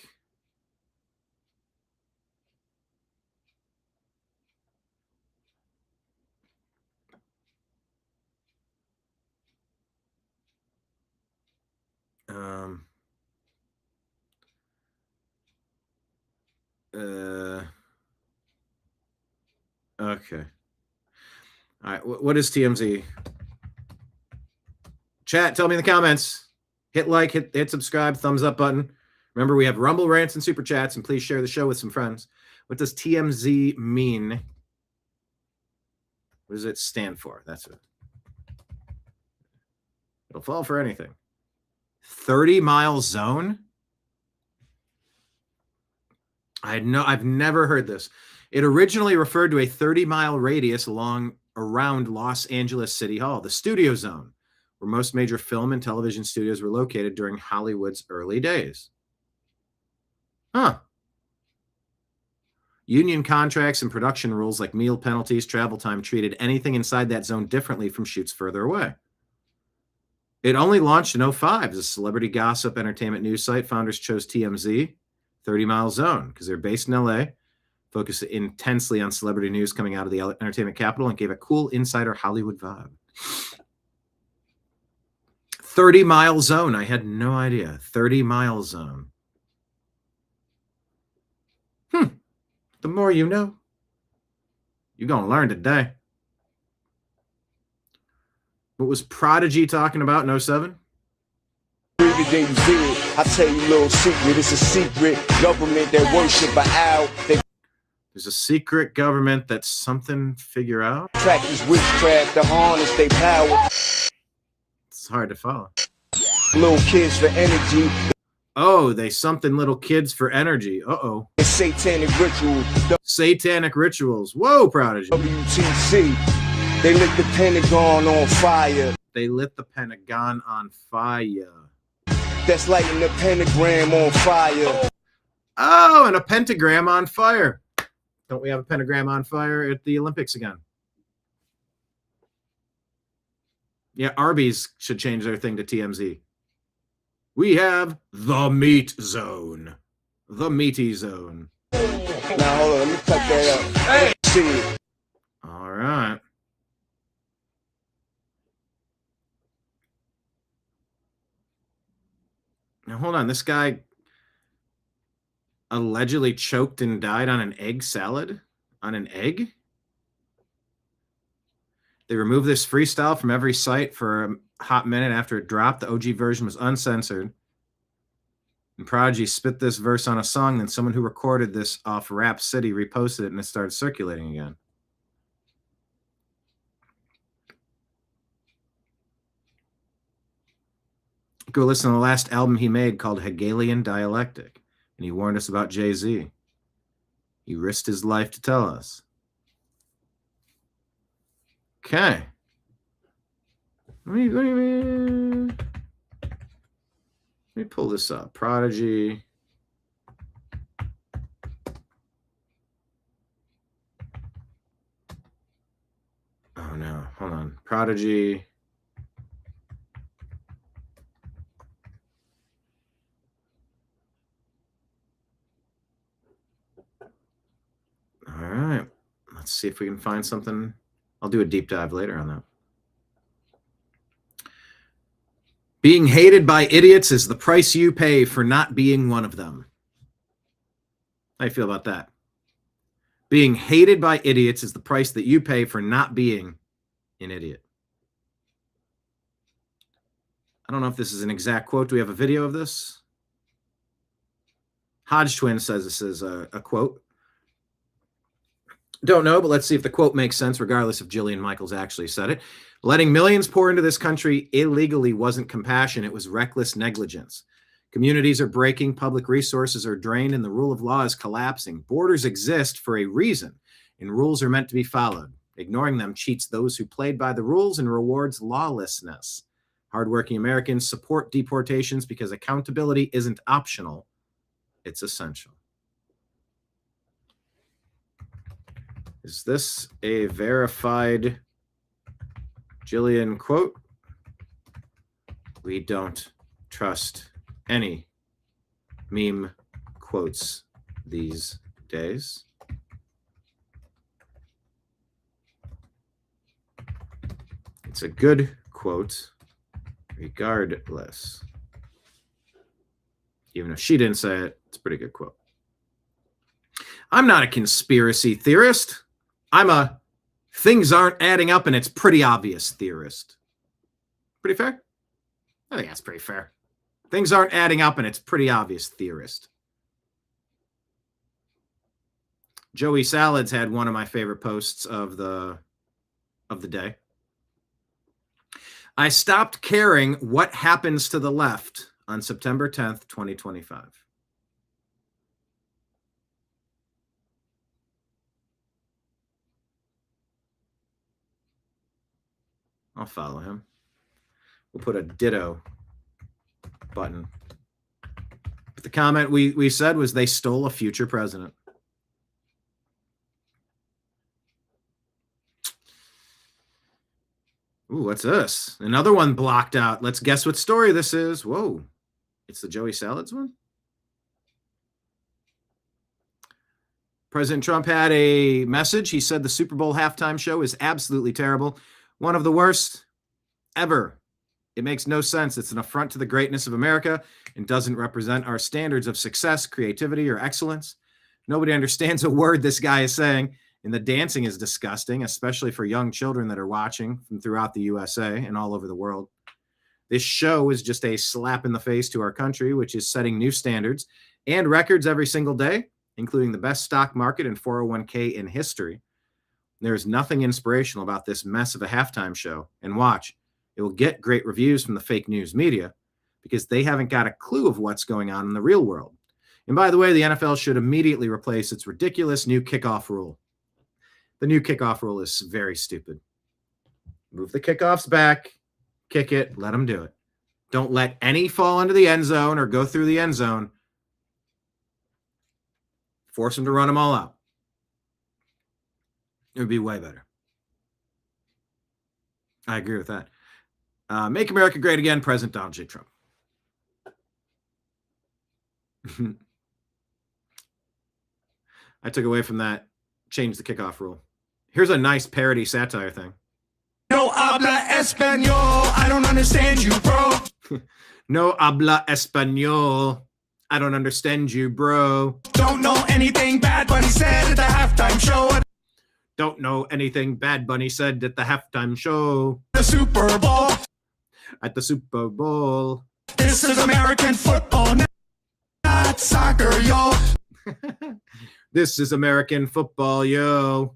Okay. All right, what is TMZ? Chat, tell me in the comments. Hit like, hit subscribe, thumbs up button. Remember, we have Rumble rants and super chats, and please share the show with some friends. What does TMZ mean? What does it stand for? That's it. It'll fall for anything. 30-mile zone? I've never heard this. It originally referred to a 30-mile radius around Los Angeles City Hall, the studio zone, where most major film and television studios were located during Hollywood's early days. Huh. Union contracts and production rules like meal penalties, travel time treated anything inside that zone differently from shoots further away. It only launched in 2005 as a celebrity gossip entertainment news site. Founders chose TMZ, 30-mile zone, because they're based in LA, focused intensely on celebrity news coming out of the entertainment capital, and gave a cool insider Hollywood vibe. 30-mile zone. I had no idea. 30-mile zone. The more you know. You're going to learn today. What was Prodigy talking about in 2007? I tell you a little secret. It's a secret government that worship an owl. There's a secret government that something figure out. Practice witchcraft to harness their power. It's hard to follow. Little kids for energy. Oh, they something little kids for energy. Uh-oh. It's satanic rituals. Satanic rituals. Whoa, Prodigy. WTC. They lit the Pentagon on fire. They lit the Pentagon on fire. That's lighting the pentagram on fire. Oh, and a pentagram on fire. Don't we have a pentagram on fire at the Olympics again? Yeah, Arby's should change their thing to TMZ. We have the meat zone. The meaty zone. Now, hold on. Let me cut that up. Hey! See. All right. Now, hold on. This guy allegedly choked and died on an egg salad? On an egg? They removed this freestyle from every site for a hot minute after it dropped. The OG version was uncensored. And Prodigy spit this verse on a song, then someone who recorded this off Rap City reposted it, and it started circulating again. Go listen to the last album he made called Hegelian Dialectic, and he warned us about Jay-Z. He risked his life to tell us. Okay. Let me pull this up. Prodigy. Oh no, hold on. Prodigy. All right. Let's see if we can find something. I'll do a deep dive later on that. Being hated by idiots is the price you pay for not being one of them. How do you feel about that? Being hated by idiots is the price that you pay for not being an idiot. I don't know if this is an exact quote. Do we have a video of this? Hodge Twin says this is a quote. Don't know, but let's see if the quote makes sense, regardless if Jillian Michaels actually said it. Letting millions pour into this country illegally wasn't compassion. It was reckless negligence. Communities are breaking, public resources are drained, and the rule of law is collapsing. Borders exist for a reason, and rules are meant to be followed. Ignoring them cheats those who played by the rules and rewards lawlessness. Hardworking Americans support deportations because accountability isn't optional, it's essential. Is this a verified Jillian quote? We don't trust any meme quotes these days. It's a good quote, regardless. Even if she didn't say it, it's a pretty good quote. I'm not a conspiracy theorist. I'm a things aren't adding up and it's pretty obvious theorist. Pretty fair? I think that's pretty fair. Things aren't adding up and it's pretty obvious theorist. Joey Salads had one of my favorite posts of the day. I stopped caring what happens to the left on September 10th, 2025. I'll follow him. We'll put a ditto button. But the comment we said was they stole a future president. Ooh, what's this? Another one blocked out. Let's guess what story this is. Whoa. It's the Joey Salads one? President Trump had a message. He said the Super Bowl halftime show is absolutely terrible. One of the worst ever. It makes no sense. It's an affront to the greatness of America and doesn't represent our standards of success, creativity, or excellence. Nobody understands a word this guy is saying, and the dancing is disgusting, especially for young children that are watching from throughout the USA and all over the world. This show is just a slap in the face to our country, which is setting new standards and records every single day, including the best stock market and 401k in history. There's nothing inspirational about this mess of a halftime show. And watch, it will get great reviews from the fake news media because they haven't got a clue of what's going on in the real world. And by the way, the NFL should immediately replace its ridiculous new kickoff rule. The new kickoff rule is very stupid. Move the kickoffs back, kick it, let them do it. Don't let any fall into the end zone or go through the end zone. Force them to run them all out. It would be way better. I agree with that. Make America great again, President Donald J. Trump. I took away from that, changed the kickoff rule. Here's a nice parody satire thing. No habla español. I don't understand you, bro. No habla español. I don't understand you, bro. Don't know anything Bad Bunny said at the halftime show. Don't know anything Bad Bunny said at the halftime show. The Super Bowl. At the Super Bowl. This is American football, not soccer, yo. This is American football, yo.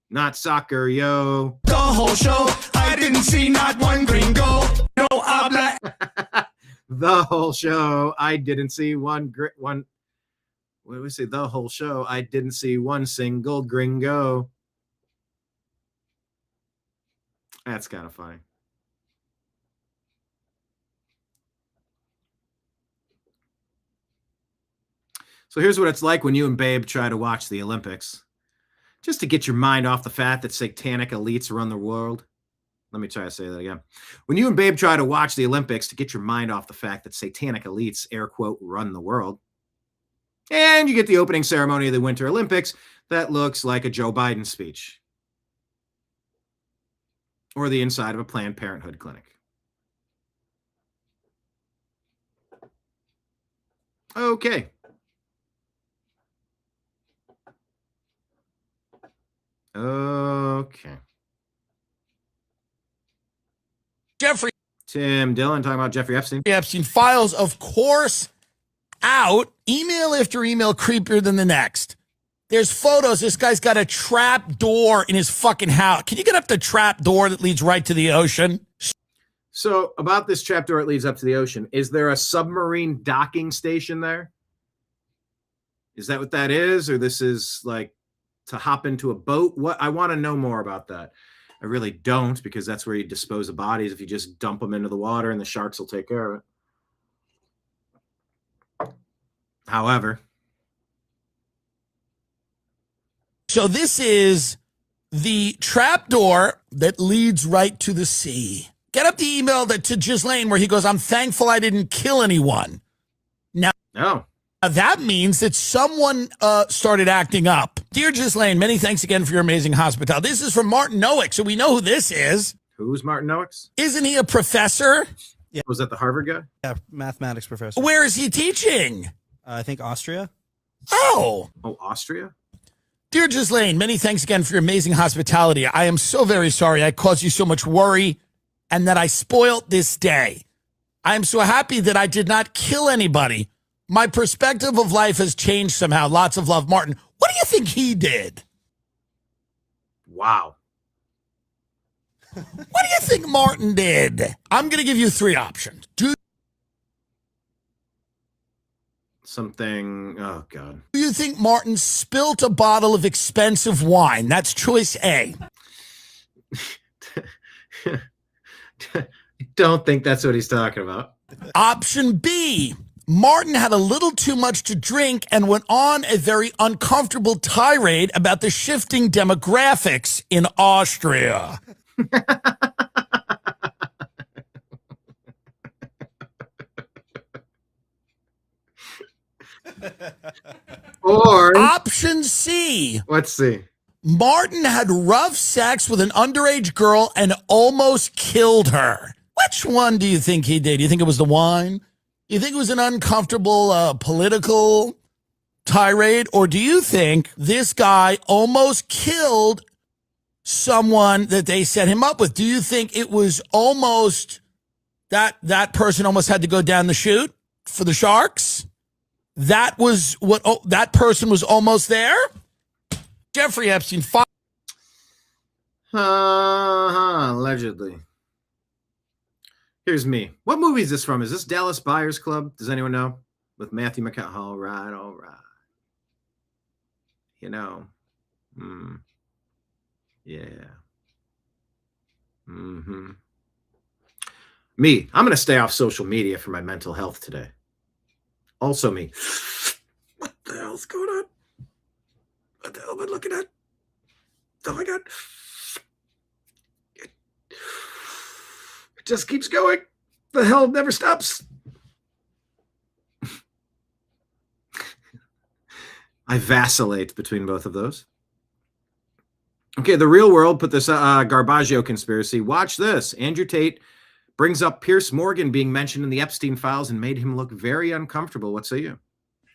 Not soccer, yo. The whole show, I didn't see not one gringo. No habla. The whole show, I didn't see one. What do we say? The whole show, I didn't see one single gringo. That's kind of funny. So here's what it's like when you and Babe try to watch the Olympics. Just to get your mind off the fact that satanic elites run the world. Let me try to say that again. When you and Babe try to watch the Olympics to get your mind off the fact that satanic elites, air quote, run the world. And you get the opening ceremony of the Winter Olympics that looks like a Joe Biden speech. Or the inside of a Planned Parenthood clinic. Okay. Okay. Jeffrey. Tim Dillon talking about Jeffrey Epstein. Epstein files, of course, out. Email after email creepier than the next. There's photos. This guy's got a trap door in his fucking house. Can you get up the trap door that leads right to the ocean? So about this trap door that leads up to the ocean, is there a submarine docking station there? Is that what that is? Or this is like to hop into a boat? What? I want to know more about that. I really don't, because that's where you dispose of bodies if you just dump them into the water and the sharks will take care of it. However. So this is the trapdoor that leads right to the sea. Get up the email to Ghislaine where he goes, I'm thankful I didn't kill anyone. Now, that means that someone started acting up. Dear Ghislaine, many thanks again for your amazing hospitality. This is from Martin Nowick, so we know who this is. Who's Martin Nowick? Isn't he a professor? Yeah. Was that the Harvard guy? Yeah, mathematics professor. Where is he teaching? I think Austria. Oh, Austria? Dear Ghislaine, many thanks again for your amazing hospitality. I am so very sorry I caused you so much worry and that I spoiled this day. I am so happy that I did not kill anybody. My perspective of life has changed somehow. Lots of love, Martin. What do you think he did? Wow. What do you think Martin did? I'm going to give you three options. Something, oh God. Do you think Martin spilt a bottle of expensive wine? That's choice A. I don't think that's what he's talking about. Option B. Martin had a little too much to drink and went on a very uncomfortable tirade about the shifting demographics in Austria. Or option C. Let's see. Martin had rough sex with an underage girl and almost killed her. Which one do you think he did? Do you think it was the wine? Do you think it was an uncomfortable political tirade? Or do you think this guy almost killed someone that they set him up with? Do you think it was almost that person almost had to go down the chute for the Sharks? That was what that person was almost there? Jeffrey Epstein. Allegedly. Here's me. What movie is this from? Is this Dallas Buyers Club? Does anyone know? With Matthew McConaughey. All right. You know. Yeah. Me. I'm going to stay off social media for my mental health today. Also me. What the hell's going on? What the hell am I looking at? Oh my God. It just keeps going. The hell never stops. I vacillate between both of those. Okay, The Real World put this Garbaggio conspiracy. Watch this. Andrew Tate brings up Pierce Morgan being mentioned in the Epstein files and made him look very uncomfortable. What say you?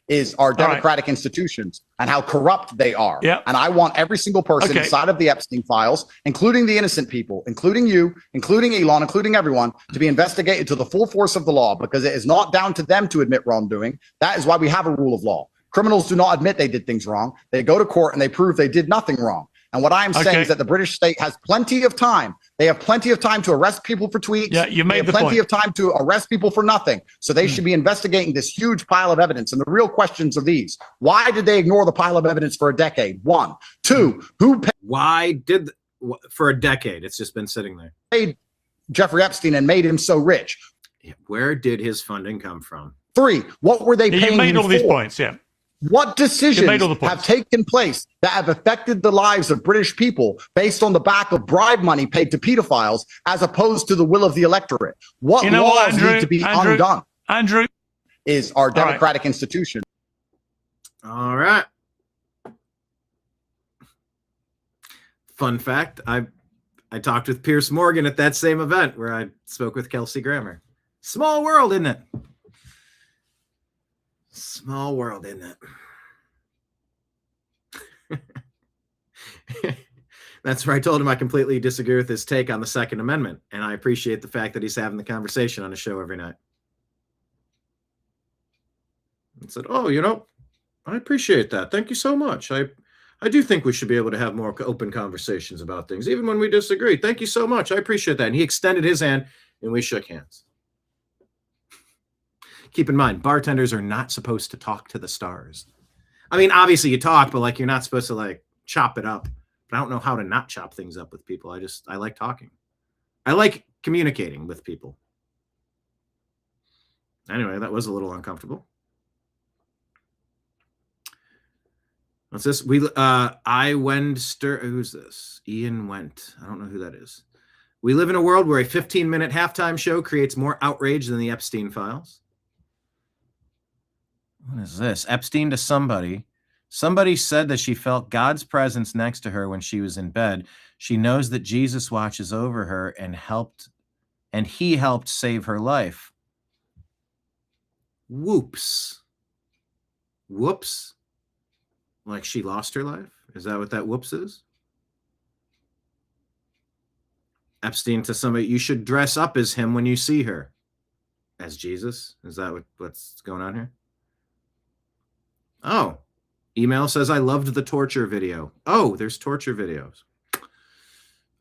Is our democratic institutions and how corrupt they are. Yeah. And I want every single person inside of the Epstein files, including the innocent people, including you, including Elon, including everyone, to be investigated to the full force of the law, because it is not down to them to admit wrongdoing. That is why we have a rule of law. Criminals do not admit they did things wrong. They go to court and they prove they did nothing wrong. And what I am saying is that the British state has plenty of time. They have plenty of time to arrest people for tweets. Yeah, you made they have plenty of time to arrest people for nothing. So they should be investigating this huge pile of evidence. And the real questions are these. Why did they ignore the pile of evidence for a decade? One. Two, who paid? Why did, for a decade, it's just been sitting there. Paid Jeffrey Epstein and made him so rich. Where did his funding come from? Three, what were they paying You made him all these for? points, yeah. What decisions have taken place that have affected the lives of British people based on the back of bribe money paid to pedophiles as opposed to the will of the electorate? What laws need to be undone? Andrew is our democratic institution. All right. Fun fact, I talked with Pierce Morgan at that same event where I spoke with Kelsey Grammer. Small world, isn't it? Small world, isn't it? That's where I told him I completely disagree with his take on the Second Amendment, and I appreciate the fact that he's having the conversation on his show every night. And said, "Oh, you know, I appreciate that. Thank you so much. I do think we should be able to have more open conversations about things, even when we disagree. Thank you so much. I appreciate that." And he extended his hand, and we shook hands. Keep in mind, bartenders are not supposed to talk to the stars. I mean, obviously you talk, but like you're not supposed to like chop it up. But I don't know how to not chop things up with people. I like talking. I like communicating with people. Anyway, that was a little uncomfortable. What's this? Who's this? Ian Went. I don't know who that is. We live in a world where a 15-minute halftime show creates more outrage than the Epstein files. What is this? Epstein to somebody. Somebody said that she felt God's presence next to her when she was in bed. She knows that Jesus watches over her and he helped save her life. Whoops. Whoops. Like she lost her life? Is that what that whoops is? Epstein to somebody, you should dress up as him when you see her. As Jesus? Is that what's going on here? Oh, email says, I loved the torture video. Oh, there's torture videos.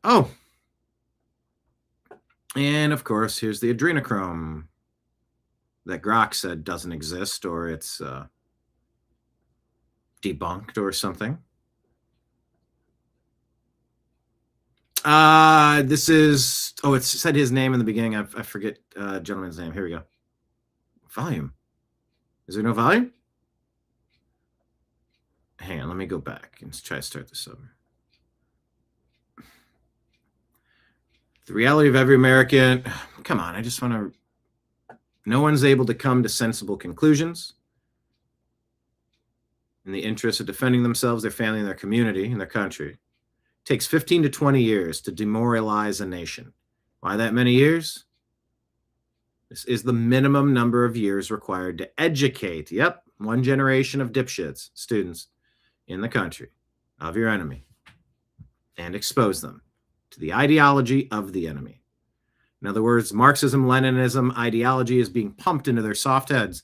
Oh. And of course, here's the adrenochrome that Grok said doesn't exist, or it's debunked or something. This is, it said his name in the beginning. I forget gentleman's name. Here we go. Volume. Is there no volume? Hang on, let me go back and try to start this over. The reality of every American. Come on, I just want to. No one's able to come to sensible conclusions in the interest of defending themselves, their family, and their community, and their country. It takes 15 to 20 years to demoralize a nation. Why that many years? This is the minimum number of years required to educate, one generation of dipshits, students, in the country of your enemy and expose them to the ideology of the enemy. In other words, Marxism, Leninism ideology is being pumped into their soft heads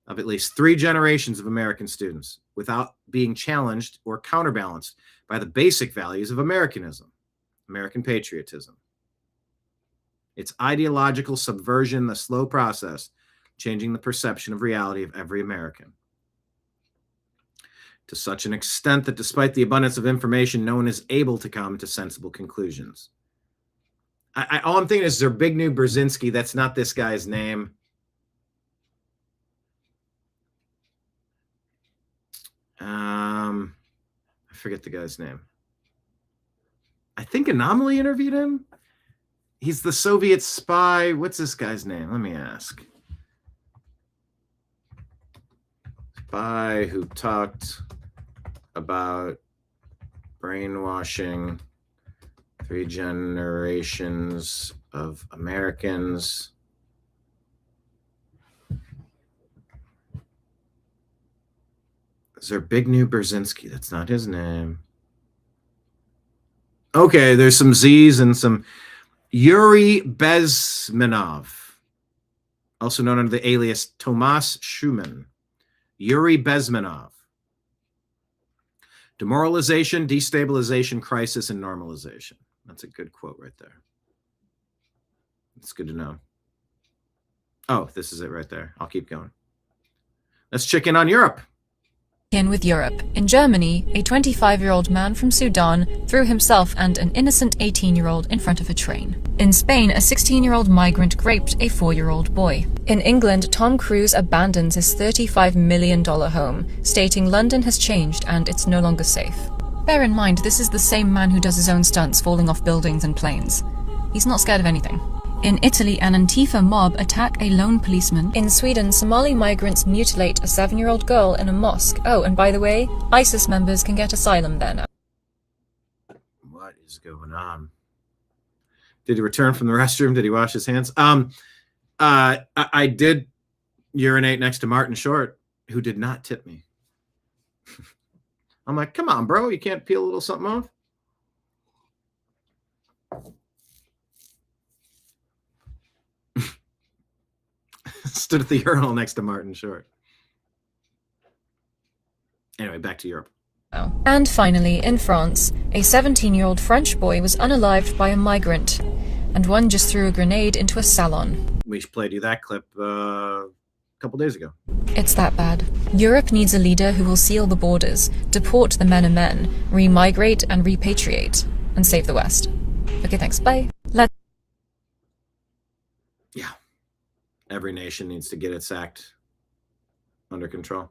of at least 3 generations of American students without being challenged or counterbalanced by the basic values of Americanism, American patriotism. It's ideological subversion, the slow process, changing the perception of reality of every American. To such an extent that despite the abundance of information, no one is able to come to sensible conclusions. All I'm thinking is Zerbigniew Brzezinski. That's not this guy's name. I forget the guy's name. I think Anomaly interviewed him. He's the Soviet spy. What's this guy's name? Let me ask. Spy who talked about brainwashing 3 generations of Americans. Zerbigniew Brzezinski. That's not his name. Okay, there's some Z's and some. Yuri Bezmenov, also known under the alias Tomas Schumann. Yuri Bezmenov. Demoralization, destabilization, crisis, and normalization. That's a good quote right there. It's good to know. Oh, this is it right there. I'll keep going. Let's check in on Europe. In with Europe. In Germany, a 25-year-old man from Sudan threw himself and an innocent 18-year-old in front of a train. In Spain, a 16-year-old migrant raped a 4-year-old boy. In England, Tom Cruise abandons his $35 million home, stating London has changed and it's no longer safe. Bear in mind, this is the same man who does his own stunts falling off buildings and planes. He's not scared of anything. In Italy, an Antifa mob attack a lone policeman. In Sweden, Somali migrants mutilate a 7-year-old girl in a mosque. Oh, and by the way, ISIS members can get asylum there now. What is going on? Did he return from the restroom? Did he wash his hands? I did urinate next to Martin Short, who did not tip me. I'm like, come on, bro. You can't peel a little something off? Stood at the urinal next to Martin Short. Anyway, back to Europe. And finally, in France, a 17-year-old French boy was unalived by a migrant, and one just threw a grenade into a salon. We played you that clip a couple days ago. It's that bad. Europe needs a leader who will seal the borders, deport the men and men, remigrate and repatriate, and save the West. Okay, thanks. Bye. Yeah. Every nation needs to get its act under control.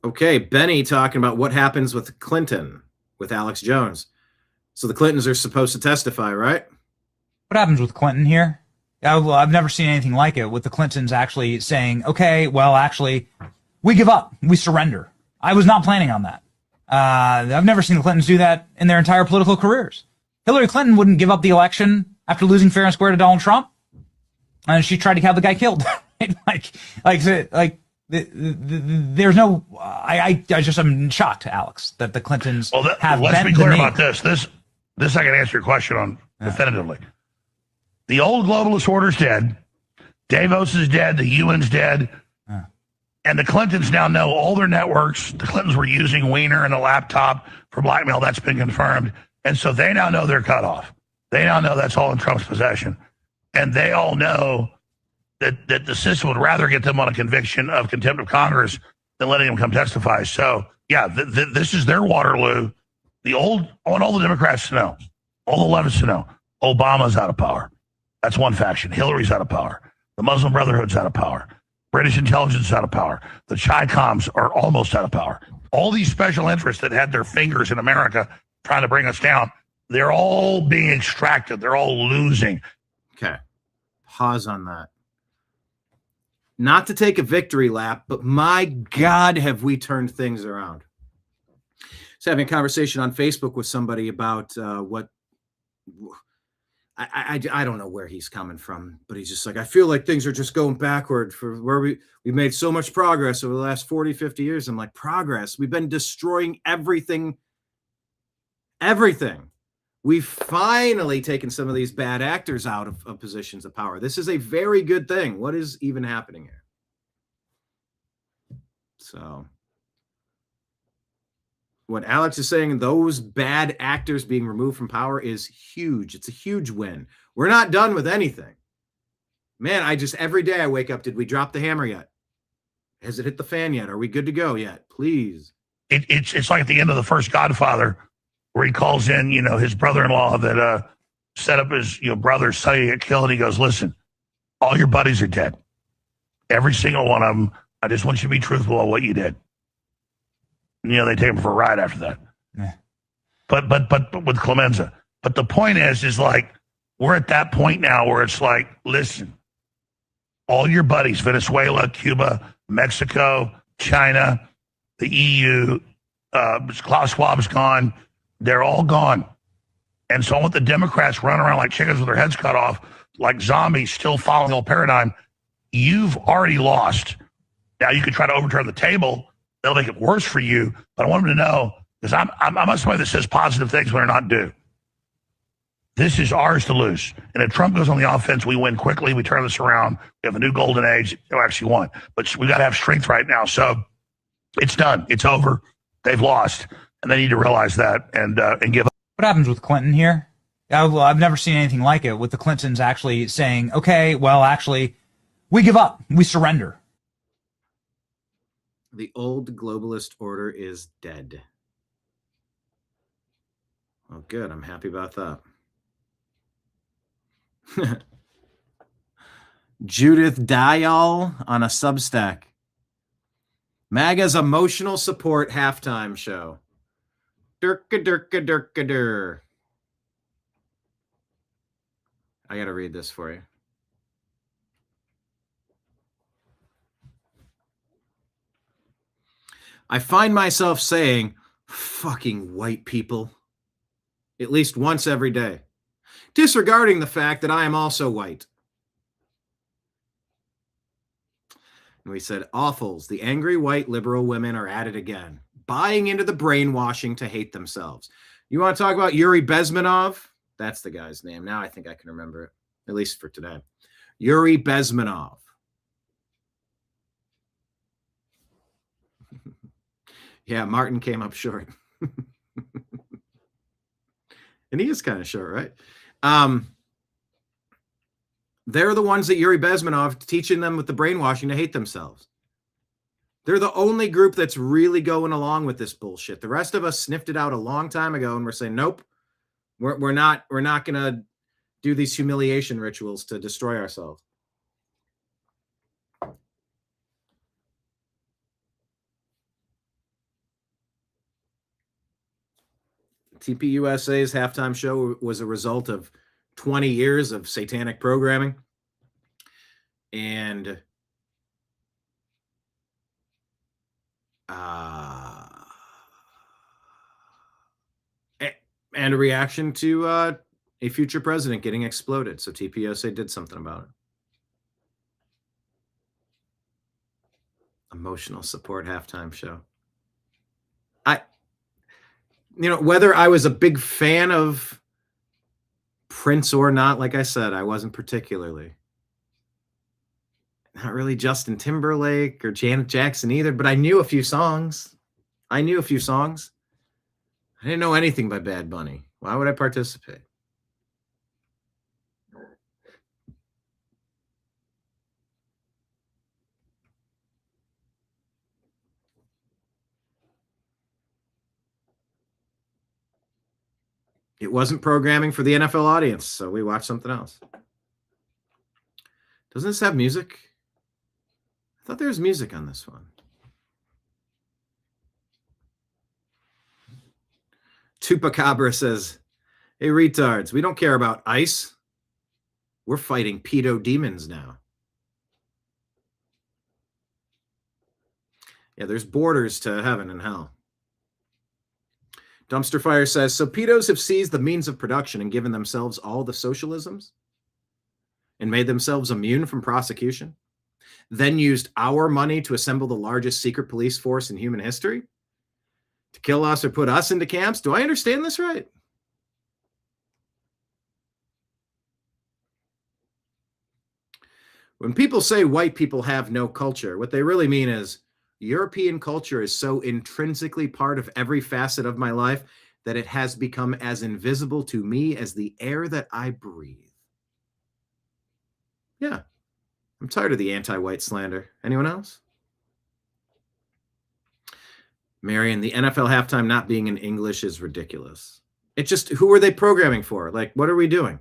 Okay, Benny talking about what happens with Clinton, with Alex Jones. So the Clintons are supposed to testify, right? What happens with Clinton here? I've never seen anything like it, with the Clintons actually saying, okay, well, actually, we give up. We surrender. I was not planning on that. I've never seen the Clintons do that in their entire political careers. Hillary Clinton wouldn't give up the election after losing fair and square to Donald Trump. And she tried to have the guy killed. There's no, I'm shocked, Alex, that the Clintons have let's bent be clear the knee. about this. This I can answer your question on definitively. The old globalist order's dead. Davos is dead. The UN's dead. And the Clintons now know all their networks. The Clintons were using Wiener and a laptop for blackmail. That's been confirmed. And so they now know they're cut off. They now know that's all in Trump's possession. And they all know that the system would rather get them on a conviction of contempt of Congress than letting them come testify. So, yeah, this is their Waterloo. I want all the Democrats to know, all the leftists to know, Obama's out of power. That's one faction. Hillary's out of power. The Muslim Brotherhood's out of power. British intelligence is out of power. The Chi-Coms are almost out of power. All these special interests that had their fingers in America trying to bring us down, they're all being extracted. They're all losing. Okay. Pause on that. Not to take a victory lap, but my God, have we turned things around. I was having a conversation on Facebook with somebody about what I don't know where he's coming from, but he's just like, I feel like things are just going backward for where we made so much progress over the last 40, 50 years. I'm like, progress? We've been destroying everything. We've finally taken some of these bad actors out of positions of power. This is a very good thing. What is even happening here? So what Alex is saying, those bad actors being removed from power is huge. It's a huge win. We're not done with anything. Man, every day I wake up, did we drop the hammer yet? Has it hit the fan yet? Are we good to go yet? Please. It's like at the end of the first Godfather, where he calls in, his brother-in-law that set up his brother's son to get killed. And he goes, listen, all your buddies are dead. Every single one of them. I just want you to be truthful about what you did. And, they take him for a ride after that. Yeah. But with Clemenza. But the point is like, we're at that point now where it's like, listen, all your buddies, Venezuela, Cuba, Mexico, China, the EU, Klaus Schwab's gone. They're all gone. And so I want the Democrats running around like chickens with their heads cut off, like zombies, still following the old paradigm. You've already lost. Now you could try to overturn the table. They'll make it worse for you. But I want them to know, because I'm not somebody that says positive things when they're not due. This is ours to lose. And if Trump goes on the offense, we win quickly. We turn this around. We have a new golden age. We actually won. But we got to have strength right now. So it's done. It's over. They've lost. And they need to realize that and give up. What happens with Clinton here? I've never seen anything like it, with the Clintons actually saying, okay, well, actually, we give up. We surrender. The old globalist order is dead. Oh, good. I'm happy about that. Judith Dial on a Substack. MAGA's emotional support halftime show. Durka durka durka dur. I got to read this for you. I find myself saying, fucking white people, at least once every day, disregarding the fact that I am also white. And we said, awfuls, the angry white liberal women are at it again, buying into the brainwashing to hate themselves. You want to talk about Yuri Bezmenov? That's the guy's name. Now I think I can remember it, at least for today. Yuri Bezmenov. Yeah, Martin came up short. And he is kind of short, right? They're the ones that Yuri Bezmenov teaching them with the brainwashing to hate themselves. They're the only group that's really going along with this bullshit. The rest of us sniffed it out a long time ago, and we're saying, nope, we're not going to do these humiliation rituals to destroy ourselves. TPUSA's halftime show was a result of 20 years of satanic programming. And a reaction to a future president getting exploded. So TPUSA did something about it. Emotional support halftime show. Whether I was a big fan of Prince or not, like I said, I wasn't particularly. Not really Justin Timberlake or Janet Jackson either, but I knew a few songs. I didn't know anything by Bad Bunny. Why would I participate? It wasn't programming for the NFL audience, so we watched something else. Doesn't this have music? I thought there was music on this one. Tupacabra says, hey, retards, we don't care about ICE. We're fighting pedo demons now. Yeah, there's borders to heaven and hell. Dumpster Fire says, so pedos have seized the means of production and given themselves all the socialisms and made themselves immune from prosecution, then used our money to assemble the largest secret police force in human history to kill us or put us into camps. Do I understand this right? When people say white people have no culture, what they really mean is European culture is so intrinsically part of every facet of my life that it has become as invisible to me as the air that I breathe. Yeah, I'm tired of the anti-white slander. Anyone else? Marion, the NFL halftime not being in English is ridiculous. It just, who are they programming for? Like, what are we doing?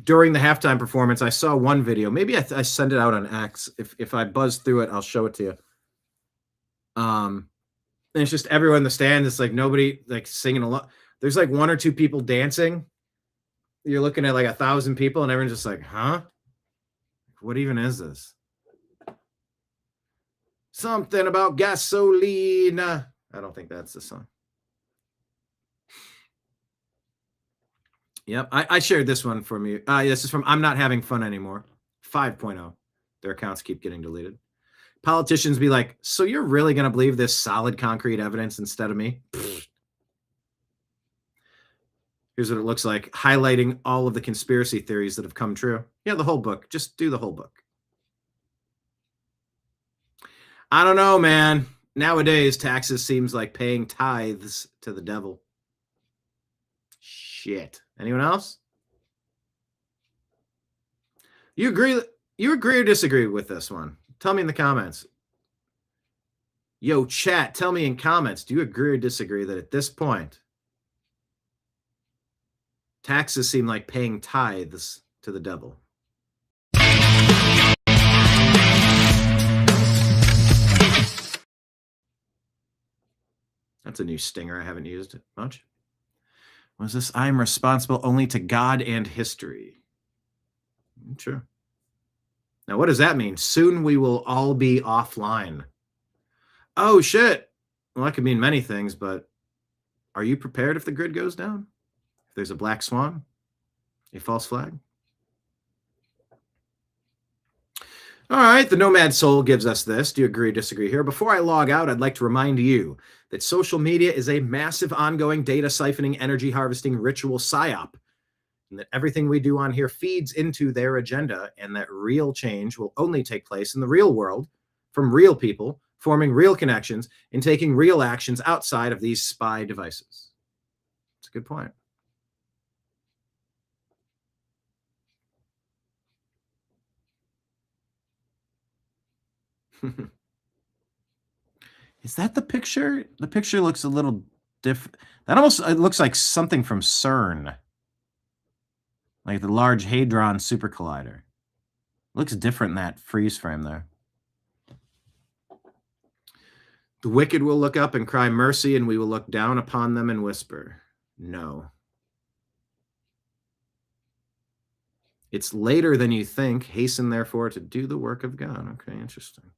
During the halftime performance, I saw one video. Maybe I send it out on X. If I buzz through it, I'll show it to you. And it's just everyone in the stand. It's like nobody like singing a lot. There's like one or two people dancing. You're looking at like 1,000 people, and everyone's just like, huh? What even is this? Something about gasolina. I don't think that's the song. Yep, I shared this one from you. This is from I'm Not Having Fun Anymore, 5.0. Their accounts keep getting deleted. Politicians be like, so you're really going to believe this solid, concrete evidence instead of me? Pfft. Here's what it looks like, highlighting all of the conspiracy theories that have come true. Yeah, the whole book. Just do the whole book. I don't know, man. Nowadays, taxes seems like paying tithes to the devil. Shit. Anyone else? You agree or disagree with this one? Tell me in the comments. Yo, chat, tell me in comments, do you agree or disagree that at this point, taxes seem like paying tithes to the devil? That's a new stinger. I haven't used it much. Was this? I'm responsible only to God and history. True. Now, what does that mean? Soon we will all be offline. Oh, shit. Well, that could mean many things, but are you prepared if the grid goes down? If there's a black swan? A false flag? All right, the Nomad Soul gives us this. Do you agree or disagree here? Before I log out, I'd like to remind you that social media is a massive ongoing data siphoning, energy harvesting ritual psyop, and that everything we do on here feeds into their agenda, and that real change will only take place in the real world from real people, forming real connections, and taking real actions outside of these spy devices. That's a good point. Is that the picture? The picture looks a little different. That almost it looks like something from CERN. Like the Large Hadron Super Collider. Looks different in that freeze frame there. The wicked will look up and cry mercy, and we will look down upon them and whisper, no. It's later than you think. Hasten, therefore, to do the work of God. Okay, interesting.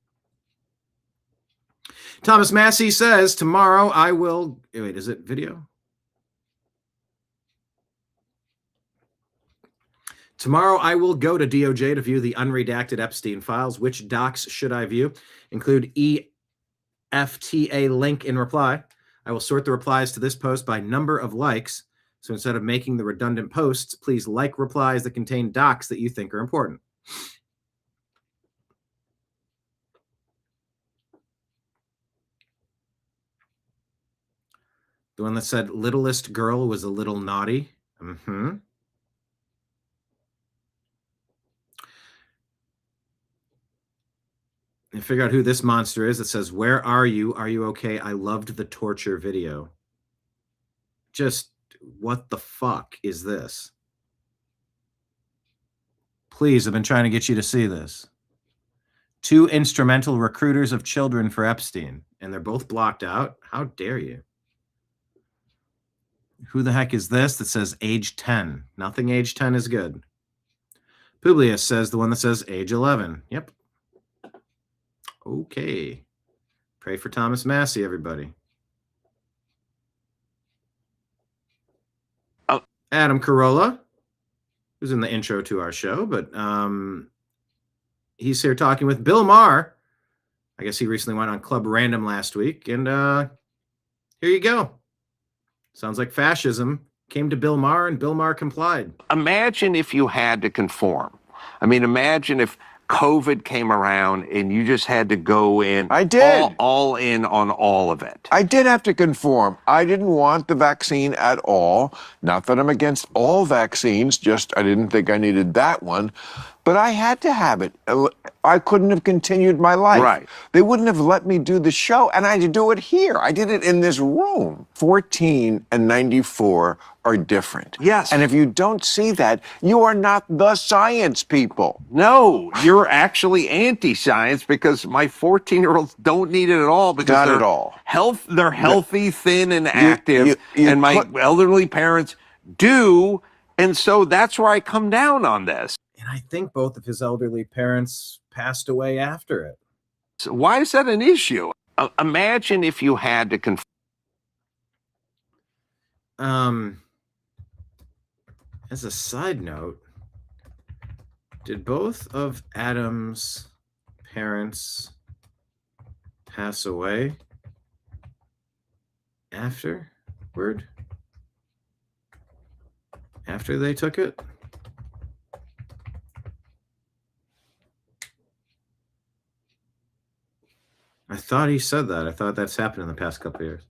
Thomas Massey says, tomorrow I will... Wait, is it video? Tomorrow I will go to DOJ to view the unredacted Epstein files. Which docs should I view? Include EFTA link in reply. I will sort the replies to this post by number of likes. So instead of making the redundant posts, please like replies that contain docs that you think are important. The one that said littlest girl was a little naughty. Mm-hmm. And figure out who this monster is. It says, where are you? Are you okay? I loved the torture video. Just what the fuck is this? Please, I've been trying to get you to see this. 2 instrumental recruiters of children for Epstein, and they're both blocked out. How dare you? Who the heck is this that says age 10? Nothing age 10 is good. Publius says the one that says age 11. Yep. Okay. Pray for Thomas Massey, everybody. Adam Carolla, who's in the intro to our show, but he's here talking with Bill Maher. I guess he recently went on Club Random last week, and here you go. Sounds like fascism came to Bill Maher, and Bill Maher complied. Imagine if you had to conform. I mean, imagine if COVID came around and you just had to go in. I did. All in on all of it. I did have to conform. I didn't want the vaccine at all. Not that I'm against all vaccines, just I didn't think I needed that one. But I had to have it. I couldn't have continued my life. Right. They wouldn't have let me do the show, and I had to do it here. I did it in this room. 14 and 94 are different. Yes. And if you don't see that, you are not the science people. No, you're actually anti-science because my 14-year-olds don't need it at all because Not they're at all. They're healthy, thin, and active, and my elderly parents do, and so that's where I come down on this. And I think both of his elderly parents passed away after it. So why is that an issue? Imagine if you had to conform. As a side note, did both of Adam's parents pass away afterward? After they took it? I thought he said that. I thought that's happened in the past couple of years.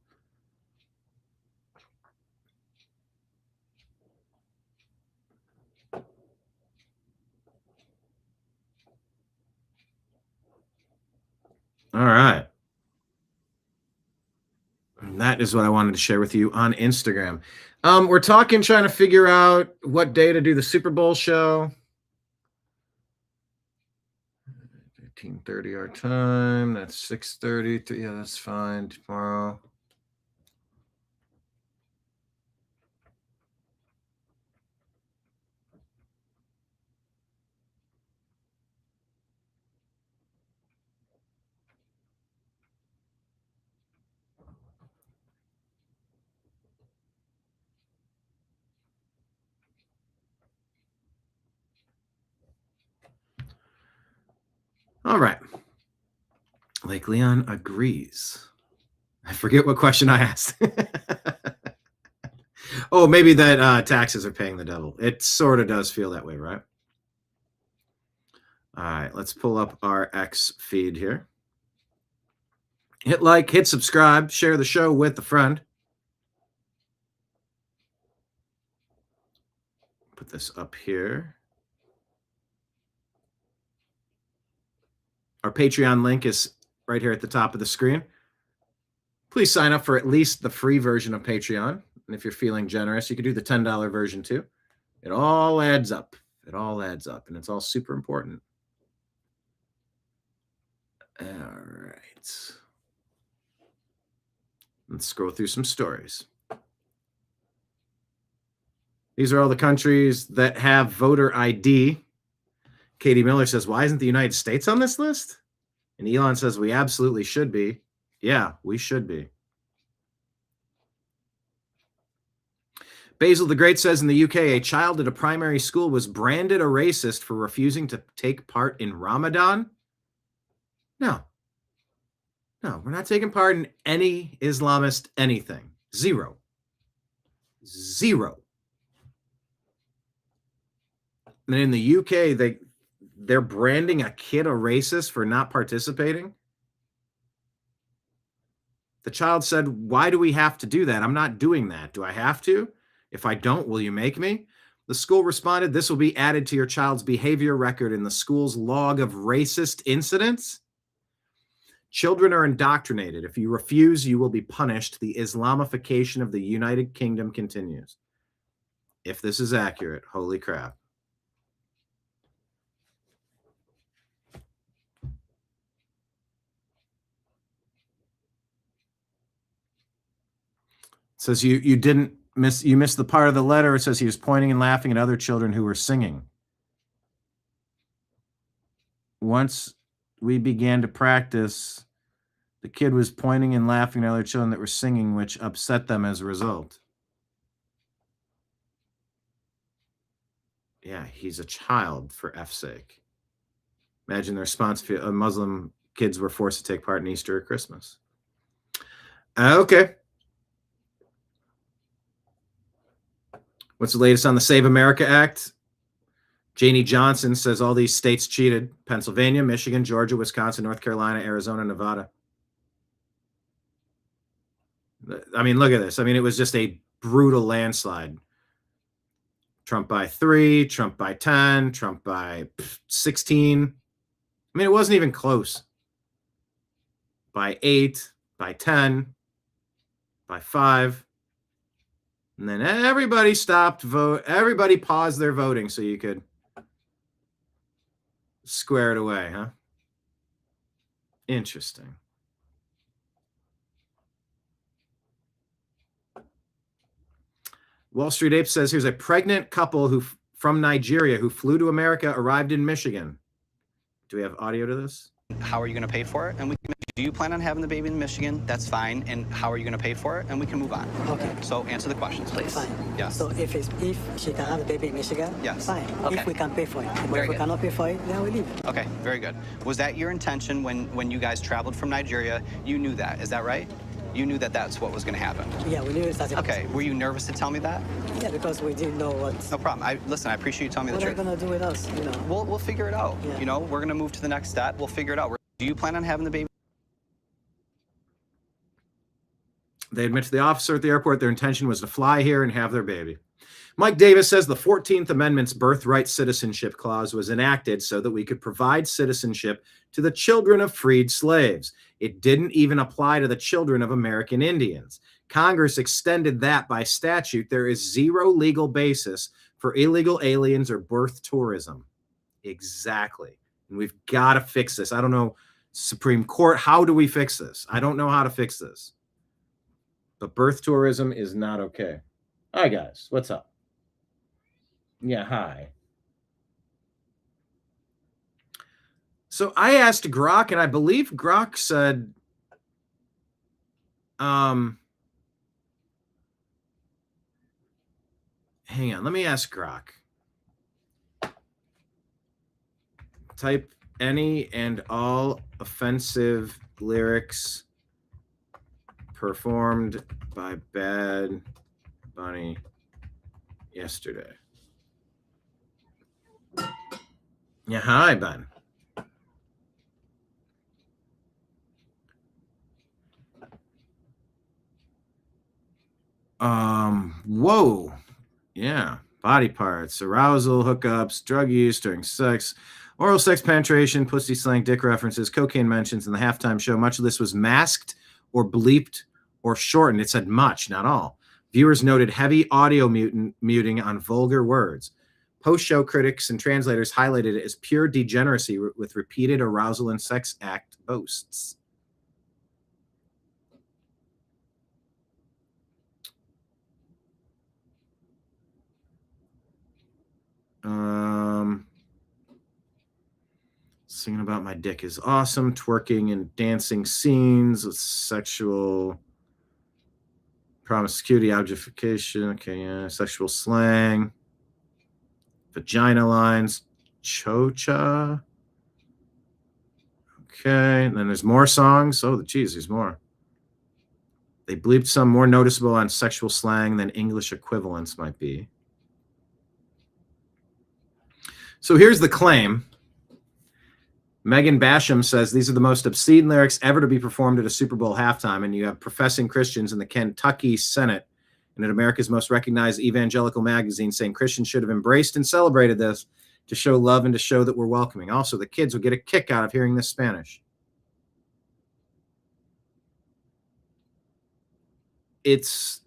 All right. And that is what I wanted to share with you on Instagram. We're trying to figure out what day to do the Super Bowl show. 18:30 our time. That's 6:30. Yeah, that's fine. Tomorrow. All right. Lake Leon agrees. I forget what question I asked. Oh, maybe that taxes are paying the devil. It sort of does feel that way, right? All right, let's pull up our X feed here. Hit like, hit subscribe, share the show with a friend. Put this up here. Our Patreon link is right here at the top of the screen. Please sign up for at least the free version of Patreon. And if you're feeling generous, you could do the $10 version too. It all adds up. It all adds up, and it's all super important. All right. Let's scroll through some stories. These are all the countries that have voter ID. Katie Miller says, why isn't the United States on this list? And Elon says, we absolutely should be. Yeah, we should be. Basil the Great says in the UK, a child at a primary school was branded a racist for refusing to take part in Ramadan. No. No, we're not taking part in any Islamist anything. Zero. Zero. And in the UK, they're branding a kid a racist for not participating. The child said, why do we have to do that? I'm not doing that. Do I have to? If I don't, will you make me? The school responded, this will be added to your child's behavior record in the school's log of racist incidents. Children are indoctrinated. If you refuse, you will be punished. The Islamification of the United Kingdom continues. If this is accurate, holy crap. It says you missed the part of the letter. It says he was pointing and laughing at other children who were singing. Once we began to practice, the kid was pointing and laughing at other children that were singing, which upset them as a result. Yeah, he's a child, for F's sake. Imagine the response if Muslim kids were forced to take part in Easter or Christmas. Okay. What's the latest on the Save America Act? Janie Johnson says all these states cheated. Pennsylvania, Michigan, Georgia, Wisconsin, North Carolina, Arizona, Nevada. I mean, look at this. I mean, it was just a brutal landslide. Trump by 3, Trump by 10, Trump by 16. I mean, it wasn't even close. By 8, by 10, by 5. And then everybody stopped vote. Everybody paused their voting so you could square it away, huh? Interesting. Wall Street Ape says here's a pregnant couple from Nigeria who flew to America, arrived in Michigan. Do we have audio to this? How are you going to pay for it? And do you plan on having the baby in Michigan? That's fine. And how are you going to pay for it? And we can move on. Okay. So answer the questions, please. Fine. Yes. So if she can have the baby in Michigan, yes. Fine. Okay. If we can pay for it. But Very if we good. cannot pay for it, then we leave. Okay, very good. Was that your intention when you guys traveled from Nigeria? You knew that, is that right? You knew that that's what was going to happen? Yeah, we knew it. Okay, were you nervous to tell me that? Yeah, because we didn't know what. No problem. Listen, I appreciate you telling me the truth. What are they going to do with us, you know? We'll figure it out. Yeah. You know, we're going to move to the next step. We'll figure it out. Do you plan on having the baby? They admit to the officer at the airport their intention was to fly here and have their baby. Mike Davis says the 14th Amendment's birthright citizenship clause was enacted so that we could provide citizenship to the children of freed slaves. It didn't even apply to the children of American Indians. Congress extended that by statute. There is zero legal basis for illegal aliens or birth tourism. Exactly. And we've got to fix this. I don't know, Supreme Court, how do we fix this? I don't know how to fix this. But birth tourism is not okay. Hi, guys. What's up? Yeah, hi. So I asked Grok, and I believe Grok said, hang on, let me ask Grok. Type any and all offensive lyrics performed by Bad Bunny yesterday. Yeah, hi, Ben. Whoa. Yeah. Body parts, arousal, hookups, drug use during sex, oral sex penetration, pussy slang, dick references, cocaine mentions in the halftime show. Much of this was masked or bleeped or shortened. It said much, not all. Viewers noted heavy audio muting on vulgar words. Post-show critics and translators highlighted it as pure degeneracy with repeated arousal and sex act boasts. Singing about my dick is awesome. Twerking and dancing scenes with sexual promiscuity, objectification. Okay, yeah. Sexual slang. Vagina lines. Chocha. Okay, and then there's more songs. Oh, geez, there's more. They bleeped some more noticeable on sexual slang than English equivalents might be. So here's the claim. Megan Basham says these are the most obscene lyrics ever to be performed at a Super Bowl halftime, and you have professing Christians in the Kentucky Senate and at America's most recognized evangelical magazine saying Christians should have embraced and celebrated this to show love and to show that we're welcoming. Also, the kids will get a kick out of hearing this Spanish. It's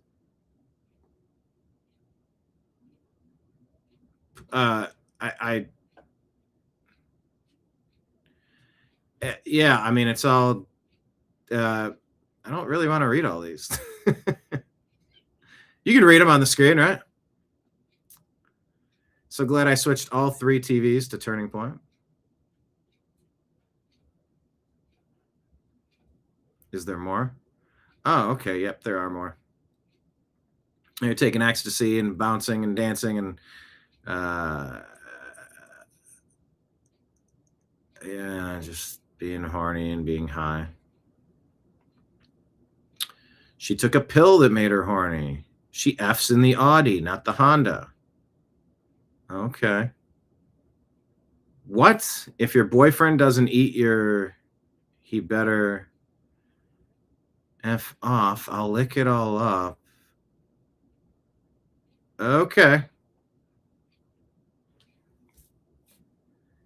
yeah, I mean, it's all, I don't really want to read all these. You can read them on the screen, right? So glad I switched all 3 TVs to Turning Point. Is there more? Oh, okay. Yep, there are more. You're taking ecstasy and bouncing and dancing and yeah, just being horny and being high. She took a pill that made her horny. She F's in the Audi, not the Honda. Okay. What? If your boyfriend doesn't eat he better F off. I'll lick it all up. Okay.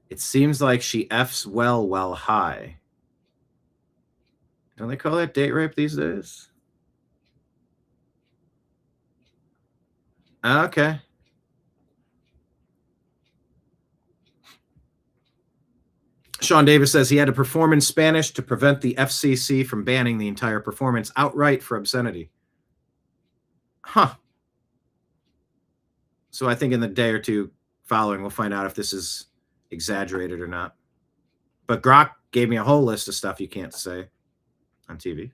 It seems like she F's well high. Don't they call that date rape these days? Okay. Sean Davis says he had to perform in Spanish to prevent the FCC from banning the entire performance outright for obscenity. Huh. So I think in the day or two following, we'll find out if this is exaggerated or not. But Grok gave me a whole list of stuff you can't say on TV.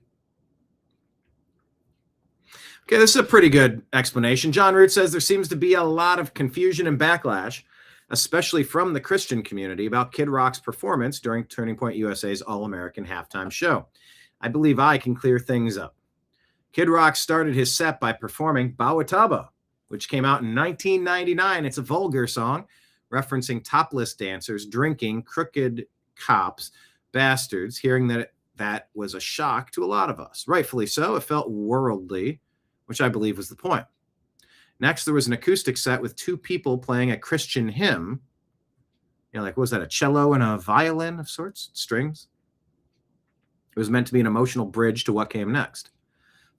Okay, this is a pretty good explanation. John Root says there seems to be a lot of confusion and backlash, especially from the Christian community, about Kid Rock's performance during Turning Point USA's All-American halftime show. I believe I can clear things up. Kid Rock started his set by performing Bawataba, which came out in 1999. It's a vulgar song referencing topless dancers drinking, crooked cops, bastards. Hearing that was a shock to a lot of us. Rightfully so. It felt worldly, which I believe was the point. Next, there was an acoustic set with 2 people playing a Christian hymn. You know, like, what was that, a cello and a violin of sorts? Strings? It was meant to be an emotional bridge to what came next.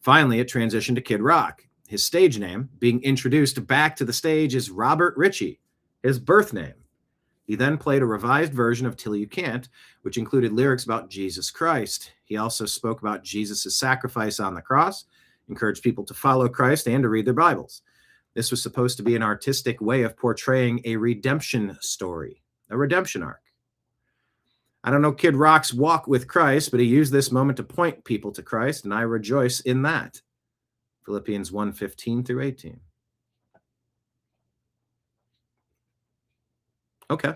Finally, it transitioned to Kid Rock. His stage name, being introduced back to the stage, is Robert Ritchie, his birth name. He then played a revised version of Till You Can't, which included lyrics about Jesus Christ. He also spoke about Jesus' sacrifice on the cross, encouraged people to follow Christ and to read their Bibles. This was supposed to be an artistic way of portraying a redemption story, a redemption arc. I don't know Kid Rock's walk with Christ, but he used this moment to point people to Christ, and I rejoice in that. Philippians 1:15 through 18. Okay.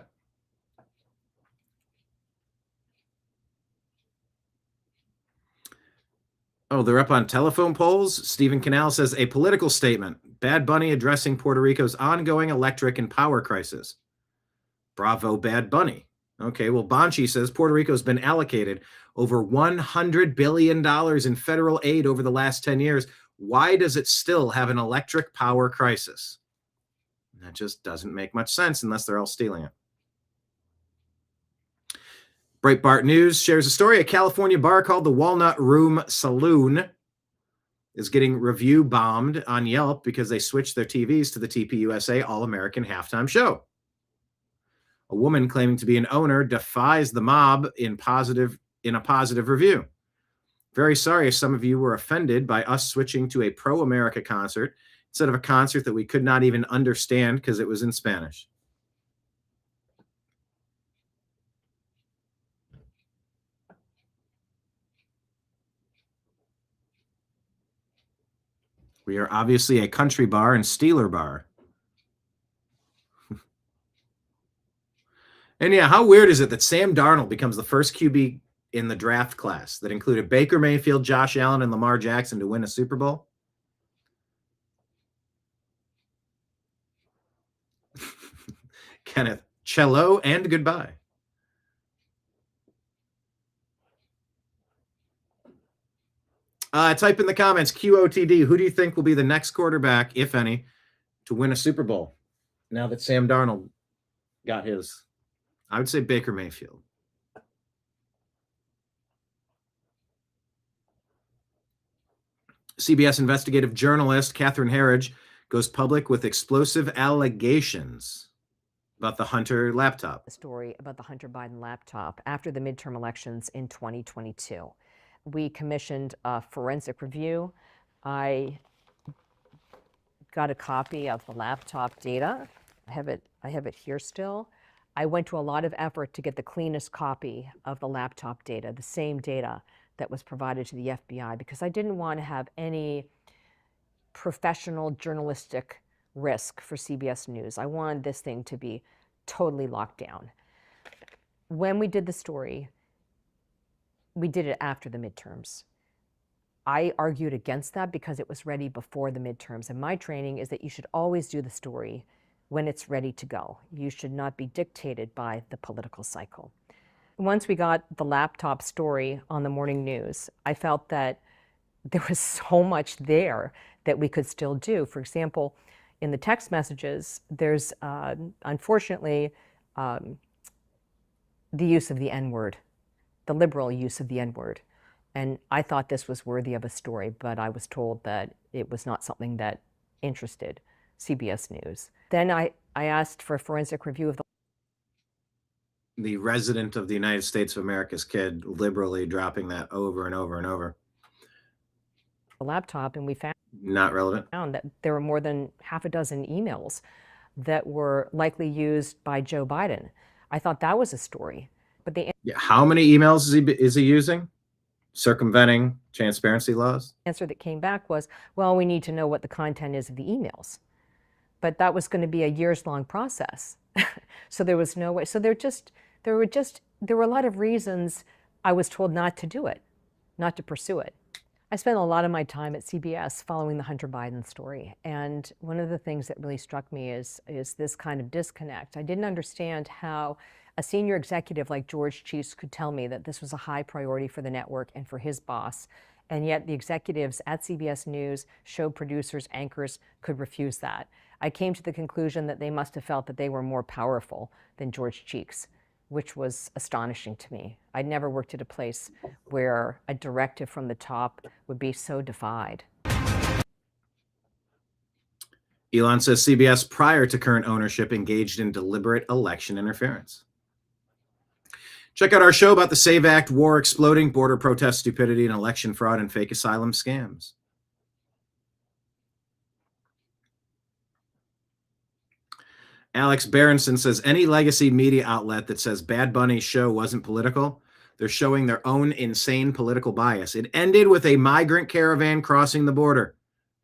Oh, they're up on telephone polls. Stephen Canal says a political statement. Bad Bunny addressing Puerto Rico's ongoing electric and power crisis. Bravo, Bad Bunny. Okay, well, Bonchi says Puerto Rico's been allocated over $100 billion in federal aid over the last 10 years. Why does it still have an electric power crisis? That just doesn't make much sense unless they're all stealing it. Breitbart News shares a story. A California bar called the Walnut Room Saloon is getting review bombed on Yelp because they switched their TVs to the TPUSA All-American Halftime Show. A woman claiming to be an owner defies the mob in a positive review. Very sorry if some of you were offended by us switching to a pro-America concert instead of a concert that we could not even understand because it was in Spanish. We are obviously a country bar and Steeler bar. And yeah, how weird is it that Sam Darnold becomes the first QB in the draft class that included Baker Mayfield, Josh Allen, and Lamar Jackson to win a Super Bowl? Kenneth, cello and goodbye. Type in the comments, QOTD, who do you think will be the next quarterback, if any, to win a Super Bowl now that Sam Darnold got his? I would say Baker Mayfield. CBS investigative journalist Catherine Herridge goes public with explosive allegations about the Hunter laptop. The story about the Hunter Biden laptop after the midterm elections in 2022. We commissioned a forensic review. I got a copy of the laptop data. I have it here still. I went to a lot of effort to get the cleanest copy of the laptop data, the same data that was provided to the FBI, because I didn't want to have any professional journalistic risk for CBS News. I wanted this thing to be totally locked down. When we did the story, we did it after the midterms. I argued against that because it was ready before the midterms. And my training is that you should always do the story when it's ready to go. You should not be dictated by the political cycle. Once we got the laptop story on the morning news, I felt that there was so much there that we could still do. For example, in the text messages, there's unfortunately the use of the N-word, the liberal use of the N-word. And I thought this was worthy of a story, but I was told that it was not something that interested CBS News. Then I asked for a forensic review of the resident of the United States of America's kid liberally dropping that over and over and over. the laptop, and we found not relevant. That there were more than half a dozen emails that were likely used by Joe Biden. I thought that was a story, but the how many emails is he using? Circumventing transparency laws? Answer that came back was, well, we need to know what the content is of the emails. But that was going to be a years-long process. So there was no way. So there were a lot of reasons I was told not to do it, not to pursue it. I spent a lot of my time at CBS following the Hunter Biden story. And one of the things that really struck me is this kind of disconnect. I didn't understand how a senior executive like George Cheese could tell me that this was a high priority for the network and for his boss. And yet the executives at CBS News, show producers, anchors could refuse that. I came to the conclusion that they must have felt that they were more powerful than George Cheeks which was astonishing to me. I'd never worked at a place where a directive from the top would be so defied. Elon says CBS, prior to current ownership, engaged in deliberate election interference. Check out our show about the SAVE Act, war exploding, border protest stupidity, and election fraud and fake asylum scams. Alex Berenson says, any legacy media outlet that says Bad Bunny's show wasn't political, they're showing their own insane political bias. It ended with a migrant caravan crossing the border.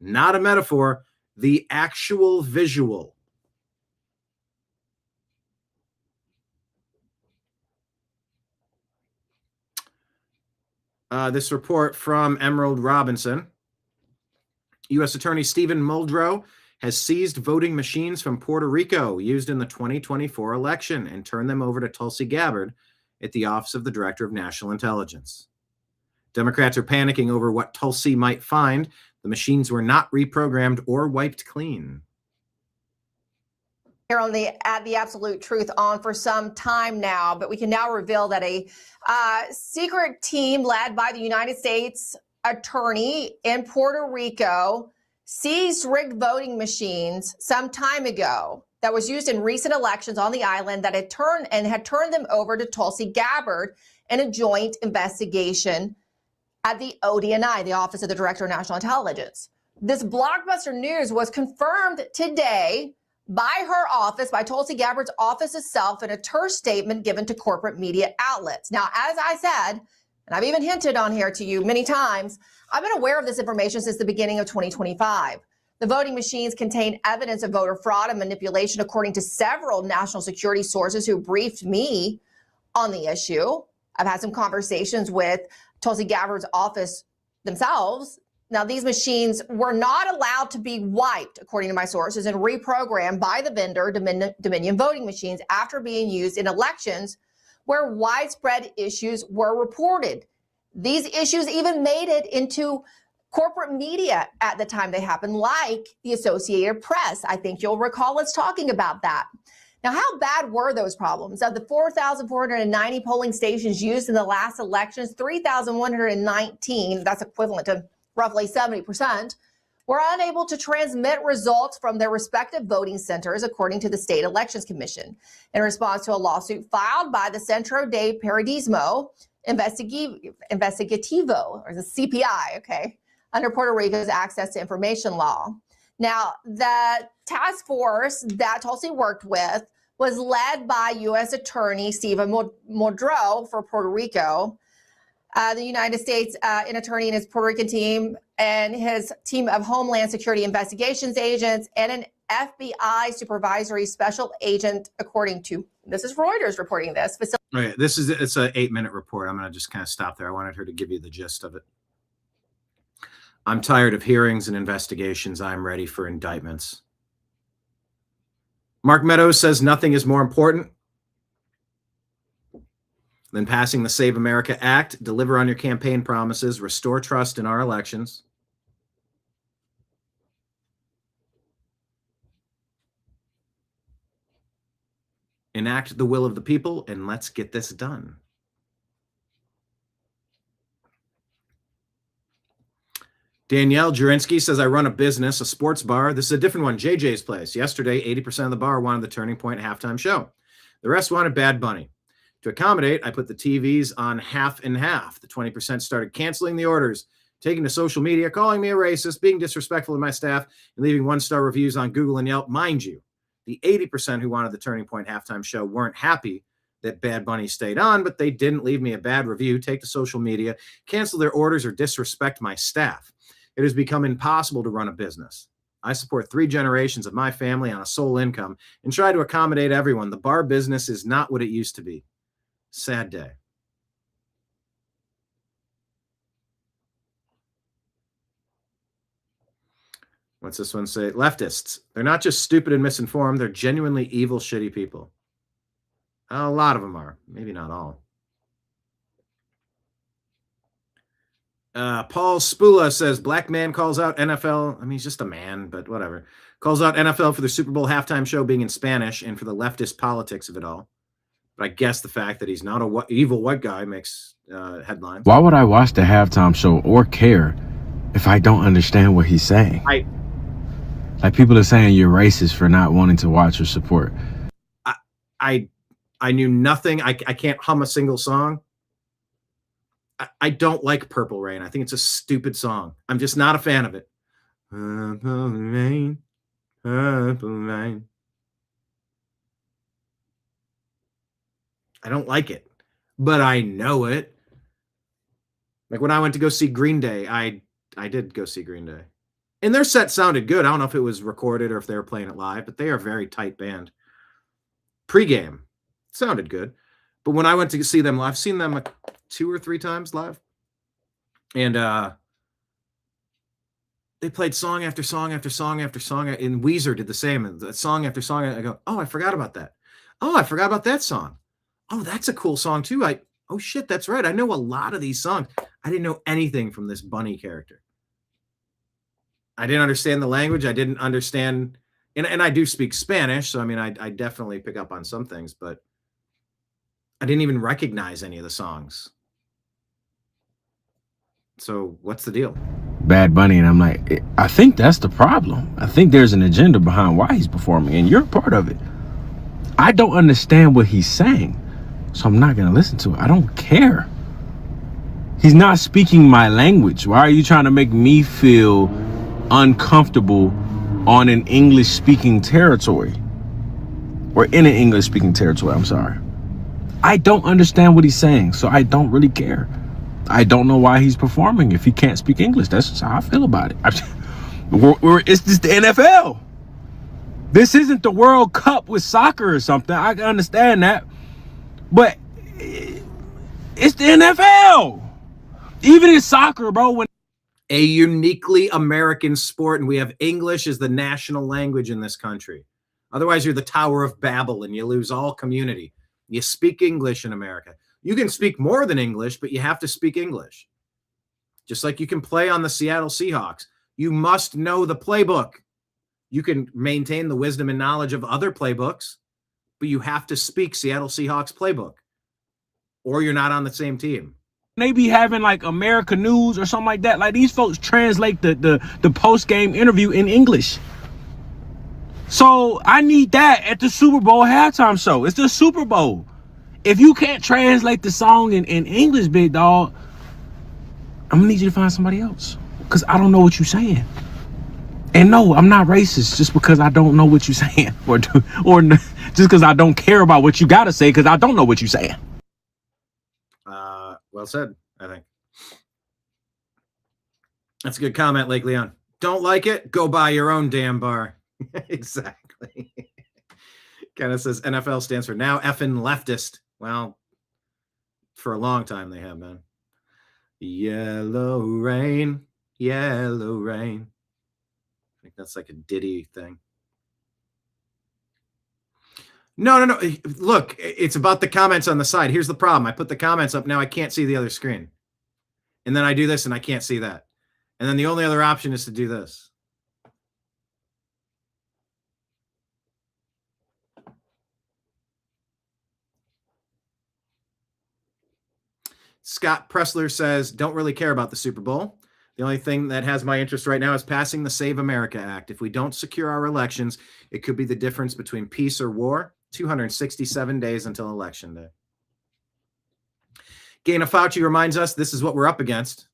Not a metaphor, the actual visual. This report from Emerald Robinson. U.S. Attorney Stephen Muldrow has seized voting machines from Puerto Rico used in the 2024 election and turned them over to Tulsi Gabbard at the Office of the Director of National Intelligence. Democrats are panicking over what Tulsi might find. The machines were not reprogrammed or wiped clean. Here on the Absolute Truth on for some time now, but we can now reveal that a secret team led by the United States attorney in Puerto Rico seized rigged voting machines some time ago that was used in recent elections on the island that had turned them over to Tulsi Gabbard in a joint investigation at the ODNI, the Office of the Director of National Intelligence. This blockbuster news was confirmed today by her office, by Tulsi Gabbard's office itself, in a terse statement given to corporate media outlets. Now, as I said, and I've even hinted on here to you many times, I've been aware of this information since the beginning of 2025. The voting machines contain evidence of voter fraud and manipulation, according to several national security sources who briefed me on the issue. I've had some conversations with Tulsi Gabbard's office themselves. Now, these machines were not allowed to be wiped, according to my sources, and reprogrammed by the vendor, Dominion Voting Machines, after being used in elections where widespread issues were reported. These issues even made it into corporate media at the time they happened, like the Associated Press. I think you'll recall us talking about that. Now, how bad were those problems? Of the 4,490 polling stations used in the last elections, 3,119, that's equivalent to roughly 70%, were unable to transmit results from their respective voting centers, according to the State Elections Commission, in response to a lawsuit filed by the Centro de Periodismo Investigativo, or the CPI, okay, under Puerto Rico's Access to Information Law. Now, the task force that Tulsi worked with was led by U.S. Attorney Stephen Muldrow for Puerto Rico. The United States an attorney and his Puerto Rican team and his team of Homeland Security investigations agents and an FBI supervisory special agent, according to, this is Reuters reporting this. Okay, it's an 8-minute report. I'm going to just kind of stop there. I wanted her to give you the gist of it. I'm tired of hearings and investigations. I'm ready for indictments. Mark Meadows says nothing is more important than passing the Save America Act, deliver on your campaign promises, restore trust in our elections. Enact the will of the people, and let's get this done. Danielle Jurinsky says, I run a business, a sports bar. This is a different one, JJ's Place. Yesterday, 80% of the bar wanted the Turning Point halftime show. The rest wanted Bad Bunny. To accommodate, I put the TVs on half and half. The 20% started canceling the orders, taking to social media, calling me a racist, being disrespectful to my staff, and leaving 1-star reviews on Google and Yelp. Mind you, the 80% who wanted the Turning Point halftime show weren't happy that Bad Bunny stayed on, but they didn't leave me a bad review, take to social media, cancel their orders, or disrespect my staff. It has become impossible to run a business. I support 3 generations of my family on a sole income and try to accommodate everyone. The bar business is not what it used to be. Sad day. What's this one say? Leftists. They're not just stupid and misinformed. They're genuinely evil, shitty people. A lot of them are. Maybe not all. Paul Spula says, black man calls out NFL. I mean, he's just a man, but whatever. Calls out NFL for the Super Bowl halftime show being in Spanish and for the leftist politics of it all. But But I guess the fact that he's not a evil white guy makes headlines. Why would I watch the halftime show or care if I don't understand what he's saying? Like people are saying you're racist for not wanting to watch or support. I knew nothing. I can't hum a single song. I don't like Purple Rain. I think it's a stupid song. I'm just not a fan of it. Purple rain, purple rain. I don't like it, but I know it. Like when I went to go see Green Day, I did go see Green Day. And their set sounded good. I don't know if it was recorded or if they were playing it live, but they are a very tight band. Pre-game, sounded good. But when I went to see them live, I've seen them like 2 or 3 times live. And they played song after song after song after song. And Weezer did the same. And song after song, I go, oh, I forgot about that. Oh, I forgot about that song. Oh, that's a cool song too. Oh shit, that's right. I know a lot of these songs. I didn't know anything from this bunny character. I didn't understand the language. I didn't understand, and I do speak Spanish, so I mean, I definitely pick up on some things, but I didn't even recognize any of the songs. So what's the deal? Bad Bunny, and I'm like, I think that's the problem. I think there's an agenda behind why he's performing, and you're part of it. I don't understand what he's saying, so I'm not gonna listen to it. I don't care. He's not speaking my language. Why are you trying to make me feel uncomfortable on an English-speaking territory? Or in an English-speaking territory, I'm sorry. I don't understand what he's saying, so I don't really care. I don't know why he's performing if he can't speak English. That's just how I feel about it. It's just the NFL. This isn't the World Cup with soccer or something. I can understand that. But it's the NFL. Even in soccer, bro. A uniquely American sport, and we have English as the national language in this country. Otherwise, you're the Tower of Babel, and you lose all community. You speak English in America. You can speak more than English, but you have to speak English. Just like you can play on the Seattle Seahawks. You must know the playbook. You can maintain the wisdom and knowledge of other playbooks, but you have to speak Seattle Seahawks playbook, or you're not on the same team. They be having like America News or something like that. Like these folks translate the post-game interview in English. So I need that at the Super Bowl halftime show. It's the Super Bowl. If you can't translate the song in English, big dog, I'm gonna need you to find somebody else. Because I don't know what you're saying. And no, I'm not racist just because I don't know what you're saying. Or just because I don't care about what you gotta say because I don't know what you're saying. Well said, I think. That's a good comment, Lake Leon. Don't like it? Go buy your own damn bar. Exactly. Kind of says NFL stands for now effing leftist. Well, for a long time they have been. Yellow rain, yellow rain. I think that's like a Diddy thing. No. Look, it's about the comments on the side. Here's the problem. I put the comments up. Now I can't see the other screen. And then I do this and I can't see that. And then the only other option is to do this. Scott Pressler says, don't really care about the Super Bowl. The only thing that has my interest right now is passing the Save America Act. If we don't secure our elections, it could be the difference between peace or war. 267 days until Election Day. Gaina Fauci reminds us this is what we're up against.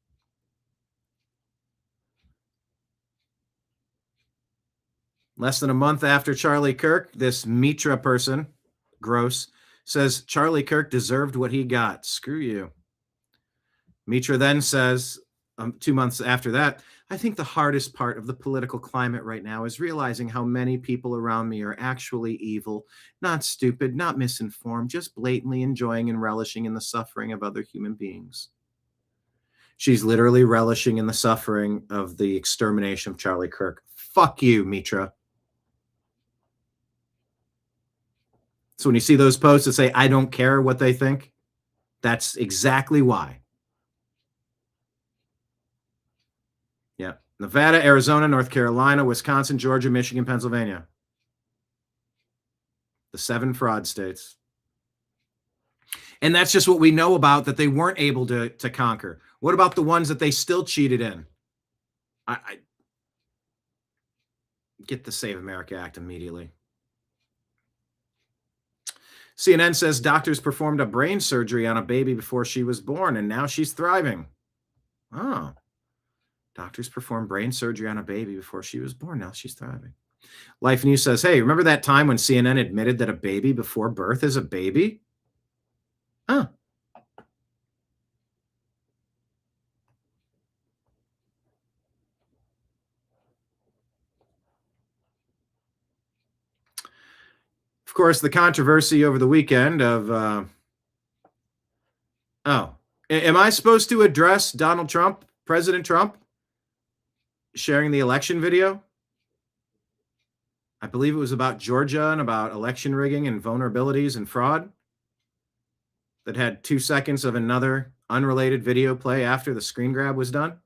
Less than a month after Charlie Kirk, this Mitra person, gross, says Charlie Kirk deserved what he got. Screw you. Mitra then says, 2 months after that, I think the hardest part of the political climate right now is realizing how many people around me are actually evil, not stupid, not misinformed, just blatantly enjoying and relishing in the suffering of other human beings. She's literally relishing in the suffering of the extermination of Charlie Kirk. Fuck you, Mitra. So when you see those posts that say, I don't care what they think, that's exactly why. Yeah. Nevada, Arizona, North Carolina, Wisconsin, Georgia, Michigan, Pennsylvania. The 7 fraud states. And that's just what we know about that they weren't able to conquer. What about the ones that they still cheated in? I get the Save America Act immediately. CNN says doctors performed a brain surgery on a baby before she was born, and now she's thriving. Oh. Doctors performed brain surgery on a baby before she was born. Now she's thriving. Life News says, hey, remember that time when CNN admitted that a baby before birth is a baby? Huh. Of course, the controversy over the weekend of, am I supposed to address Donald Trump, President Trump, sharing the election video? I believe it was about Georgia and about election rigging and vulnerabilities and fraud that had 2 seconds of another unrelated video play after the screen grab was done.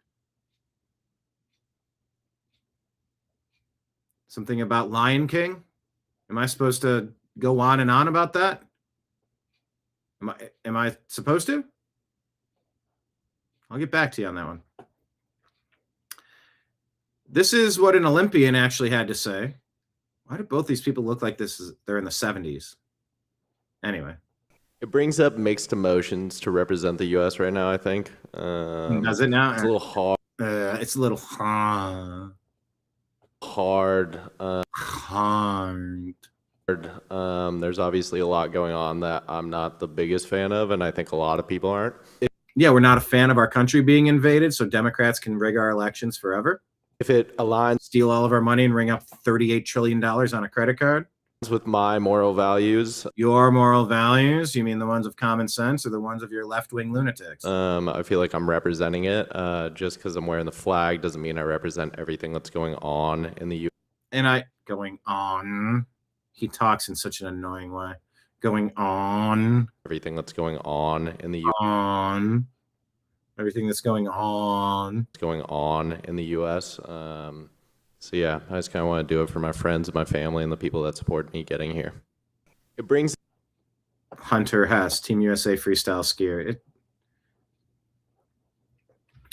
Something about Lion King. Am I supposed to go on and on about that? Am I supposed to? I'll get back to you on that one. This is what an Olympian actually had to say. Why do both these people look like they're in the 70s? Anyway. It brings up mixed emotions to represent the U.S. right now, I think. Does it now? It's a little hard. It's a little hard. There's obviously a lot going on that I'm not the biggest fan of, and I think a lot of people aren't. Yeah, we're not a fan of our country being invaded, so Democrats can rig our elections forever. If it aligns, steal all of our money and ring up $38 trillion on a credit card. With my moral values. Your moral values? You mean the ones of common sense or the ones of your left-wing lunatics? I feel like I'm representing it. Just because I'm wearing the flag doesn't mean I represent everything that's going on in the U.S. And going on. He talks in such an annoying way. Going on. Everything that's going on in the U.S. On. Everything that's going on. It's going on in the U.S. So yeah, I just kind of want to do it for my friends and my family and the people that support me getting here. It brings Hunter Hess, Team USA freestyle skier.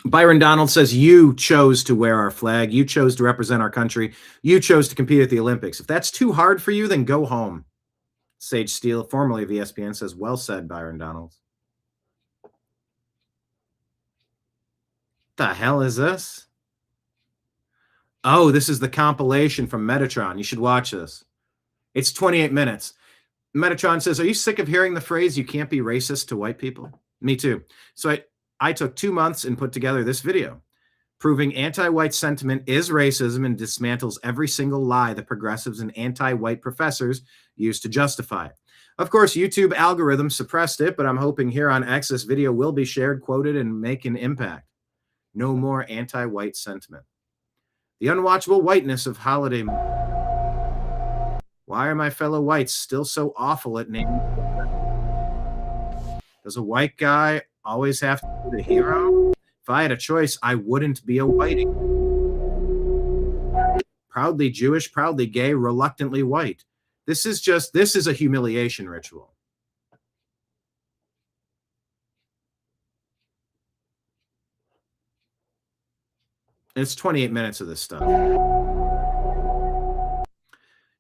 Byron Donald says, you chose to wear our flag. You chose to represent our country. You chose to compete at the Olympics. If that's too hard for you, then go home. Sage Steele, formerly of ESPN, says, well said, Byron Donald. The hell is this? Oh, this is the compilation from Metatron. You should watch this. It's 28 minutes. Metatron says, are you sick of hearing the phrase, you can't be racist to white people? Me too. So I took 2 months and put together this video, proving anti-white sentiment is racism and dismantles every single lie that progressives and anti-white professors use to justify it. Of course, YouTube algorithm suppressed it, but I'm hoping here on X, this video will be shared, quoted, and make an impact. No more anti-white sentiment. The unwatchable whiteness of holiday. Why are my fellow whites still so awful at naming? Does a white guy always have to be the hero? If I had a choice, I wouldn't be a whitey. Proudly Jewish, proudly gay, reluctantly white. This is a humiliation ritual. It's 28 minutes of this stuff.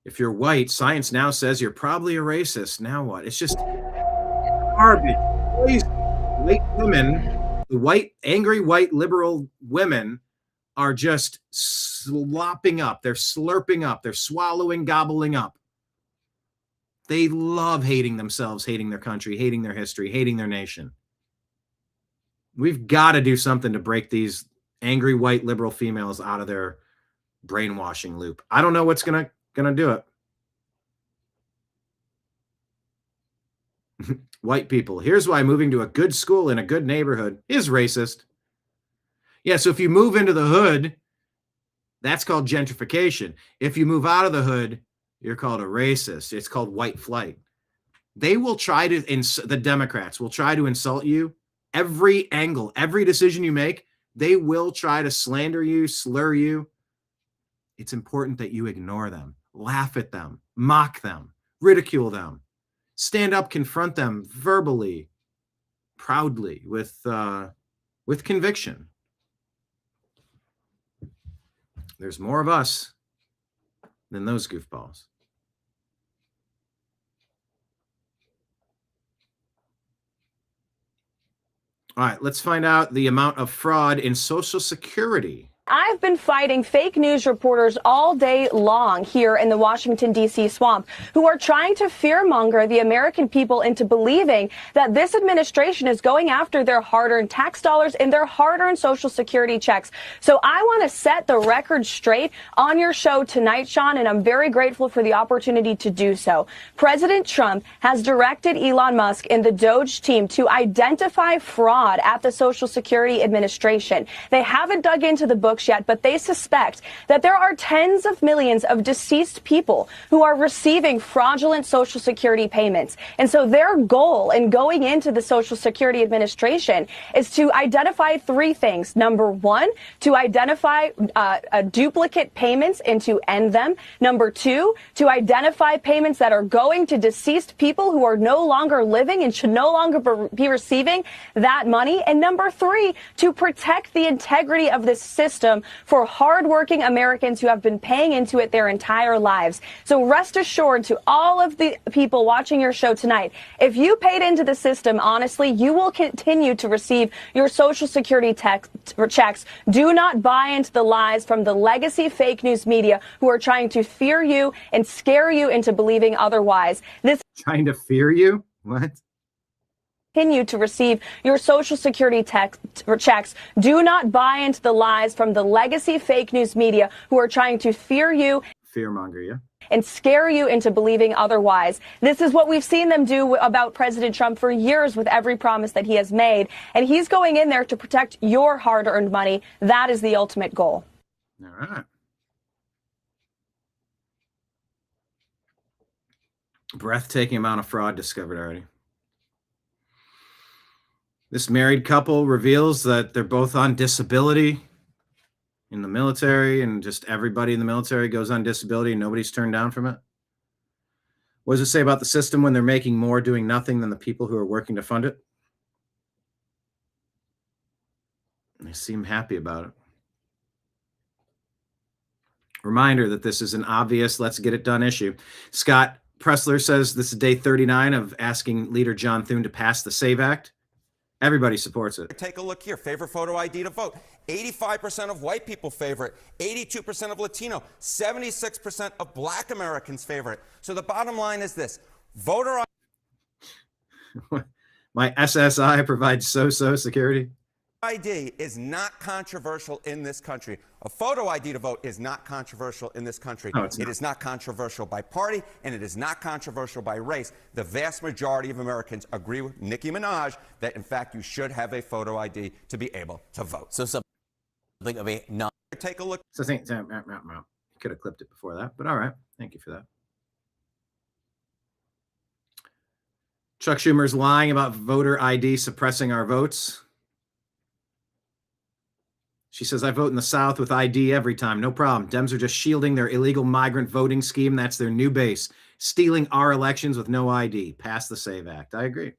If you're white, science now says you're probably a racist. Now what? It's just garbage. White women, the angry white liberal women are just slopping up. They're slurping up. They're swallowing, gobbling up. They love hating themselves, hating their country, hating their history, hating their nation. We've got to do something to break these angry white liberal females out of their brainwashing loop. I don't know what's gonna do it. White people. Here's why moving to a good school in a good neighborhood is racist. Yeah, so if you move into the hood, that's called gentrification. If you move out of the hood, you're called a racist. It's called white flight. They will try to, the Democrats will try to insult you every angle, every decision you make. They will try to slander you, slur you. It's important that you ignore them, laugh at them, mock them, ridicule them. stand up, confront them verbally, proudly, with conviction. There's more of us than those goofballs. All right, let's find out the amount of fraud in Social Security. I've been fighting fake news reporters all day long here in the Washington, D.C. swamp who are trying to fearmonger the American people into believing that this administration is going after their hard-earned tax dollars and their hard-earned Social Security checks. So I want to set the record straight on your show tonight, Sean, and I'm very grateful for the opportunity to do so. President Trump has directed Elon Musk and the Doge team to identify fraud at the Social Security Administration. They haven't dug into the books yet, but they suspect that there are tens of millions of deceased people who are receiving fraudulent Social Security payments. And so their goal in going into the Social Security Administration is to identify three things. Number one, to identify duplicate payments and to end them. Number two, to identify payments that are going to deceased people who are no longer living and should no longer be receiving that money. And number three, to protect the integrity of this system for hardworking Americans who have been paying into it their entire lives. So rest assured to all of the people watching your show tonight, if you paid into the system honestly, you will continue to receive your Social Security checks. Do not buy into the lies from the legacy fake news media who are trying to fear you and scare you into believing otherwise. This Trying to fear you? What? Continue to receive your Social Security checks. Do not buy into the lies from the legacy fake news media who are trying to fear you. Fearmonger, yeah. And scare you into believing otherwise. This is what we've seen them do about President Trump for years with every promise that he has made. And he's going in there to protect your hard-earned money. That is the ultimate goal. All right. Breathtaking amount of fraud discovered already. This married couple reveals that they're both on disability in the military, and just everybody in the military goes on disability and nobody's turned down from it. What does it say about the system when they're making more doing nothing than the people who are working to fund it? They seem happy about it. Reminder that this is an obvious let's get it done issue. Scott Pressler says this is day 39 of asking Leader John Thune to pass the SAVE Act. Everybody supports it. Take a look here. Favorite photo ID to vote. 85% of white people favor it. 82% of Latino. 76% of Black Americans favor it. So the bottom line is this. Voter My SSI provides so-so security. ID is not controversial in this country. A photo ID to vote is not controversial in this country. No, it's not. It is not controversial by party, and it is not controversial by race. The vast majority of Americans agree with Nicki Minaj that, in fact, you should have a photo ID to be able to vote. So something of a non. Take a look. So think, you could have clipped it before that, but all right. Thank you for that. Chuck Schumer's lying about voter ID suppressing our votes. She says, I vote in the South with ID every time. No problem. Dems are just shielding their illegal migrant voting scheme. That's their new base. Stealing our elections with no ID. Pass the SAVE Act. I agree.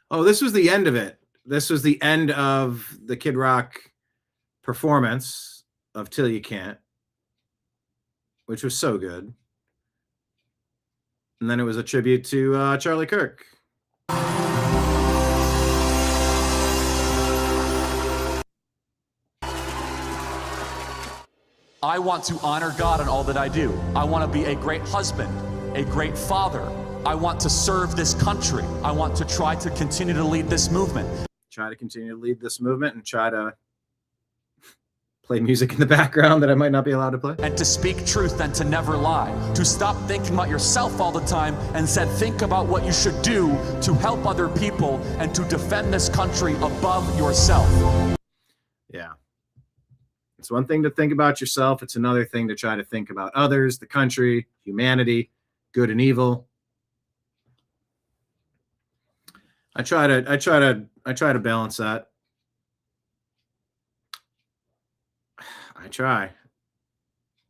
Oh, this was the end of it. This was the end of the Kid Rock performance of Till You Can't, which was so good. And then it was a tribute to Charlie Kirk. I want to honor God in all that I do. I want to be a great husband, a great father. I want to serve this country. I want to try to continue to lead this movement. Try to continue to lead this movement and try to play music in the background that I might not be allowed to play. And to speak truth and to never lie. To stop thinking about yourself all the time and instead think about what you should do to help other people and to defend this country above yourself. Yeah. It's one thing to think about yourself. It's another thing to try to think about others, the country, humanity, good and evil. I try to balance that. I try.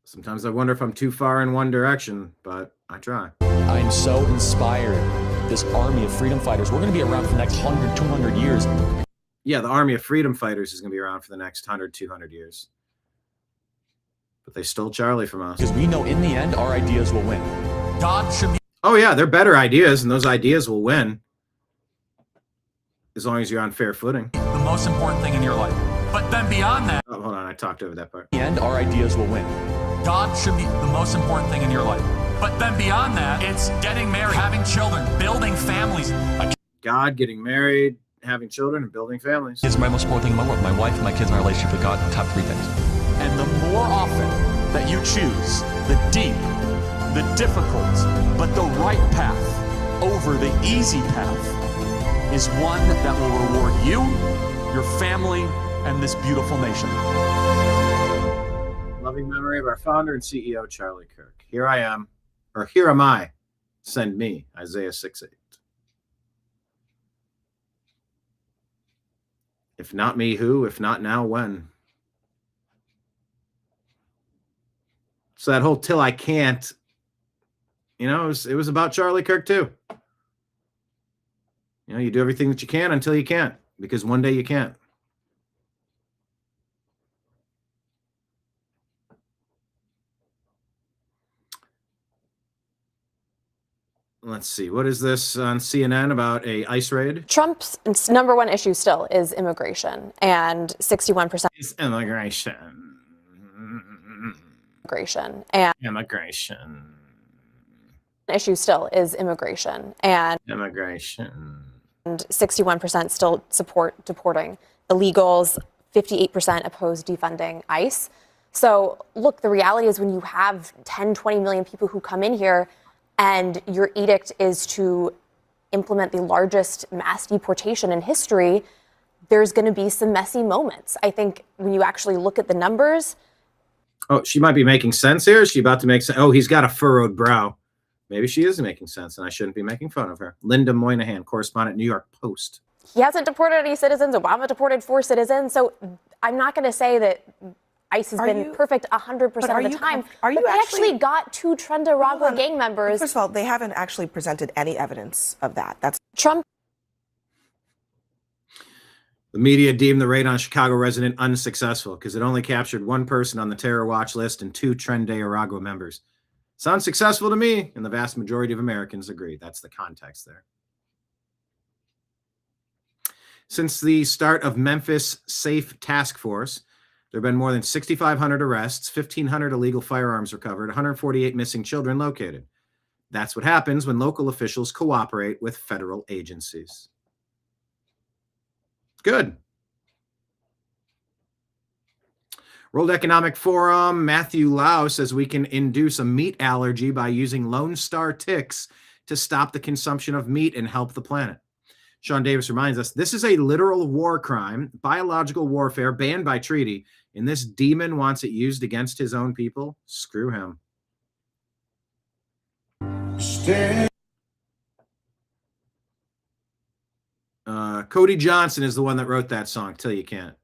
Sometimes I wonder if I'm too far in one direction, but I try. I'm so inspired. This army of freedom fighters, we're going to be around for the next 100, 200 years. Yeah, the army of freedom fighters is going to be around for the next 100, 200 years. But they stole Charlie from us. Because we know in the end, our ideas will win. God should be... Oh, yeah, they're better ideas, and those ideas will win. As long as you're on fair footing. The most important thing in your life. But then beyond that... Oh, hold on, I talked over that part. In the end, our ideas will win. God should be the most important thing in your life. But then beyond that, it's getting married, having children, building families. God, getting married, having children, and building families. It's my most important thing in my world. My wife, my kids, my relationship with God, the top 3 things. And the more often that you choose the deep, the difficult, but the right path over the easy path is one that will reward you, your family, and this beautiful nation. Loving memory of our founder and CEO, Charlie Kirk. Here I am, or here am I. Send me, Isaiah 6:8. If not me, who? If not now, when? So that whole till I can't, you know, it was about Charlie Kirk too. You know, you do everything that you can until you can't, because one day you can't. Let's see. What is this on CNN about a ICE raid? Trump's number one issue still is immigration, and 61%. It's immigration. Immigration and immigration. Issue still is immigration and immigration. And 61% still support deporting illegals. 58% oppose defunding ICE. So look, the reality is when you have 10, 20 million people who come in here, and your edict is to implement the largest mass deportation in history, there's going to be some messy moments. I think when you actually look at the numbers. Oh, she might be making sense here. Is she about to make sense? Oh, he's got a furrowed brow. Maybe she is making sense, and I shouldn't be making fun of her. Linda Moynihan, correspondent, New York Post. He hasn't deported any citizens. Obama deported 4 citizens. So I'm not going to say that ICE has been perfect 100% of the time. Are you actually got 2 Trenda gang members? First of all, they haven't actually presented any evidence of that. That's Trump. The media deemed the raid on a Chicago resident unsuccessful because it only captured 1 person on the terror watch list and 2 Tren de Aragua members. Sounds successful to me, and the vast majority of Americans agree. That's the context there. Since the start of Memphis Safe Task Force, there have been more than 6,500 arrests, 1,500 illegal firearms recovered, 148 missing children located. That's what happens when local officials cooperate with federal agencies. Good. World Economic Forum, Matthew Lau says we can induce a meat allergy by using Lone Star ticks to stop the consumption of meat and help the planet. Sean Davis reminds us this is a literal war crime, biological warfare banned by treaty, and this demon wants it used against his own people. Screw him. Cody Johnson is the one that wrote that song, Till You Can't.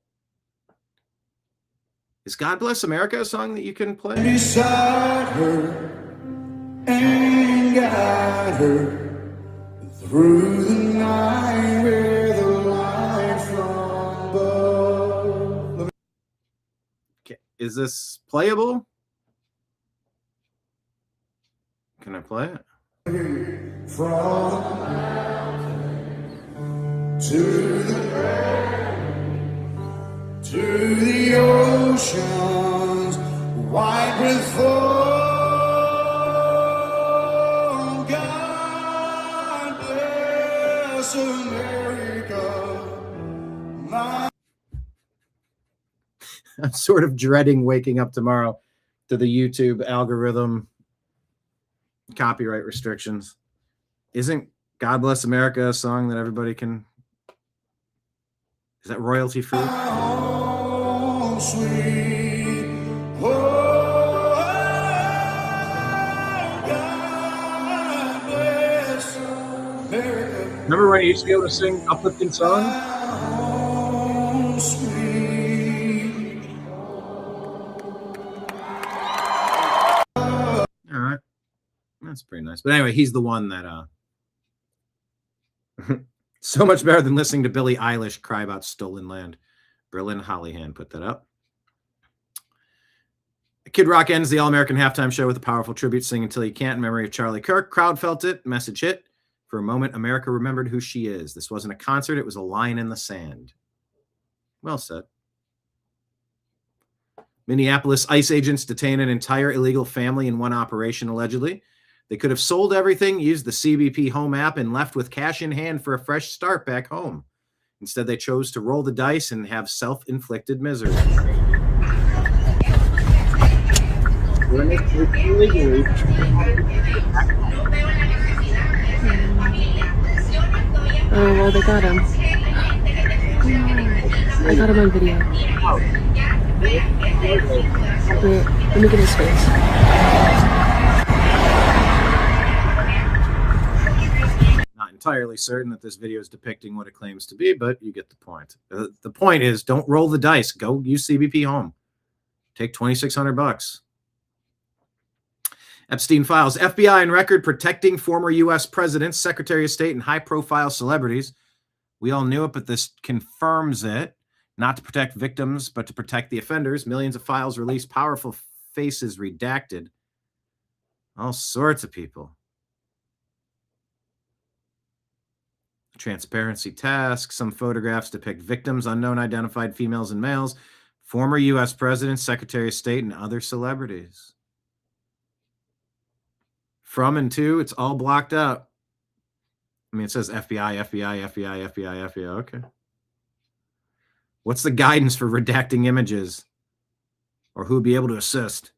Is God Bless America a song that you can play? Beside her and guide her through the night where the light from above. Okay. Is this playable? Can I play it? From the mountain to the ground, to the oceans, white with foam. God bless America. I'm sort of dreading waking up tomorrow to the YouTube algorithm copyright restrictions. Isn't God Bless America a song that everybody can? Is that royalty free? Oh, sweet. Oh, God bless America. Remember when you used to be able to sing uplifting songs? Oh, sweet. That's pretty nice. But anyway, he's the one that so much better than listening to Billie Eilish cry about stolen land. Berlin Hollyhan put that up. Kid Rock ends the All-American halftime show with a powerful tribute, Sing Until You Can't, in memory of Charlie Kirk. Crowd felt it. Message hit. For a moment, America remembered who she is. This wasn't a concert. It was a line in the sand. Well said. Minneapolis ICE agents detain an entire illegal family in one operation, allegedly. They could have sold everything, used the CBP Home app, and left with cash in hand for a fresh start back home. Instead, they chose to roll the dice and have self-inflicted misery. Oh, well, they got him. I got him on video. Wait, let me get his face. Not entirely certain that this video is depicting what it claims to be, but you get the point. The point is, don't roll the dice. Go use CBP Home. Take $2,600. Epstein files. FBI and record protecting former U.S. presidents, Secretary of State, and high-profile celebrities. We all knew it, but this confirms it. Not to protect victims, but to protect the offenders. Millions of files released, powerful faces redacted. All sorts of people. Transparency task. Some photographs depict victims, unknown identified females and males, former U.S. presidents, Secretary of State, and other celebrities. From and to, it's all blocked out. I mean, it says FBI, FBI, FBI, FBI, FBI. Okay. What's the guidance for redacting images? Or who would be able to assist?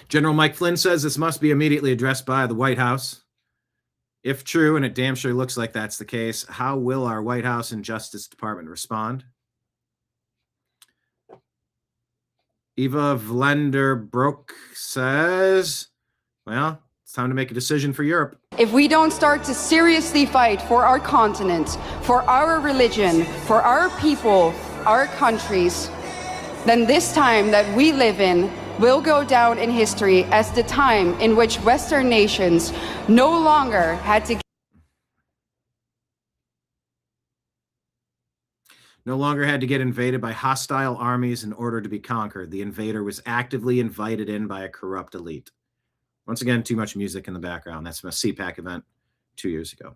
General Mike Flynn says this must be immediately addressed by the White House. If true, and it damn sure looks like that's the case, how will our White House and Justice Department respond? Eva Vlenderbrook says, well, it's time to make a decision for Europe. If we don't start to seriously fight for our continent, for our religion, for our people, our countries, then this time that we live in will go down in history as the time in which Western nations no longer had to get invaded by hostile armies in order to be conquered. The invader was actively invited in by a corrupt elite. Once again, too much music in the background. That's from a CPAC event 2 years ago.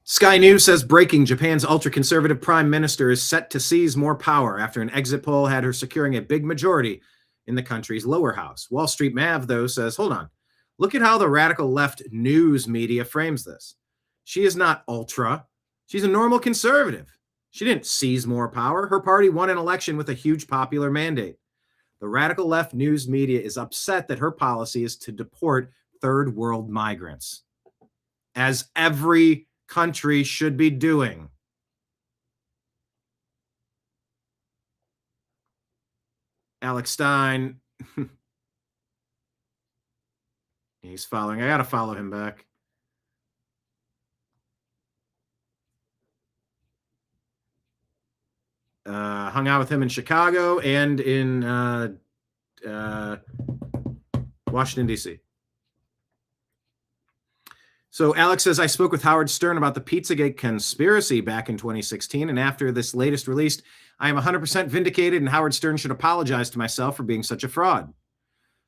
Sky News says, breaking, Japan's ultra-conservative prime minister is set to seize more power after an exit poll had her securing a big majority in the country's lower house. Wall Street Mav, though, says, hold on. Look at how the radical left news media frames this. She is not ultra. She's a normal conservative. She didn't seize more power. Her party won an election with a huge popular mandate. The radical left news media is upset that her policy is to deport third world migrants, as every country should be doing. Alex Stein. He's following. I got to follow him back. Hung out with him in Chicago and in Washington, D.C. So Alex says, I spoke with Howard Stern about the Pizzagate conspiracy back in 2016, and after this latest released, I am 100% vindicated, and Howard Stern should apologize to myself for being such a fraud.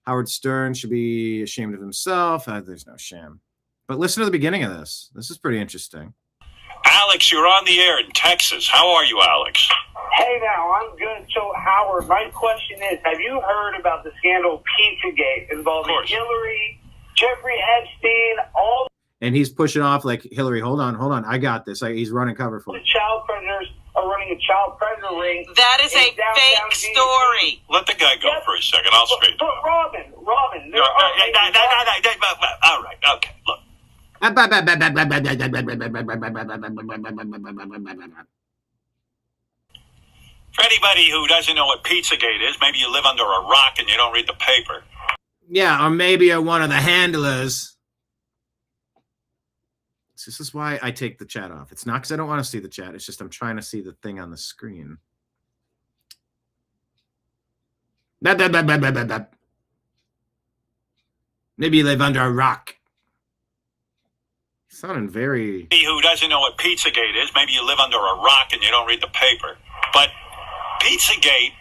Howard Stern should be ashamed of himself. There's no shame. But listen to the beginning of this. This is pretty interesting. Alex, you're on the air in Texas. How are you, Alex? Hey, now, I'm good. So, Howard, my question is, have you heard about the scandal Pizzagate involving Hillary, Jeffrey Epstein, all And he's pushing off like, Hillary, hold on. I got this. He's running cover for the me. child predators are running a child predator ring? That is a fake story. Let the guy go for a second. I'll speak. But Robin, all right, okay, look. For anybody who doesn't know what Pizzagate is, maybe you live under a rock and you don't read the paper. Yeah, or maybe you're one of the handlers. This is why I take the chat off. It's not because I don't want to see the chat. It's just I'm trying to see the thing on the screen. Maybe you live under a rock. Sounding very... Who doesn't know what Pizzagate is, maybe you live under a rock and you don't read the paper. But Pizzagate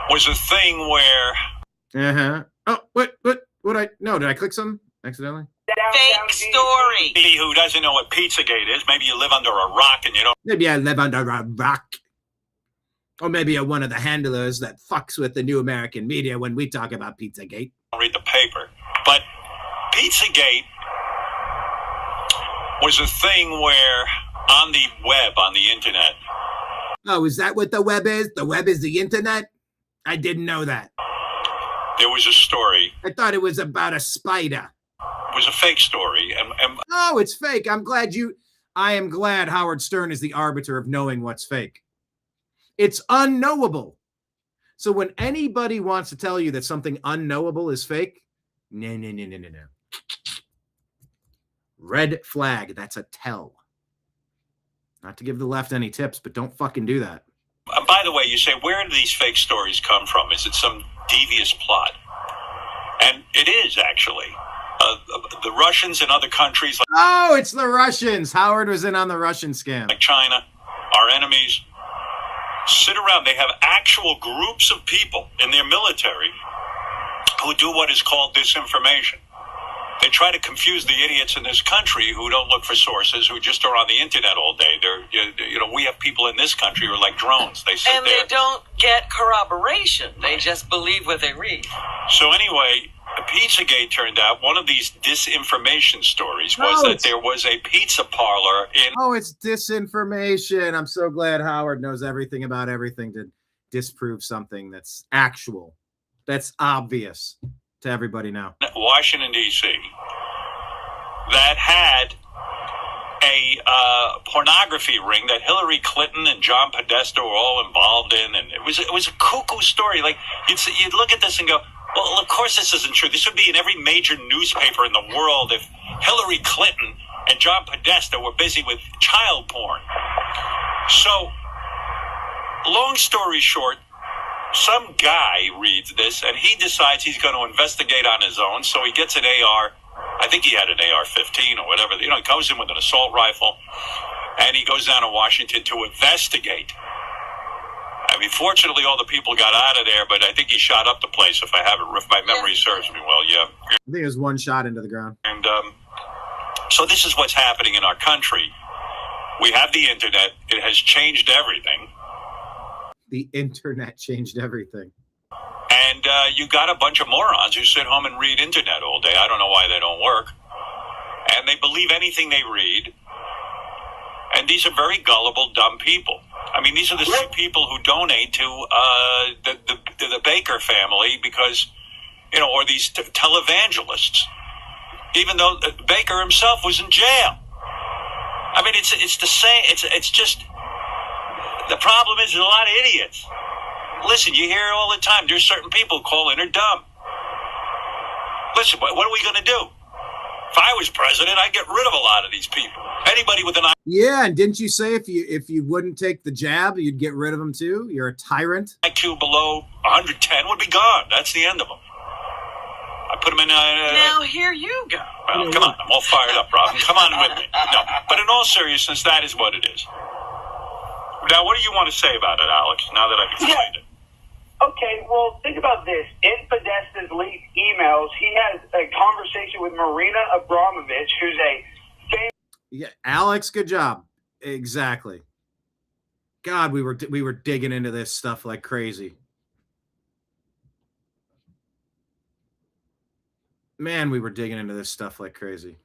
was a thing where... Uh-huh. Oh, did I click something accidentally? Fake story. Who doesn't know what Pizzagate is, maybe you live under a rock and you don't... Maybe I live under a rock. Or maybe you're one of the handlers that fucks with the new American media when we talk about Pizzagate. Read the paper. But Pizzagate was a thing where on the web, on the internet. Oh, is that what the web is? The web is the internet? I didn't know that. There was a story. I thought it was about a spider. It was a fake story. And oh, it's fake. I am glad Howard Stern is the arbiter of knowing what's fake. It's unknowable. So when anybody wants to tell you that something unknowable is fake, no. Red flag. That's a tell. Not to give the left any tips, but don't fucking do that. by the way, you say, where do these fake stories come from? Is it some devious plot? And it is, actually. The Russians and other countries like... Oh, it's the Russians. Howard was in on the Russian scam. Like China, our enemies, sit around. They have actual groups of people in their military who do what is called disinformation. They try to confuse the idiots in this country who don't look for sources, who just are on the internet all day. We have people in this country who are like drones. They sit and there. They don't get corroboration. They just believe what they read. So anyway, Pizzagate turned out one of these disinformation stories was that there was a pizza parlor in... Oh, it's disinformation. I'm so glad Howard knows everything about everything to disprove something that's actual, that's obvious to everybody now. Washington, D.C. that had a pornography ring that Hillary Clinton and John Podesta were all involved in, and it was a cuckoo story. Like, you'd look at this and go, well, of course this isn't true. This would be in every major newspaper in the world if Hillary Clinton and John Podesta were busy with child porn. So, long story short, some guy reads this and he decides he's going to investigate on his own. So he gets an AR. I think he had an AR-15 or whatever. He goes in with an assault rifle and he goes down to Washington to investigate. I mean, fortunately, all the people got out of there, but I think he shot up the place, if my memory serves me well, yeah. I think it was one shot into the ground. And so this is what's happening in our country. We have the internet. It has changed everything. The internet changed everything. And you got a bunch of morons who sit home and read internet all day. I don't know why they don't work. And they believe anything they read. And these are very gullible, dumb people. I mean, these are the same people who donate to the Baker family because, or these televangelists, even though Baker himself was in jail. I mean, it's the same. It's just the problem is there's a lot of idiots. Listen, you hear it all the time. There's certain people who call in are dumb. Listen, what are we going to do? If I was president, I'd get rid of a lot of these people. Anybody with an IQ... Yeah, and didn't you say if you wouldn't take the jab, you'd get rid of them too? You're a tyrant. IQ below 110 would be gone. That's the end of them. I put them in... now here you go. Well, come on. I'm all fired up, Robin. Come on with me. No, but in all seriousness, that is what it is. Now, what do you want to say about it, Alex, now that I've explained it? Okay, well, think about this. In Podesta's leaked emails, he has a conversation with Marina Abramovich, who's a famous... Yeah, Alex, good job. Exactly. God, we were digging into this stuff like crazy. Man, we were digging into this stuff like crazy.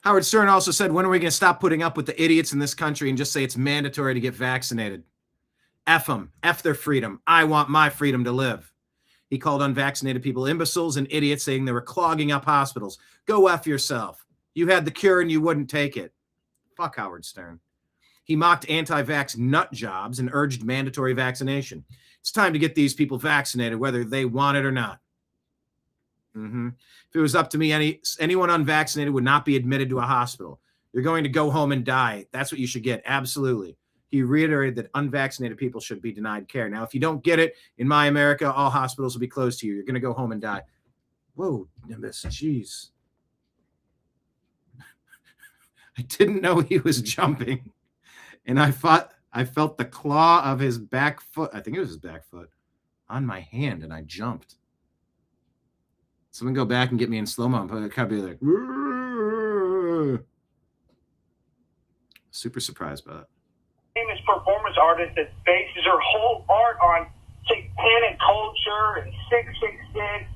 Howard Stern also said, when are we going to stop putting up with the idiots in this country and just say it's mandatory to get vaccinated? F them. F their freedom. I want my freedom to live. He called unvaccinated people imbeciles and idiots, saying they were clogging up hospitals. Go F yourself. You had the cure and you wouldn't take it. Fuck Howard Stern. He mocked anti-vax nut jobs and urged mandatory vaccination. It's time to get these people vaccinated, whether they want it or not. If it was up to me, anyone unvaccinated would not be admitted to a hospital. You're going to go home and die. That's what you should get. Absolutely. he reiterated that unvaccinated people should be denied care. Now, if you don't get it, in my America, all hospitals will be closed to you. You're going to go home and die. Whoa, Nimbus, jeez. I didn't know he was jumping. And I felt the claw of his back foot. I think it was his back foot on my hand, and I jumped. Someone go back and get me in slow-mo. I could be like, super surprised by that. Famous performance artist that bases her whole art on satanic culture and 666.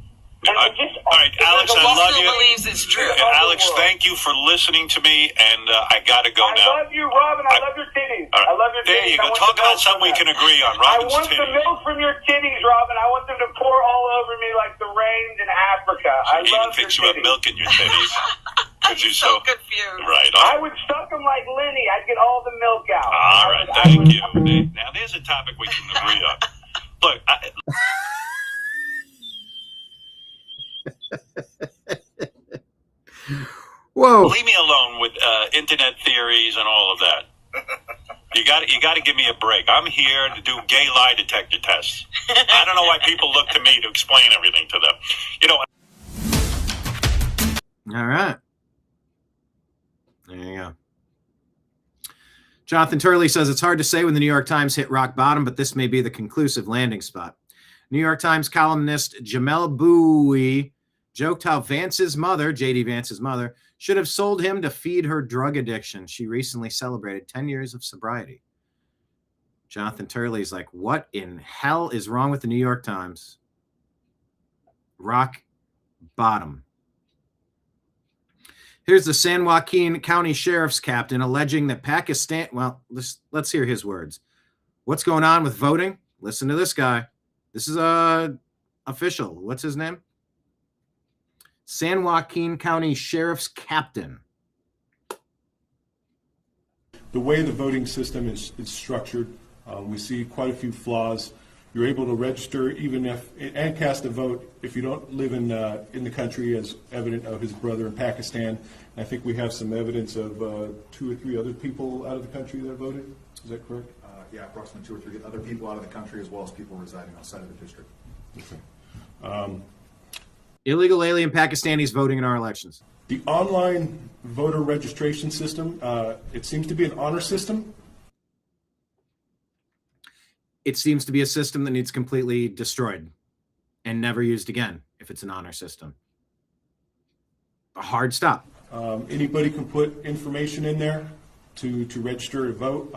All right, Alex, I love you. Believes it's true. Alex, thank you for listening to me, and I got to go now. I love you, Robin. I love your titties. Right. I love your there titties. You go. Talk about something we can agree on. Robin's I want titties. the milk from your titties, Robin. I want them to pour all over me like the rains in Africa. I love thinks your you have titties. milk in your titties. You're so confused. Right. I would suck them like Lenny. I'd get all the milk out. All right. Thank you. Now, there's a topic we can agree on. Look, whoa! Leave me alone with internet theories and all of that. You got to give me a break. I'm here to do gay lie detector tests. I don't know why people look to me to explain everything to them. You know. All right. There you go. Jonathan Turley says it's hard to say when the New York Times hit rock bottom, but this may be the conclusive landing spot. New York Times columnist Jamel Bowie joked how Vance's mother, J.D. Vance's mother, should have sold him to feed her drug addiction. She recently celebrated 10 years of sobriety. Jonathan Turley's like, what in hell is wrong with the New York Times? Rock bottom. Here's the San Joaquin County Sheriff's captain alleging that Pakistan, well, let's hear his words. What's going on with voting? Listen to this guy. This is official. What's his name? San Joaquin County Sheriff's captain. The way the voting system is structured, we see quite a few flaws. You're able to register even if and cast a vote if you don't live in the country, as evident of his brother in Pakistan. And I think we have some evidence of 2 or 3 other people out of the country that voted. Is that correct? Yeah, approximately 2 or 3 other people out of the country, as well as people residing outside of the district. Okay. Illegal alien Pakistanis voting in our elections. The online voter registration system, it seems to be an honor system. It seems to be a system that needs completely destroyed and never used again if it's an honor system. A hard stop. Anybody can put information in there to register to vote.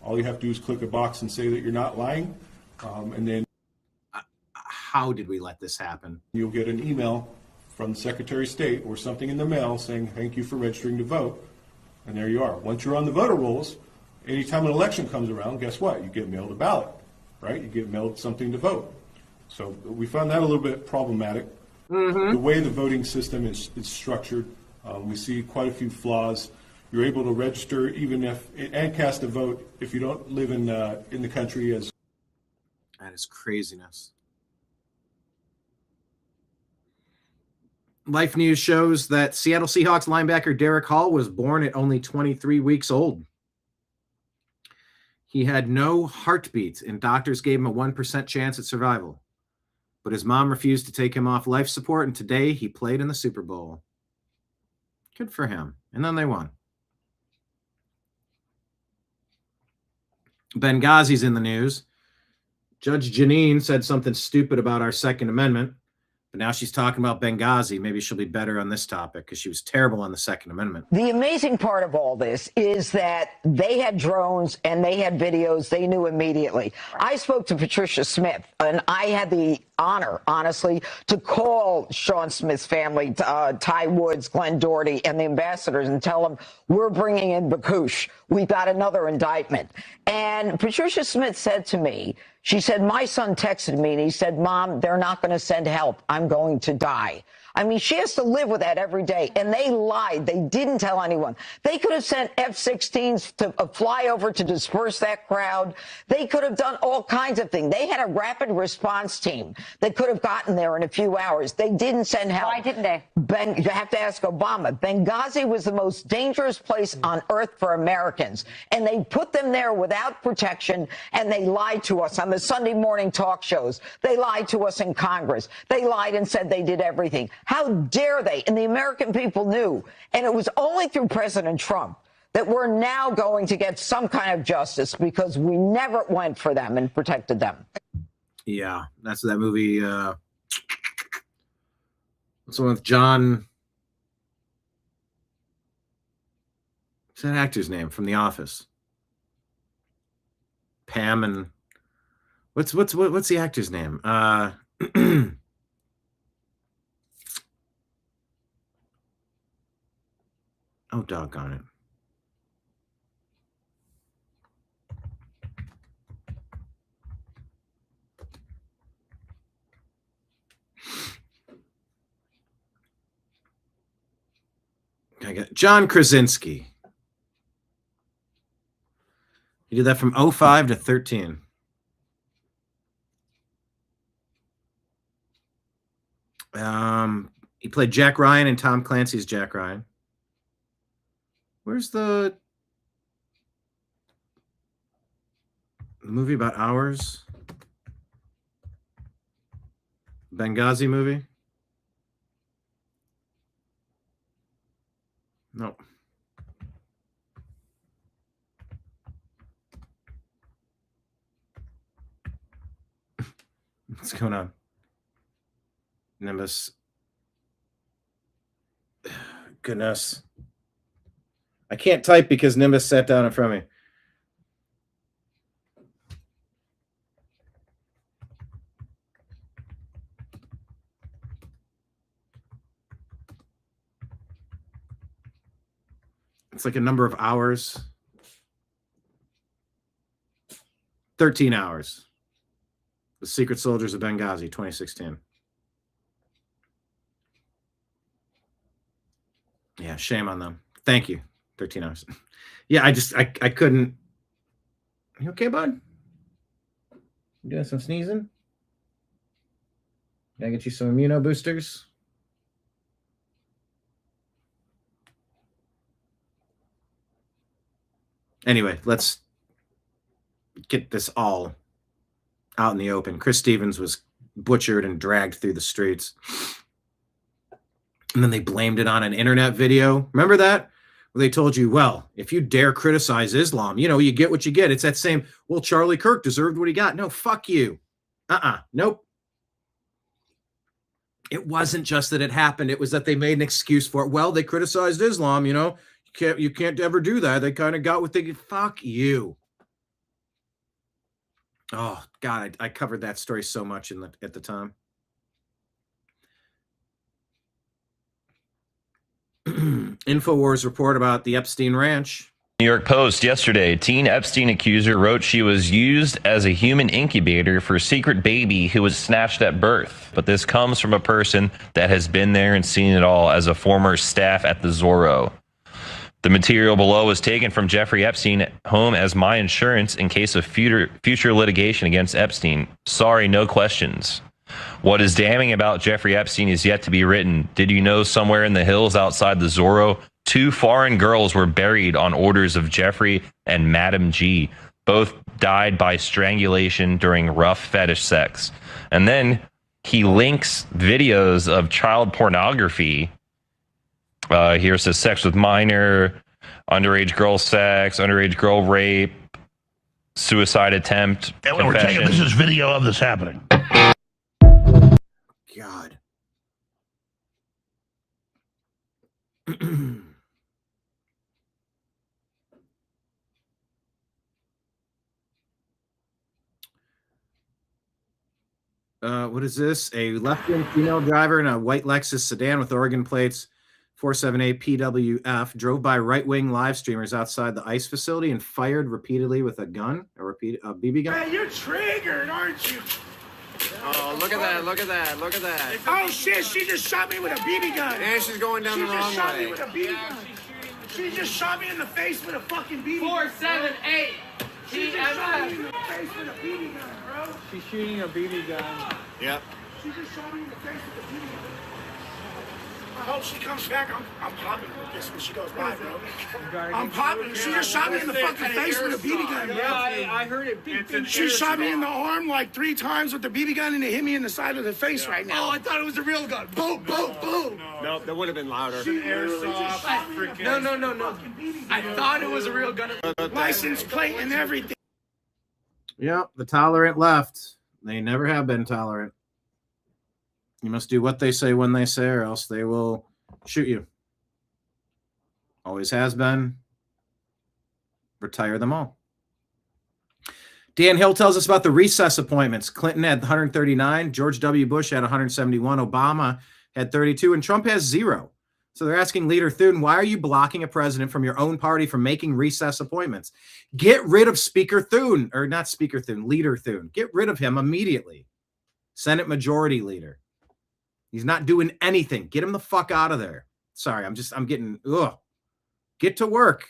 All you have to do is click a box and say that you're not lying. And then how did we let this happen? You'll get an email from the Secretary of State or something in the mail saying, thank you for registering to vote. And there you are. Once you're on the voter rolls, anytime an election comes around, guess what? You get mailed a ballot, right? You get mailed something to vote. So we found that a little bit problematic. The way the voting system is structured, we see quite a few flaws. You're able to register even if and cast a vote if you don't live in the country. As that is craziness. Life News shows that Seattle Seahawks linebacker Derek Hall was born at only 23 weeks old. He had no heartbeat, and doctors gave him a 1% chance at survival. But his mom refused to take him off life support, and today he played in the Super Bowl. Good for him. And then they won. Benghazi's in the news. Judge Janine said something stupid about our Second Amendment, but now she's talking about Benghazi. Maybe she'll be better on this topic because she was terrible on the Second Amendment. The amazing part of all this is that they had drones and they had videos. They knew immediately. I spoke to Patricia Smith, and I had the honor, honestly, to call Sean Smith's family, Ty Woods, Glenn Doherty, and the ambassadors and tell them, we're bringing in Bakush. We got another indictment. And Patricia Smith said to me, she said, my son texted me and he said, Mom, they're not going to send help. I'm going to die. I mean, she has to live with that every day. And they lied. They didn't tell anyone. They could have sent F-16s to fly over to disperse that crowd. They could have done all kinds of things. They had a rapid response team that could have gotten there in a few hours. They didn't send help. Why didn't they? You have to ask Obama. Benghazi was the most dangerous place on earth for Americans. And they put them there without protection, and they lied to us on the Sunday morning talk shows. They lied to us in Congress. They lied and said they did everything. How dare they? And the American people knew. And it was only through President Trump that we're now going to get some kind of justice, because we never went for them and protected them. Yeah, that's that movie. What's the one with John? What's that actor's name from The Office? Pam and what's the actor's name? Oh, doggone it. I got John Krasinski. He did that from 05 to 13. He played Jack Ryan in Tom Clancy's Jack Ryan. Where's the movie about ours? Benghazi movie? No. What's going on? Nimbus. Goodness. I can't type because Nimbus sat down in front of me. It's like a number of hours. 13 hours. The Secret Soldiers of Benghazi, 2016. Yeah, shame on them. Thank you. 13 hours. Yeah, I couldn't. You okay, bud? You doing some sneezing? Can I get you some immuno boosters? Anyway, let's get this all out in the open. Chris Stevens was butchered and dragged through the streets. And then they blamed it on an internet video. Remember that? Where they told you, well, if you dare criticize Islam, you know, you get what you get. It's that same, well, Charlie Kirk deserved what he got. No, fuck you. Nope. It wasn't just that it happened. It was that they made an excuse for it. Well, they criticized Islam, you know. You can't ever do that. They kind of got what they fuck you. Oh God, I covered that story so much at the time. InfoWars report about the Epstein Ranch. New York Post yesterday, teen Epstein accuser wrote she was used as a human incubator for a secret baby who was snatched at birth. But this comes from a person that has been there and seen it all as a former staff at the Zorro. The material below was taken from Jeffrey Epstein home as my insurance in case of future litigation against Epstein. Sorry, no questions. What is damning about Jeffrey Epstein is yet to be written. Did you know somewhere in the hills outside the Zorro, 2 foreign girls were buried on orders of Jeffrey and Madam G. Both died by strangulation during rough fetish sex. And then he links videos of child pornography. Here it says sex with minor, underage girl sex, underage girl rape, suicide attempt. And we're taking this is video of this happening. God. What is this? A left-wing female driver in a white Lexus sedan with Oregon plates 478 PWF drove by right-wing live streamers outside the ICE facility and fired repeatedly with a gun, a BB gun. Man, you're triggered, aren't you? Oh, look at that, look at that, look at that. Oh shit, she just shot me with a BB gun. And she's going down the wrong way. She just shot me with a BB gun. She just shot me in the face with a fucking BB gun. 478. She just shot me in the face with a BB gun, bro. She's shooting a BB gun. Yep. She just shot me in the face with a BB gun. I hope she comes back. I'm popping with this when she goes by, bro. I'm popping. She just shot me in the fucking face with a BB gun, bro. Yeah, I heard it. She shot me in the arm like 3 times with the BB gun, and it hit me in the side of the face right now. Oh, I thought it was a real gun. Boom, boom, boom. No, that would have been louder. Airsoft. No. I thought it was a real gun. License plate and everything. Yep, the tolerant left. They never have been tolerant. You must do what they say when they say, or else they will shoot you. Always has been. Retire them all. Dan Hill tells us about the recess appointments. Clinton had 139. George W. Bush had 171. Obama had 32. And Trump has 0. So they're asking Leader Thune, why are you blocking a president from your own party from making recess appointments? Get rid of Speaker Thune, or not Speaker Thune, Leader Thune. Get rid of him immediately. Senate Majority Leader. He's not doing anything. Get him the fuck out of there. Sorry, I'm getting, ugh. Get to work.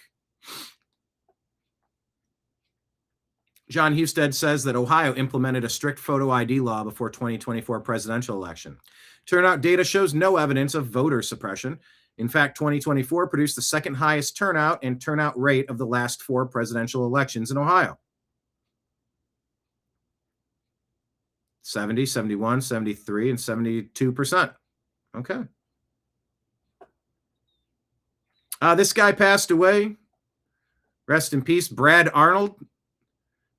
John Husted says that Ohio implemented a strict photo ID law before 2024 presidential election. Turnout data shows no evidence of voter suppression. In fact, 2024 produced the second highest turnout and turnout rate of the last 4 presidential elections in Ohio. 70, 71, 73, and 72%. Okay. This guy passed away. Rest in peace, Brad Arnold.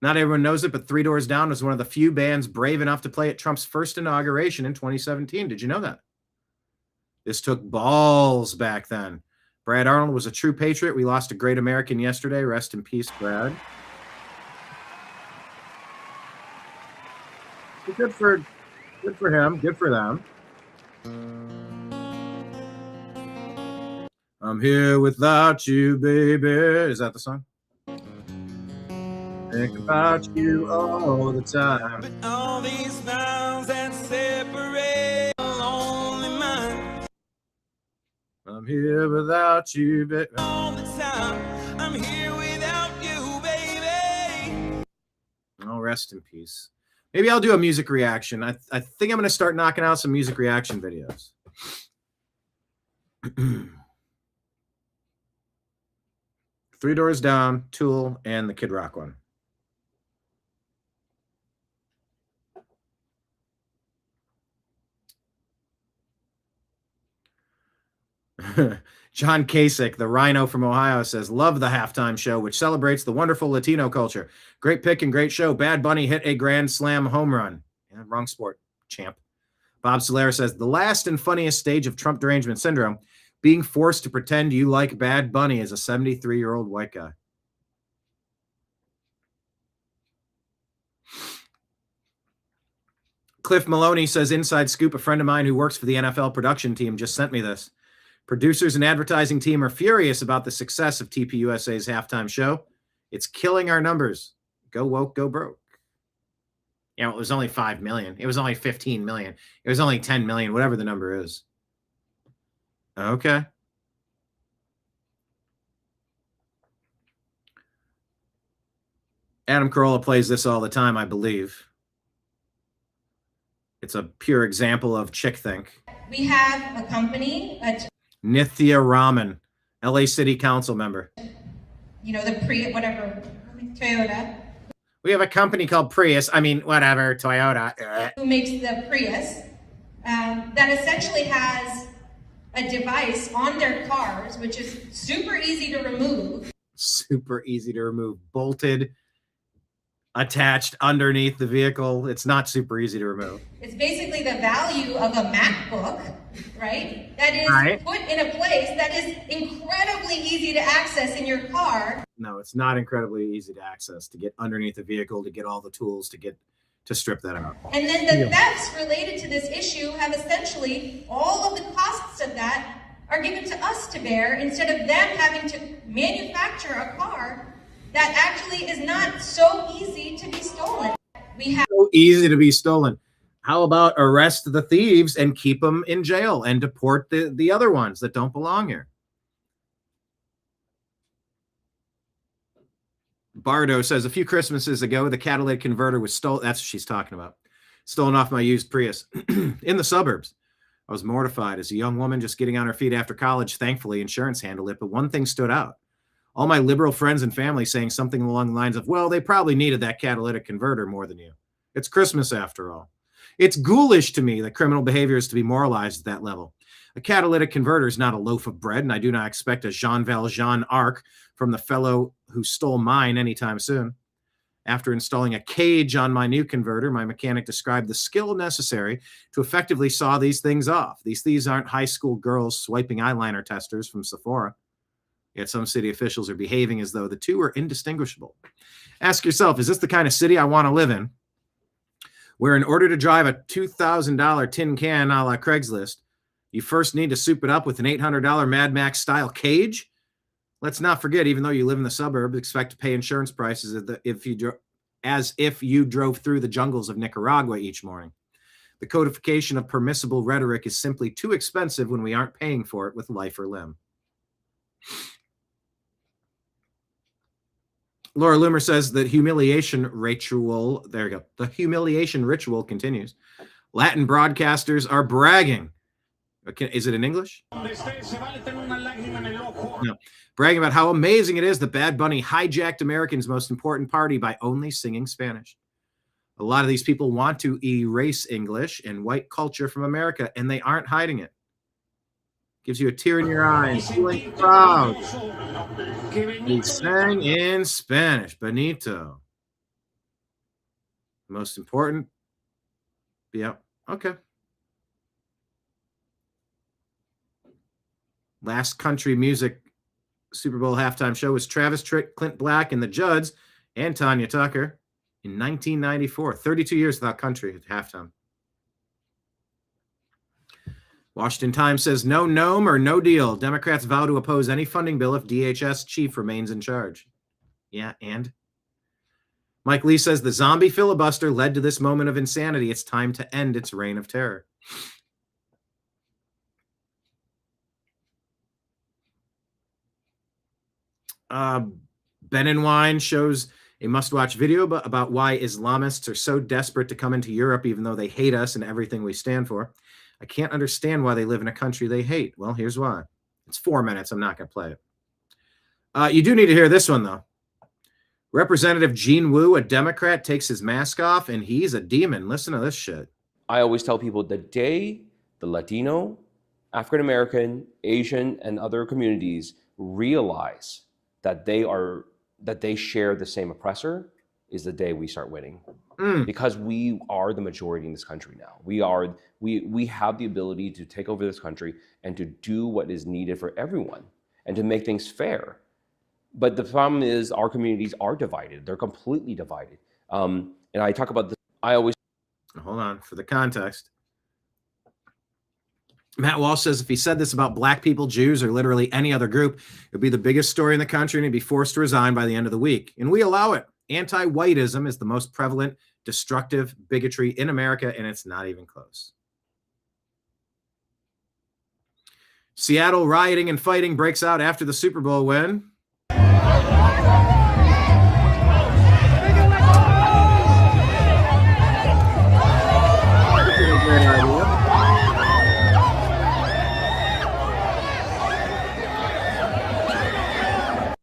Not everyone knows it, but Three Doors Down was one of the few bands brave enough to play at Trump's first inauguration in 2017. Did you know that? This took balls back then. Brad Arnold was a true patriot. We lost a great American yesterday. Rest in peace, Brad. Good for him. Good for them. I'm here without you, baby. Is that the song? Think about you all the time. But all these vows that separate a lonely mind. I'm here without you, baby. All the time. I'm here without you, baby. Oh, rest in peace. Maybe I'll do a music reaction. I think I'm going to start knocking out some music reaction videos. Three Doors Down, Tool, and the Kid Rock one. John Kasich, the Rhino from Ohio, says, love the halftime show, which celebrates the wonderful Latino culture. Great pick and great show. Bad Bunny hit a grand slam home run. Yeah, wrong sport, champ. Bob Solera says, the last and funniest stage of Trump derangement syndrome, being forced to pretend you like Bad Bunny as a 73-year-old white guy. Cliff Maloney says, inside scoop, a friend of mine who works for the NFL production team just sent me this. Producers and advertising team are furious about the success of TPUSA's halftime show. It's killing our numbers. Go woke, go broke. You know, it was only 5 million. It was only 15 million. It was only 10 million, whatever the number is. Okay. Adam Carolla plays this all the time, I believe. It's a pure example of chick think. We have a company, Nithya Raman, LA City Council member. You know, the Toyota. We have a company called Prius. I mean, whatever, Toyota. Who makes the Prius that essentially has a device on their cars, which is super easy to remove. Super easy to remove. Bolted, attached underneath the vehicle. It's not super easy to remove. It's basically the value of a MacBook, right? That is put in a place that is incredibly easy to access in your car. No, it's not incredibly easy to access, to get underneath the vehicle, to get all the tools, to strip that out. And then the thefts related to this issue have essentially, all of the costs of that are given to us to bear, instead of them having to manufacture a car that actually is not so easy to be stolen. We have so easy to be stolen. How about arrest the thieves and keep them in jail and deport the other ones that don't belong here? Bardo says, a few Christmases ago, the catalytic converter was stolen. That's what she's talking about. Stolen off my used Prius in the suburbs. I was mortified as a young woman just getting on her feet after college. Thankfully, insurance handled it, but one thing stood out. All my liberal friends and family saying something along the lines of, well, they probably needed that catalytic converter more than you. It's Christmas after all. It's ghoulish to me that criminal behavior is to be moralized at that level. A catalytic converter is not a loaf of bread, and I do not expect a Jean Valjean arc from the fellow who stole mine anytime soon. After installing a cage on my new converter, my mechanic described the skill necessary to effectively saw these things off. These aren't high school girls swiping eyeliner testers from Sephora. Yet some city officials are behaving as though the two are indistinguishable. Ask yourself, is this the kind of city I want to live in? Where in order to drive a $2,000 tin can a la Craigslist, you first need to soup it up with an $800 Mad Max style cage? Let's not forget, even though you live in the suburbs, expect to pay insurance prices as if you drove through the jungles of Nicaragua each morning. The codification of permissible rhetoric is simply too expensive when we aren't paying for it with life or limb. Laura Loomer says that humiliation ritual, there you go, the humiliation ritual continues. Latin broadcasters are bragging. Is it in English? No. Bragging about how amazing it is that Bad Bunny hijacked Americans' most important party by only singing Spanish. A lot of these people want to erase English and white culture from America, and they aren't hiding it. Gives you a tear in your eye and feeling proud. He sang in Spanish, Benito. Most important. Yeah, okay. Last country music Super Bowl halftime show was Travis Tritt, Clint Black, and the Judds, and Tanya Tucker in 1994. 32 years without country at halftime. Washington Times says no gnome or no deal. Democrats vow to oppose any funding bill if DHS chief remains in charge. Yeah, and? Mike Lee says the zombie filibuster led to this moment of insanity. It's time to end its reign of terror. Ben and Wine shows a must-watch video about why Islamists are so desperate to come into Europe, even though they hate us and everything we stand for. I can't understand why they live in a country they hate. Well, here's why. It's 4 minutes. I'm not going to play it. You do need to hear this one, though. Representative Gene Wu, a Democrat, takes his mask off, and he's a demon. Listen to this shit. I always tell people the day the Latino, African-American, Asian, and other communities realize that they share the same oppressor is the day we start winning. Because we are the majority in this country now. We have the ability to take over this country and to do what is needed for everyone and to make things fair. But the problem is our communities are divided. They're completely divided. And I talk about this. I always hold on for the context. Matt Walsh says if he said this about black people, Jews, or literally any other group, it would be the biggest story in the country and he'd be forced to resign by the end of the week. And we allow it. Anti-whiteism is the most prevalent, destructive bigotry in America, and it's not even close. Seattle rioting and fighting breaks out after the Super Bowl win.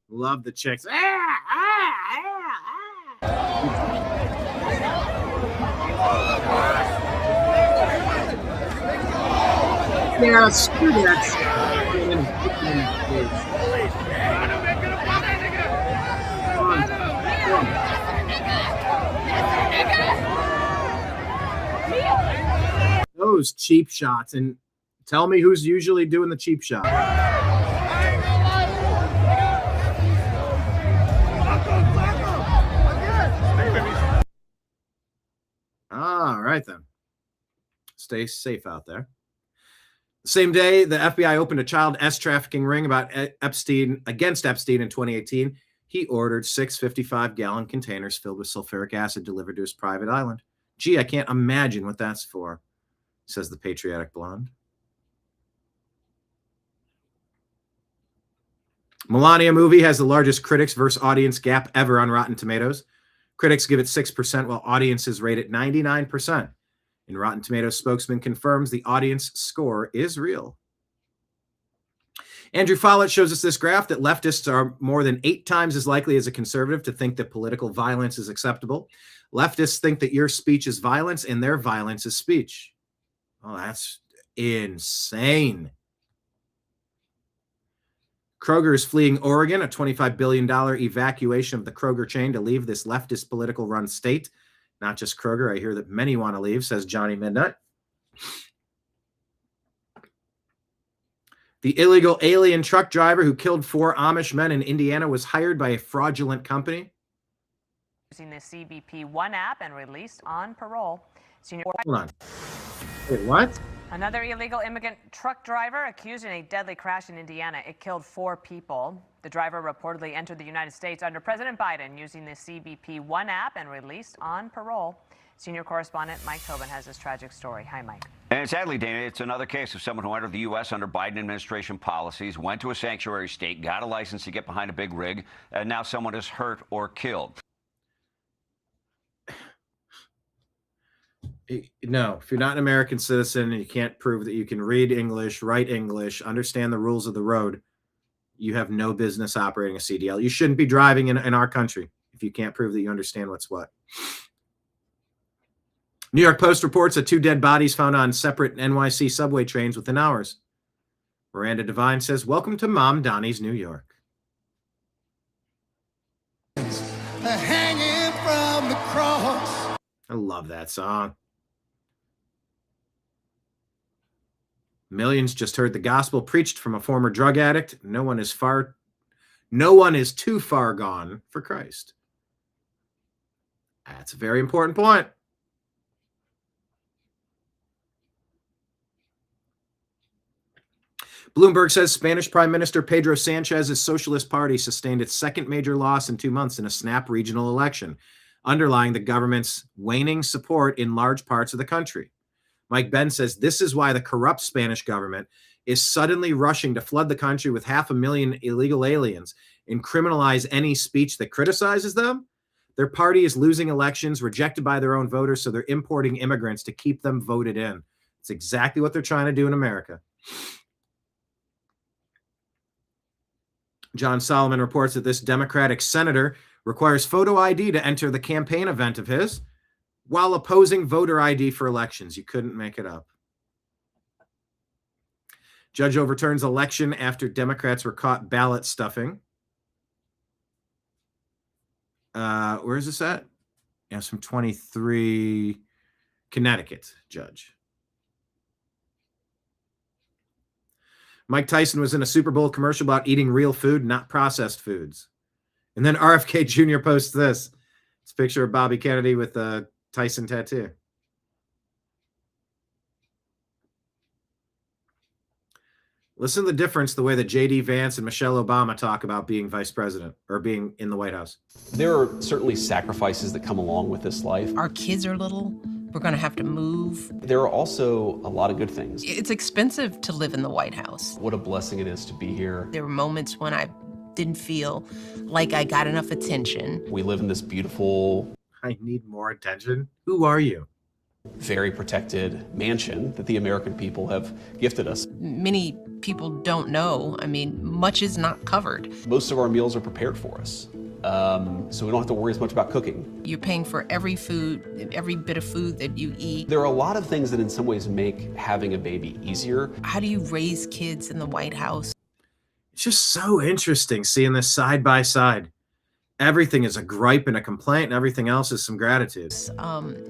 Love the chicks. Yeah, screw that. Those cheap shots, and tell me who's usually doing the cheap shot. All right, then. Stay safe out there. The same day, the FBI opened a child trafficking ring against Epstein in 2018. He ordered 6 55-gallon containers filled with sulfuric acid delivered to his private island. Gee, I can't imagine what that's for, says the patriotic blonde. Melania movie has the largest critics versus audience gap ever on Rotten Tomatoes. Critics give it 6%, while audiences rate it 99%. And Rotten Tomatoes spokesman confirms the audience score is real. Andrew Follett shows us this graph that leftists are more than 8 times as likely as a conservative to think that political violence is acceptable. Leftists think that your speech is violence and their violence is speech. Oh, that's insane. Kroger is fleeing Oregon, a $25 billion evacuation of the Kroger chain to leave this leftist political run state. Not just Kroger. I hear that many want to leave, says Johnny Midnight. The illegal alien truck driver who killed 4 Amish men in Indiana was hired by a fraudulent company. Using the CBP One app and released on parole. Hold on. Wait, what? Another illegal immigrant truck driver accused in a deadly crash in Indiana. It killed 4 people. The driver reportedly entered the United States under President Biden using the CBP One app and released on parole. Senior correspondent Mike Tobin has this tragic story. Hi, Mike. And sadly, Dana, it's another case of someone who entered the U.S. under Biden administration policies, went to a sanctuary state, got a license to get behind a big rig, and now someone is hurt or killed. No, if you're not an American citizen and you can't prove that you can read English, write English, understand the rules of the road, you have no business operating a CDL. You shouldn't be driving in our country if you can't prove that you understand what's what. New York Post reports that 2 dead bodies found on separate NYC subway trains within hours. Miranda Devine says, welcome to Mom Donnie's New York. Hanging from the cross. I love that song. Millions just heard the gospel preached from a former drug addict. No one is too far gone for Christ. That's a very important point. Bloomberg says Spanish Prime Minister Pedro Sanchez's Socialist Party sustained its second major loss in 2 months in a snap regional election, underlying the government's waning support in large parts of the country. Mike Benn says this is why the corrupt Spanish government is suddenly rushing to flood the country with 500,000 illegal aliens and criminalize any speech that criticizes them. Their party is losing elections rejected by their own voters, so they're importing immigrants to keep them voted in. It's exactly what they're trying to do in America. John Solomon reports that this Democratic senator requires photo ID to enter the campaign event of his while opposing voter ID for elections. You couldn't make it up. Judge overturns election after Democrats were caught ballot stuffing. Where is this at? Yeah, it's from 23 Connecticut judge. Mike Tyson was in a Super Bowl commercial about eating real food, not processed foods. And then RFK Jr. posts this. It's a picture of Bobby Kennedy with a Tyson tattoo. Listen to the difference, the way that J.D. Vance and Michelle Obama talk about being vice president or being in the White House. There are certainly sacrifices that come along with this life. Our kids are little. We're going to have to move. There are also a lot of good things. It's expensive to live in the White House. What a blessing it is to be here. There were moments when I didn't feel like I got enough attention. We live in this beautiful... I need more attention. Who are you? Very protected mansion that the American people have gifted us. Many people don't know. I mean, much is not covered. Most of our meals are prepared for us. So we don't have to worry as much about cooking. You're paying for every food, every bit of food that you eat. There are a lot of things that in some ways make having a baby easier. How do you raise kids in the White House? It's just so interesting seeing this side by side. Everything is a gripe and a complaint, and everything else is some gratitude.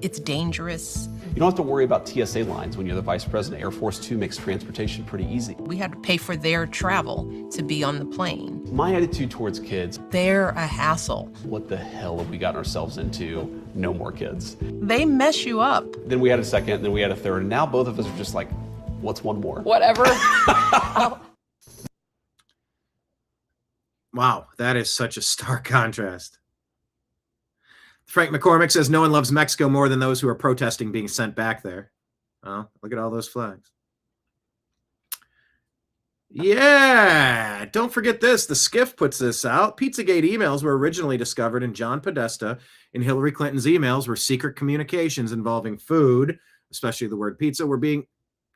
It's dangerous. You don't have to worry about TSA lines when you're the vice president. Air Force 2 makes transportation pretty easy. We had to pay for their travel to be on the plane. My attitude towards kids, they're a hassle. What the hell have we gotten ourselves into? No more kids. They mess you up. Then we had a second, then we had a third, and now both of us are just like, what's one more? Whatever. Wow, that is such a stark contrast. Frank McCormick says no one loves Mexico more than those who are protesting being sent back there. Oh, look at all those flags. Yeah, don't forget this. The Skiff puts this out. Pizzagate emails were originally discovered in John Podesta and Hillary Clinton's emails where secret communications involving food, especially the word pizza, were being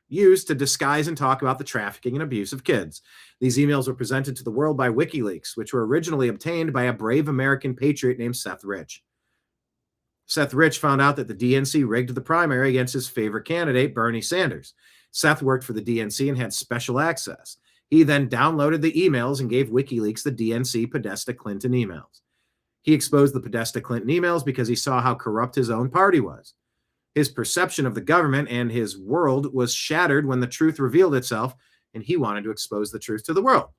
used to disguise and talk about the trafficking and abuse of kids. These emails were presented to the world by WikiLeaks, which were originally obtained by a brave American patriot named Seth Rich. Seth Rich found out that the DNC rigged the primary against his favorite candidate, Bernie Sanders. Seth worked for the DNC and had special access. He then downloaded the emails and gave WikiLeaks the DNC Podesta Clinton emails. He exposed the Podesta Clinton emails because he saw how corrupt his own party was. His perception of the government and his world was shattered when the truth revealed itself, and he wanted to expose the truth to the world.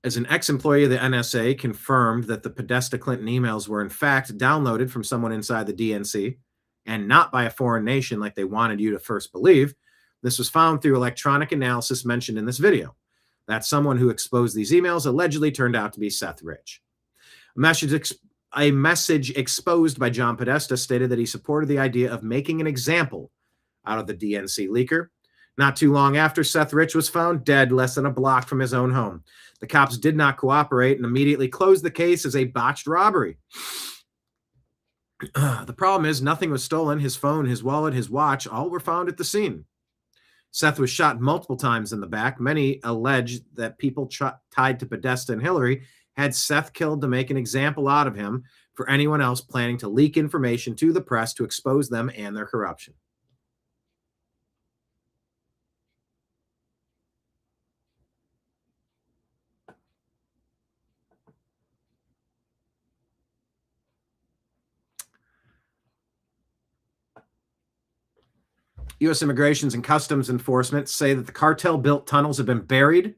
As an ex-employee of the NSA confirmed that the Podesta Clinton emails were in fact downloaded from someone inside the DNC and not by a foreign nation like they wanted you to first believe, this was found through electronic analysis mentioned in this video. That someone who exposed these emails allegedly turned out to be Seth Rich. A message exposed by John Podesta stated that he supported the idea of making an example out of the DNC leaker. Not too long after, Seth Rich was found dead less than a block from his own home. The cops did not cooperate and immediately closed the case as a botched robbery. The problem is nothing was stolen. His phone, his wallet, his watch, all were found at the scene. Seth was shot multiple times in the back. Many allege that people tied to Podesta and Hillary had Seth killed to make an example out of him for anyone else planning to leak information to the press to expose them and their corruption. U.S. Immigration and Customs Enforcement say that the cartel-built tunnels have been buried.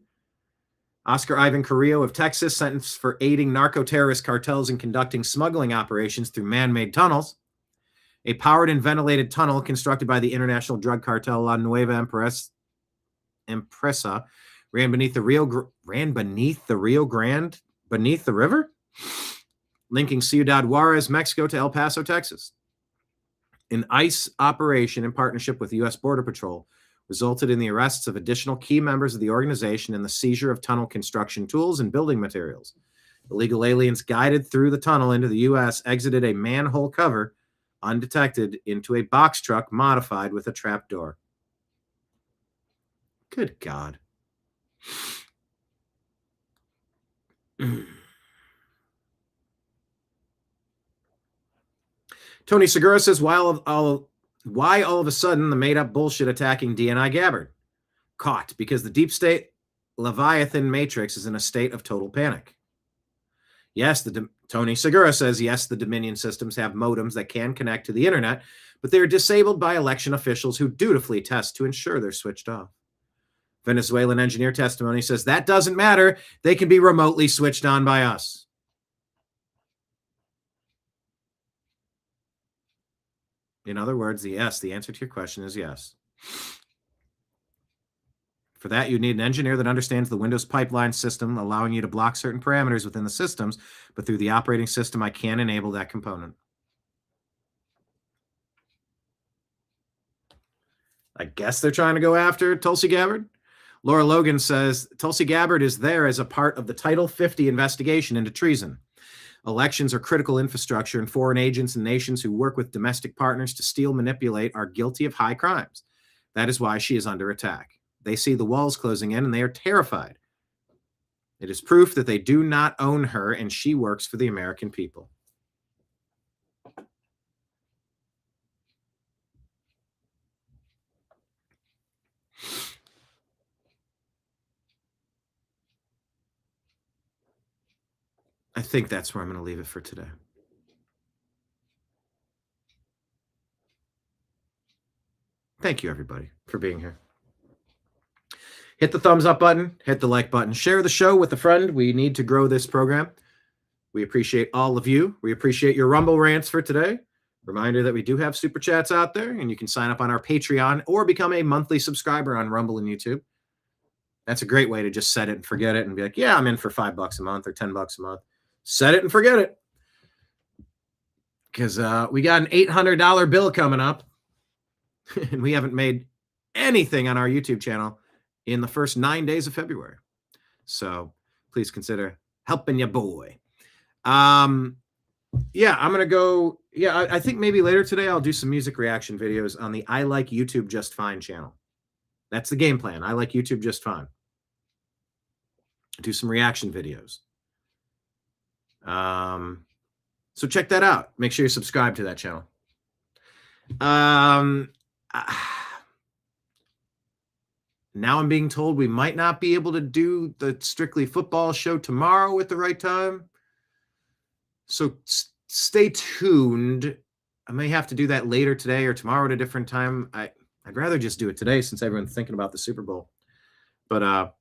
Oscar Ivan Carrillo of Texas sentenced for aiding narco-terrorist cartels in conducting smuggling operations through man-made tunnels. A powered and ventilated tunnel constructed by the international drug cartel La Nueva Empresa ran beneath the river, linking Ciudad Juarez, Mexico to El Paso, Texas. An ICE operation in partnership with the U.S. Border Patrol resulted in the arrests of additional key members of the organization and the seizure of tunnel construction tools and building materials. Illegal aliens guided through the tunnel into the U.S. exited a manhole cover undetected into a box truck modified with a trap door. Good God. Tony Segura says, why all of a sudden the made-up bullshit attacking DNI Gabbard? Caught because the deep state Leviathan matrix is in a state of total panic. Yes, Tony Segura says, yes, the Dominion systems have modems that can connect to the internet, but they are disabled by election officials who dutifully test to ensure they're switched off. Venezuelan engineer testimony says that doesn't matter. They can be remotely switched on by us. In other words, the answer to your question is yes. For that, you need an engineer that understands the Windows pipeline system, allowing you to block certain parameters within the systems, but through the operating system, I can enable that component. I guess they're trying to go after Tulsi Gabbard. Laura Logan says Tulsi Gabbard is there as a part of the Title 50 investigation into treason. Elections are critical infrastructure, and foreign agents and nations who work with domestic partners to steal, manipulate, are guilty of high crimes. That is why she is under attack. They see the walls closing in, and they are terrified. It is proof that they do not own her, and she works for the American people. I think that's where I'm going to leave it for today. Thank you, everybody, for being here. Hit the thumbs up button, hit the like button, share the show with a friend. We need to grow this program. We appreciate all of you. We appreciate your Rumble rants for today. Reminder that we do have super chats out there, and you can sign up on our Patreon or become a monthly subscriber on Rumble and YouTube. That's a great way to just set it and forget it and be like, yeah, I'm in for $5 a month or $10 a month. Set it and forget it. because we got an $800 bill coming up, and we haven't made anything on our YouTube channel in the first 9 days of February. So please consider helping your boy. Yeah, I'm going to go. Yeah, I think maybe later today I'll do some music reaction videos on the I Like YouTube Just Fine channel. That's the game plan. I Like YouTube Just Fine. Do some reaction videos. So check that out. Make sure you subscribe to that channel. Now I'm being told we might not be able to do the Strictly Football show tomorrow at the right time. So stay tuned. I may have to do that later today or tomorrow at a different time. I'd rather just do it today since everyone's thinking about the Super Bowl. But I'll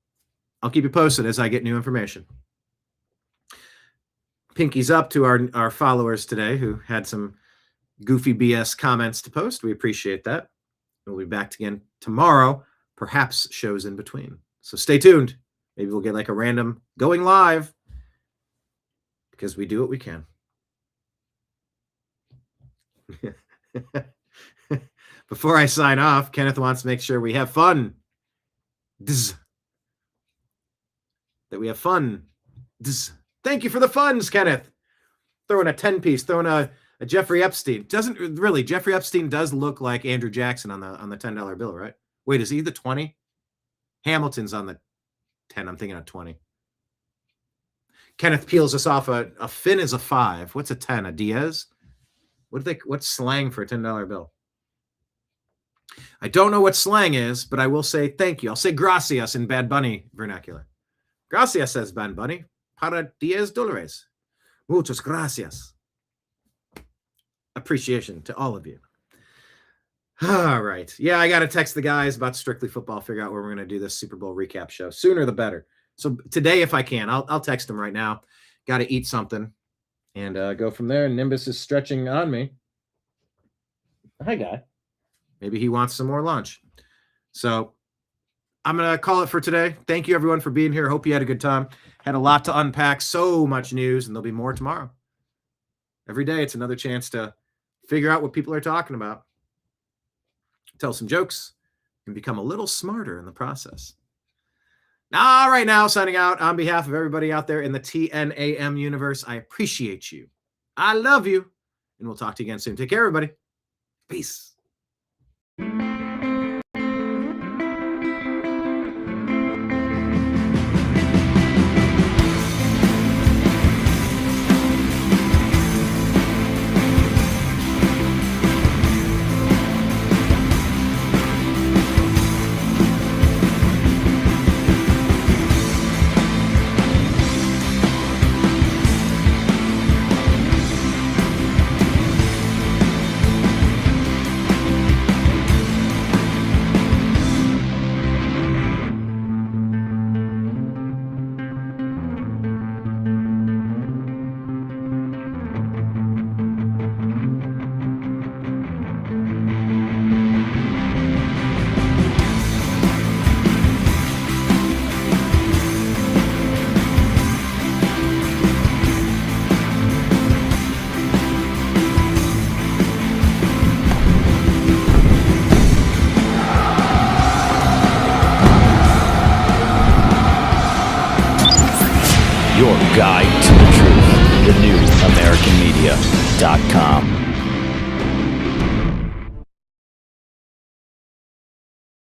keep you posted as I get new information. Pinkies up to our followers today who had some goofy BS comments to post. We appreciate that. We'll be back again tomorrow, perhaps shows in between. So stay tuned. Maybe we'll get like a random going live because we do what we can. Before I sign off, Kenneth wants to make sure we have fun. That we have fun. Thank you for the funds, Kenneth. Throwing a 10-piece, throwing a Jeffrey Epstein. Doesn't really, Jeffrey Epstein does look like Andrew Jackson on the $10 bill, right? Wait, is he the 20? Hamilton's on the 10. I'm thinking of 20. Kenneth peels us off a Finn is a 5. What's a 10? A Diaz? What's slang for a $10 bill? I don't know what slang is, but I will say thank you. I'll say gracias in Bad Bunny vernacular. Gracias, says Bad Bunny. Para 10 dólares. Muchas gracias. Appreciation to all of you. All right. Yeah, I got to text the guys about Strictly Football, figure out where we're going to do this Super Bowl recap show. Sooner the better. So today, if I can, I'll text them right now. Got to eat something and go from there. Nimbus is stretching on me. Hi, guy. Maybe he wants some more lunch. So I'm going to call it for today. Thank you, everyone, for being here. Hope you had a good time. Had a lot to unpack. So much news, and there'll be more tomorrow. Every day, it's another chance to figure out what people are talking about. Tell some jokes and become a little smarter in the process. All right, now signing out on behalf of everybody out there in the TNAM universe. I appreciate you. I love you. And we'll talk to you again soon. Take care, everybody. Peace. Your guide to the truth. TheNewAmericanMedia.com.